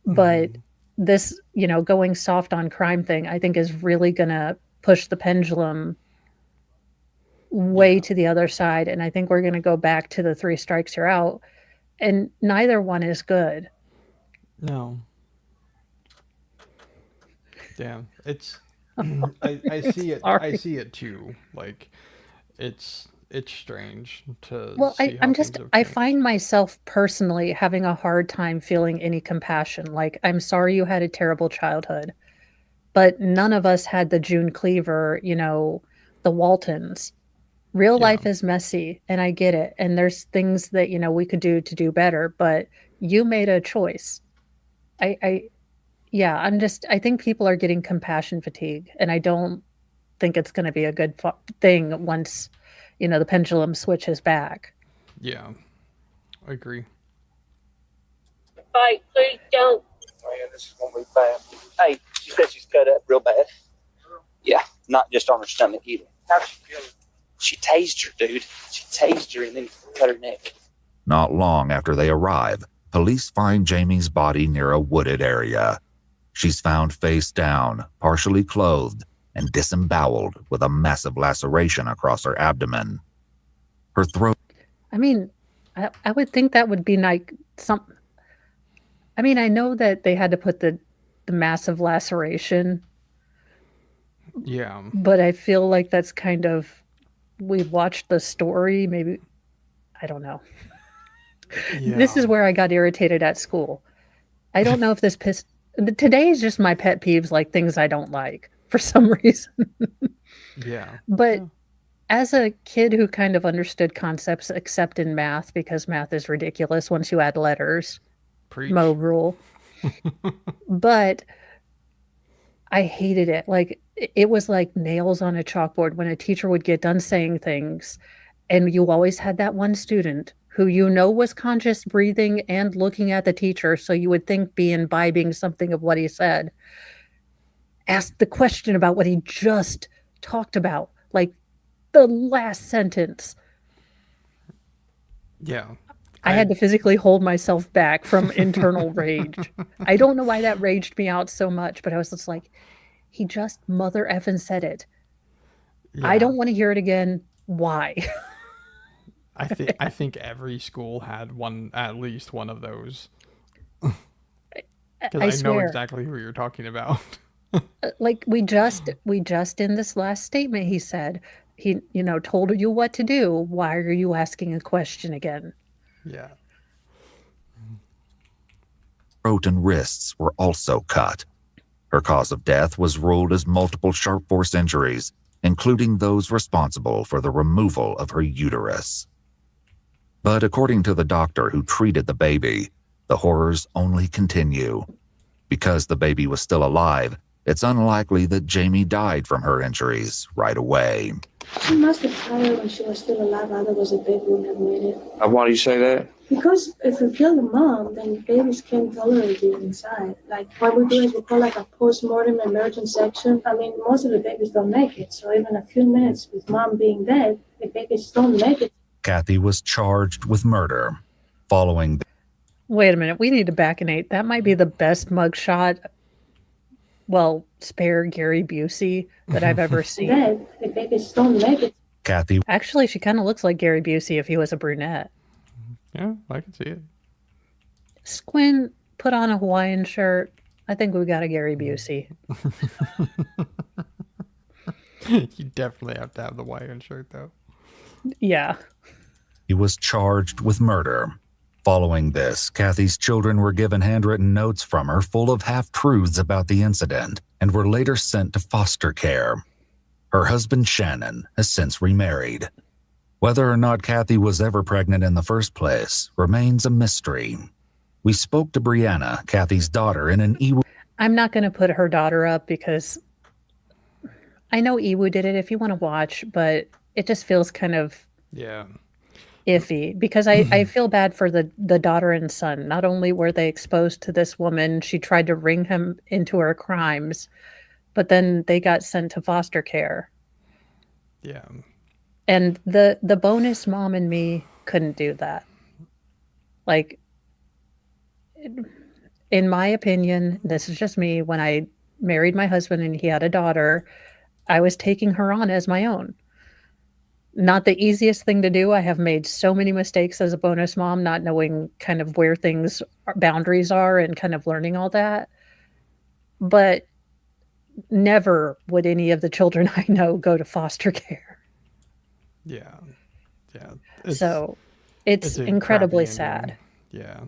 but this, going soft on crime thing, I think is really going to push the pendulum way to the other side. And I think we're going to go back to the 3 strikes you're out. And neither one is good. No. Damn. It's I see it. I see it too. Like it's strange to see how things have I changed. find myself personally having a hard time feeling any compassion. Like, I'm sorry you had a terrible childhood, but none of us had the June Cleaver, the Waltons. Real life is messy, and I get it. And there's things that, we could do to do better, but you made a choice. I think people are getting compassion fatigue, and I don't think it's going to be a good thing once, the pendulum switches back. Yeah, I agree. Fight, please don't. Oh, yeah, this is gonna be bad. Hey, she said she's cut up real bad. Yeah, not just on her stomach either. How'd she feel? She tased her, dude. She tased her and then cut her neck. Not long after they arrive, police find Jamie's body near a wooded area. She's found face down, partially clothed, and disemboweled with a massive laceration across her abdomen. Her throat... I mean, I would think that would be like some... I mean, I know that they had to put the massive laceration. Yeah. But I feel like that's kind of... We've watched the story, maybe... I don't know. Yeah. This is where I got irritated at school. I don't know if this pissed... Today is just my pet peeves, like things I don't like for some reason. Yeah. But as a kid who kind of understood concepts, except in math, because math is ridiculous once you add letters. Preach. Mo rule. But I hated it. Like, it was like nails on a chalkboard when a teacher would get done saying things, and you always had that one student who was conscious breathing and looking at the teacher, so you would think be imbibing something of what he said, asked the question about what he just talked about, like the last sentence. Yeah. I had to physically hold myself back from internal rage. I don't know why that raged me out so much, but I was just like, he just mother effing said it. Yeah. I don't want to hear it again. Why? I think every school had at least one of those. Because I know exactly who you're talking about. Like we just in this last statement, he said, he told you what to do. Why are you asking a question again? Yeah. Throat and wrists were also cut. Her cause of death was ruled as multiple sharp force injuries, including those responsible for the removal of her uterus. But according to the doctor who treated the baby, the horrors only continue. Because the baby was still alive, it's unlikely that Jamie died from her injuries right away. She must have died when she was still alive, otherwise the baby wouldn't have made it. Why do you say that? Because if we kill the mom, then babies can't tolerate it inside. Like what we do is we call like a post-mortem emergent section. I mean, most of the babies don't make it. So even a few minutes with mom being dead, the babies don't make it. Kathy was charged with murder. Following... Wait a minute. We need to back an 8. That might be the best mugshot. Well, spare Gary Busey that I've ever seen. Dead, the babies don't make it. Kathy... Actually, she kind of looks like Gary Busey if he was a brunette. Yeah, I can see it. Squin put on a Hawaiian shirt. I think we got a Gary Busey. You definitely have to have the Hawaiian shirt, though. Yeah. He was charged with murder. Following this, Kathy's children were given handwritten notes from her full of half-truths about the incident and were later sent to foster care. Her husband, Shannon, has since remarried. Whether or not Kathy was ever pregnant in the first place remains a mystery. We spoke to Brianna, Kathy's daughter, in an Iwu... I'm not going to put her daughter up because I know Iwu did it if you want to watch, but it just feels kind of iffy because I feel bad for the daughter and son. Not only were they exposed to this woman, she tried to ring him into her crimes, but then they got sent to foster care. Yeah. And the bonus mom and me couldn't do that. Like, in my opinion, this is just me, when I married my husband and he had a daughter, I was taking her on as my own. Not the easiest thing to do. I have made so many mistakes as a bonus mom, not knowing kind of where things boundaries are and kind of learning all that. But never would any of the children I know go to foster care. Yeah. So it's a incredibly crappy sad. ending. Yeah.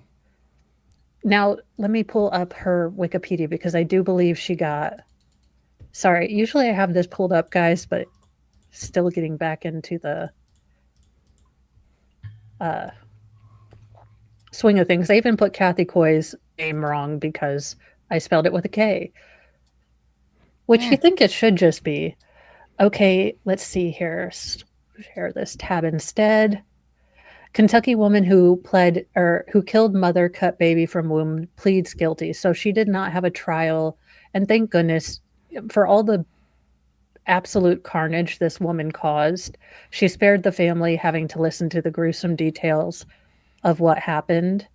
Now, let me pull up her Wikipedia because I do believe she got. Sorry, usually I have this pulled up, guys, but still getting back into the swing of things. I even put Kathy Coy's name wrong because I spelled it with a K, which you think it should just be. Okay, let's see here. Share this tab instead. Kentucky woman who killed mother, cut baby from womb, pleads guilty. So she did not have a trial, and thank goodness for all the absolute carnage this woman caused. She spared the family having to listen to the gruesome details of what happened.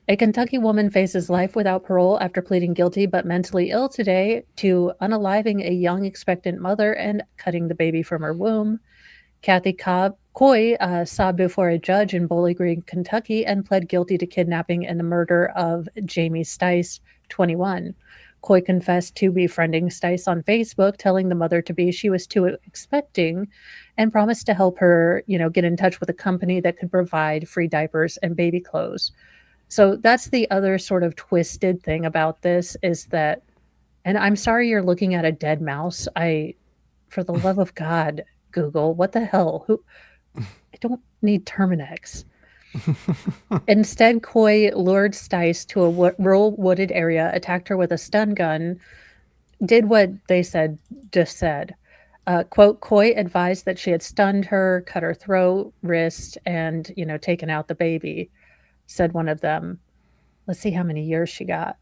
A Kentucky woman faces life without parole after pleading guilty but mentally ill today to unaliving a young expectant mother and cutting the baby from her womb. Kathy Coy sobbed before a judge in Bowling Green, Kentucky, and pled guilty to kidnapping and the murder of Jamie Stice, 21. Coy confessed to befriending Stice on Facebook, telling the mother-to-be she was too expecting, and promised to help her, get in touch with a company that could provide free diapers and baby clothes. So that's the other sort of twisted thing about this is that, and I'm sorry you're looking at a dead mouse. For the love of God, Google, what the hell? I don't need Terminex. Instead, Coy lured Stice to a rural wooded area, attacked her with a stun gun, did what they said. Quote, Coy advised that she had stunned her, cut her throat, wrist, and, taken out the baby, said one of them. Let's see how many years she got.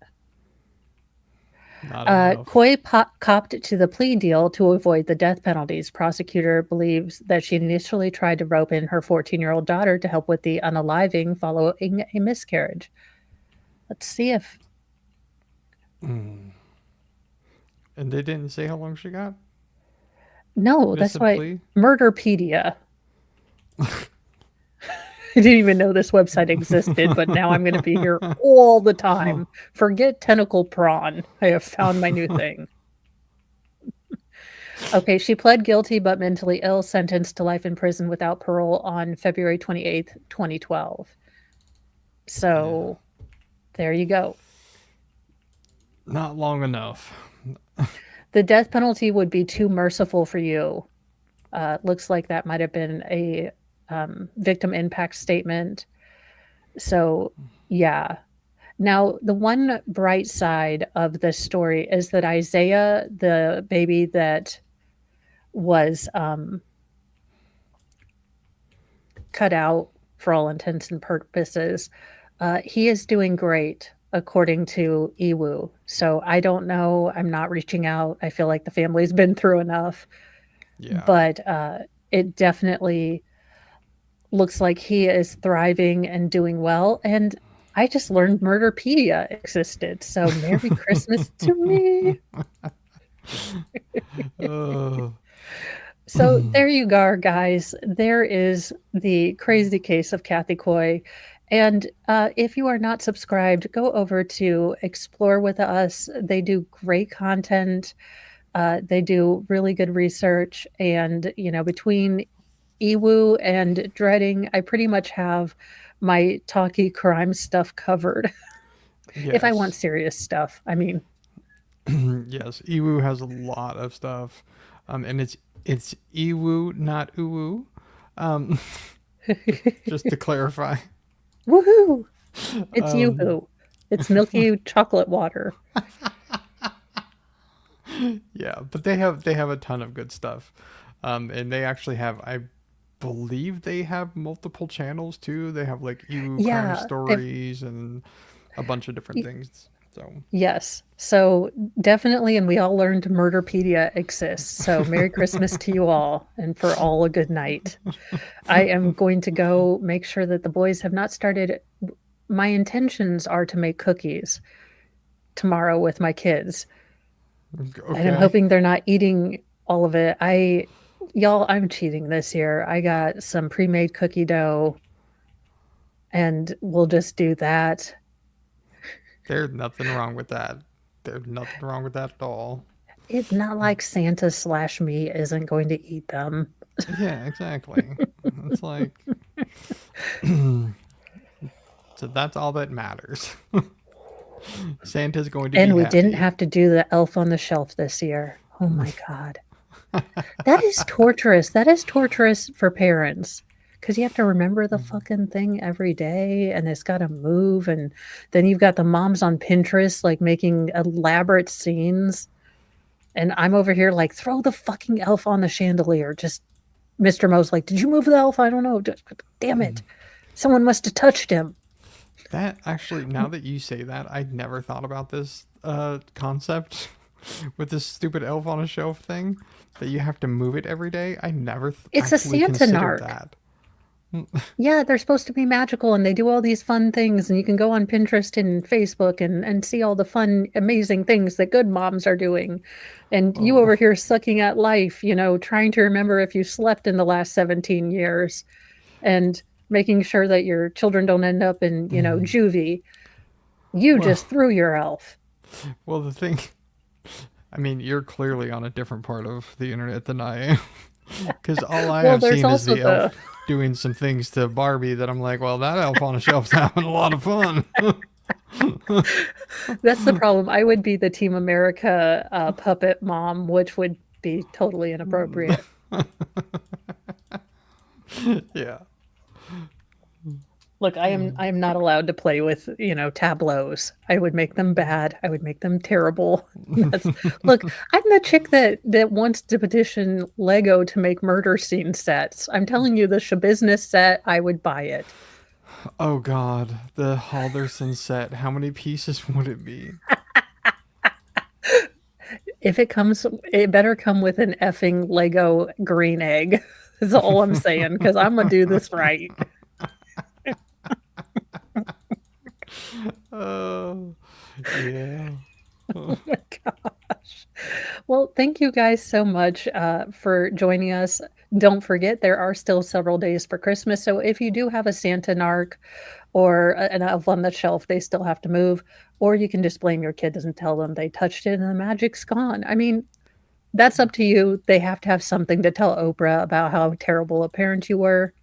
Coy copped to the plea deal to avoid the death penalties. Prosecutor believes that she initially tried to rope in her 14-year-old daughter to help with the unaliving following a miscarriage. Let's see if... And they didn't say how long she got? No, that's why... Murderpedia. I didn't even know this website existed, but now I'm going to be here all the time. Forget tentacle prawn. I have found my new thing. Okay, she pled guilty but mentally ill, sentenced to life in prison without parole on February 28th, 2012. So, there you go. Not long enough. The death penalty would be too merciful for you. Looks like that might have been a victim impact statement. So, yeah. Now, the one bright side of this story is that Isaiah, the baby that was cut out for all intents and purposes, he is doing great, according to Iwu. So I don't know. I'm not reaching out. I feel like the family's been through enough. Yeah. But it definitely looks like he is thriving and doing well. And I just learned Murderpedia existed. So Merry Christmas to me. So there you go, guys. There is the crazy case of Kathy Coy. And if you are not subscribed, go over to Explore With Us. They do great content. They do really good research. And, between Iwu and Dreading, I pretty much have my talky crime stuff covered. Yes. If I want serious stuff, I mean. Yes, Iwu has a lot of stuff. And it's Iwu, not Uwu. Just to clarify. Woohoo! It's Yoo-hoo. It's milky chocolate water. Yeah, but they have a ton of good stuff. And they actually have, I believe they have multiple channels too. They have like Ewu crime stories and a bunch of different things. So Yes. So definitely, and we all learned Murderpedia exists. So Merry Christmas to you all, and for all a good night. I am going to go make sure that the boys have not started. My intentions are to make cookies tomorrow with my kids. And I'm okay. hoping they're not eating all of it. Y'all, I'm cheating this year. I got some pre-made cookie dough, and we'll just do that. There's nothing wrong with that. There's nothing wrong with that at all. It's not like Santa / me isn't going to eat them. Yeah, exactly. It's like, so that's all that matters. Santa's going to And be we happy. didn't have to do the elf on the shelf this year. Oh my God. That is torturous. That is torturous for parents. Because you have to remember the fucking thing every day, and it's got to move. And then you've got the moms on Pinterest, like making elaborate scenes. And I'm over here like, throw the fucking elf on the chandelier. Just Mr. Mo's like, did you move the elf? I don't know. Damn it. Someone must have touched him. That actually, now that you say that, I'd never thought about this concept with this stupid elf on a shelf thing that you have to move it every day. I never It's a actually Santa considered narc. that. Yeah, they're supposed to be magical, and they do all these fun things, and you can go on Pinterest and Facebook and see all the fun, amazing things that good moms are doing. And you over here sucking at life, trying to remember if you slept in the last 17 years and making sure that your children don't end up in, juvie. You just threw your elf. Well, the thing, I mean, you're clearly on a different part of the internet than I am. Because all I have seen is the elf doing some things to Barbie that I'm like, well, that elf on a shelf's having a lot of fun. That's the problem. I would be the Team America puppet mom, which would be totally inappropriate. Yeah. Look, I am not allowed to play with, tableaus. I would make them bad. I would make them terrible. Look, I'm the chick that wants to petition Lego to make murder scene sets. I'm telling you, the Shabusiness set, I would buy it. Oh God, the Halderson set. How many pieces would it be? If it comes, it better come with an effing Lego green egg. That's all I'm saying, because I'm gonna do this right. Oh, yeah. Oh my gosh. Well, thank you guys so much for joining us. Don't forget, there are still several days for Christmas. So if you do have a Santa narc or an elf on the shelf, they still have to move. Or you can just blame your kids and tell them they touched it and the magic's gone. I mean, that's up to you. They have to have something to tell Oprah about how terrible a parent you were.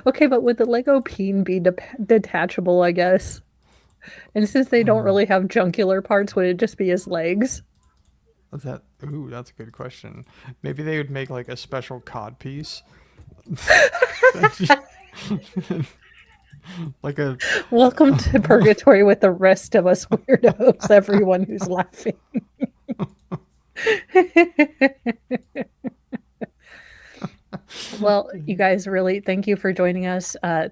Okay, but would the Lego peen be detachable, I guess? And since they don't really have jungular parts, would it just be his legs? Ooh, that's a good question. Maybe they would make like a special cod piece. Like a welcome to purgatory with the rest of us weirdos, everyone who's laughing. Well, you guys, really, thank you for joining us. I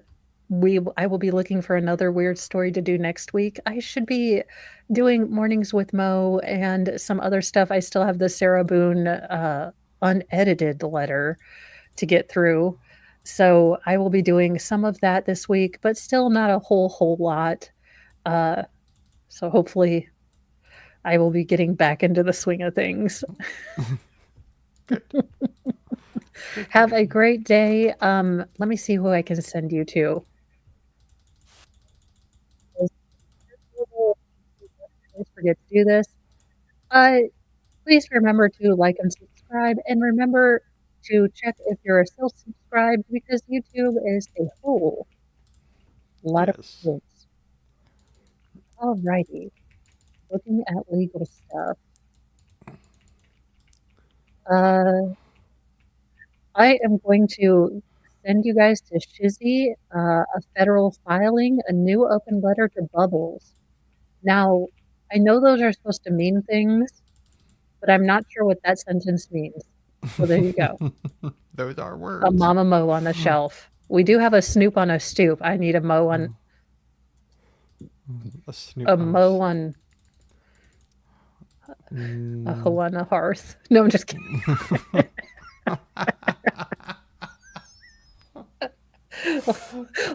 will be looking for another weird story to do next week. I should be doing Mornings with Mo and some other stuff. I still have the Sarah Boone unedited letter to get through. So I will be doing some of that this week, but still not a whole lot. So hopefully I will be getting back into the swing of things. Have a great day. Let me see who I can send you to. I always forget to do this. Please remember to like and subscribe, and remember to check if you're still subscribed, because YouTube is a whole lot of things. Alrighty. Looking at legal stuff. I am going to send you guys to Shizzy, a federal filing, a new open letter to Bubbles. Now, I know those are supposed to mean things, but I'm not sure what that sentence means. So there you go. Those are words. A Mama Mo on the shelf. We do have a Snoop on a stoop. I need a mow on A Snoop. a mow on a hoe on a hearth. No, I'm just kidding.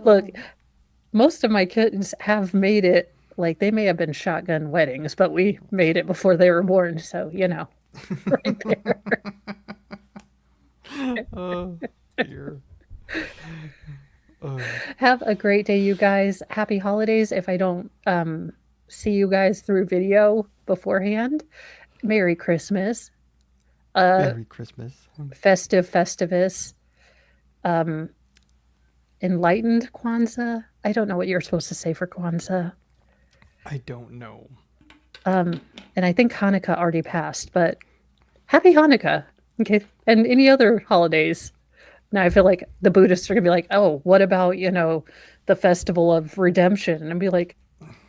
Look, most of my kids have made it. Like, they may have been shotgun weddings, but we made it before they were born. So, you know, right there. Oh, dear. Have a great day, you guys. Happy holidays. If I don't see you guys through video beforehand, Merry Christmas. Merry Christmas. Festivus. Enlightened Kwanzaa. I don't know what you're supposed to say for Kwanzaa. I don't know. And I think Hanukkah already passed, but happy Hanukkah. Okay. And any other holidays. Now I feel like the Buddhists are gonna be like, oh, what about, you know, the Festival of Redemption? And be like,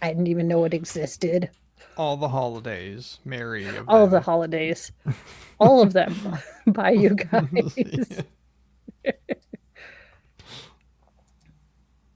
I didn't even know it existed. All the holidays. Merry. All of the holidays. All of them. Bye, you guys.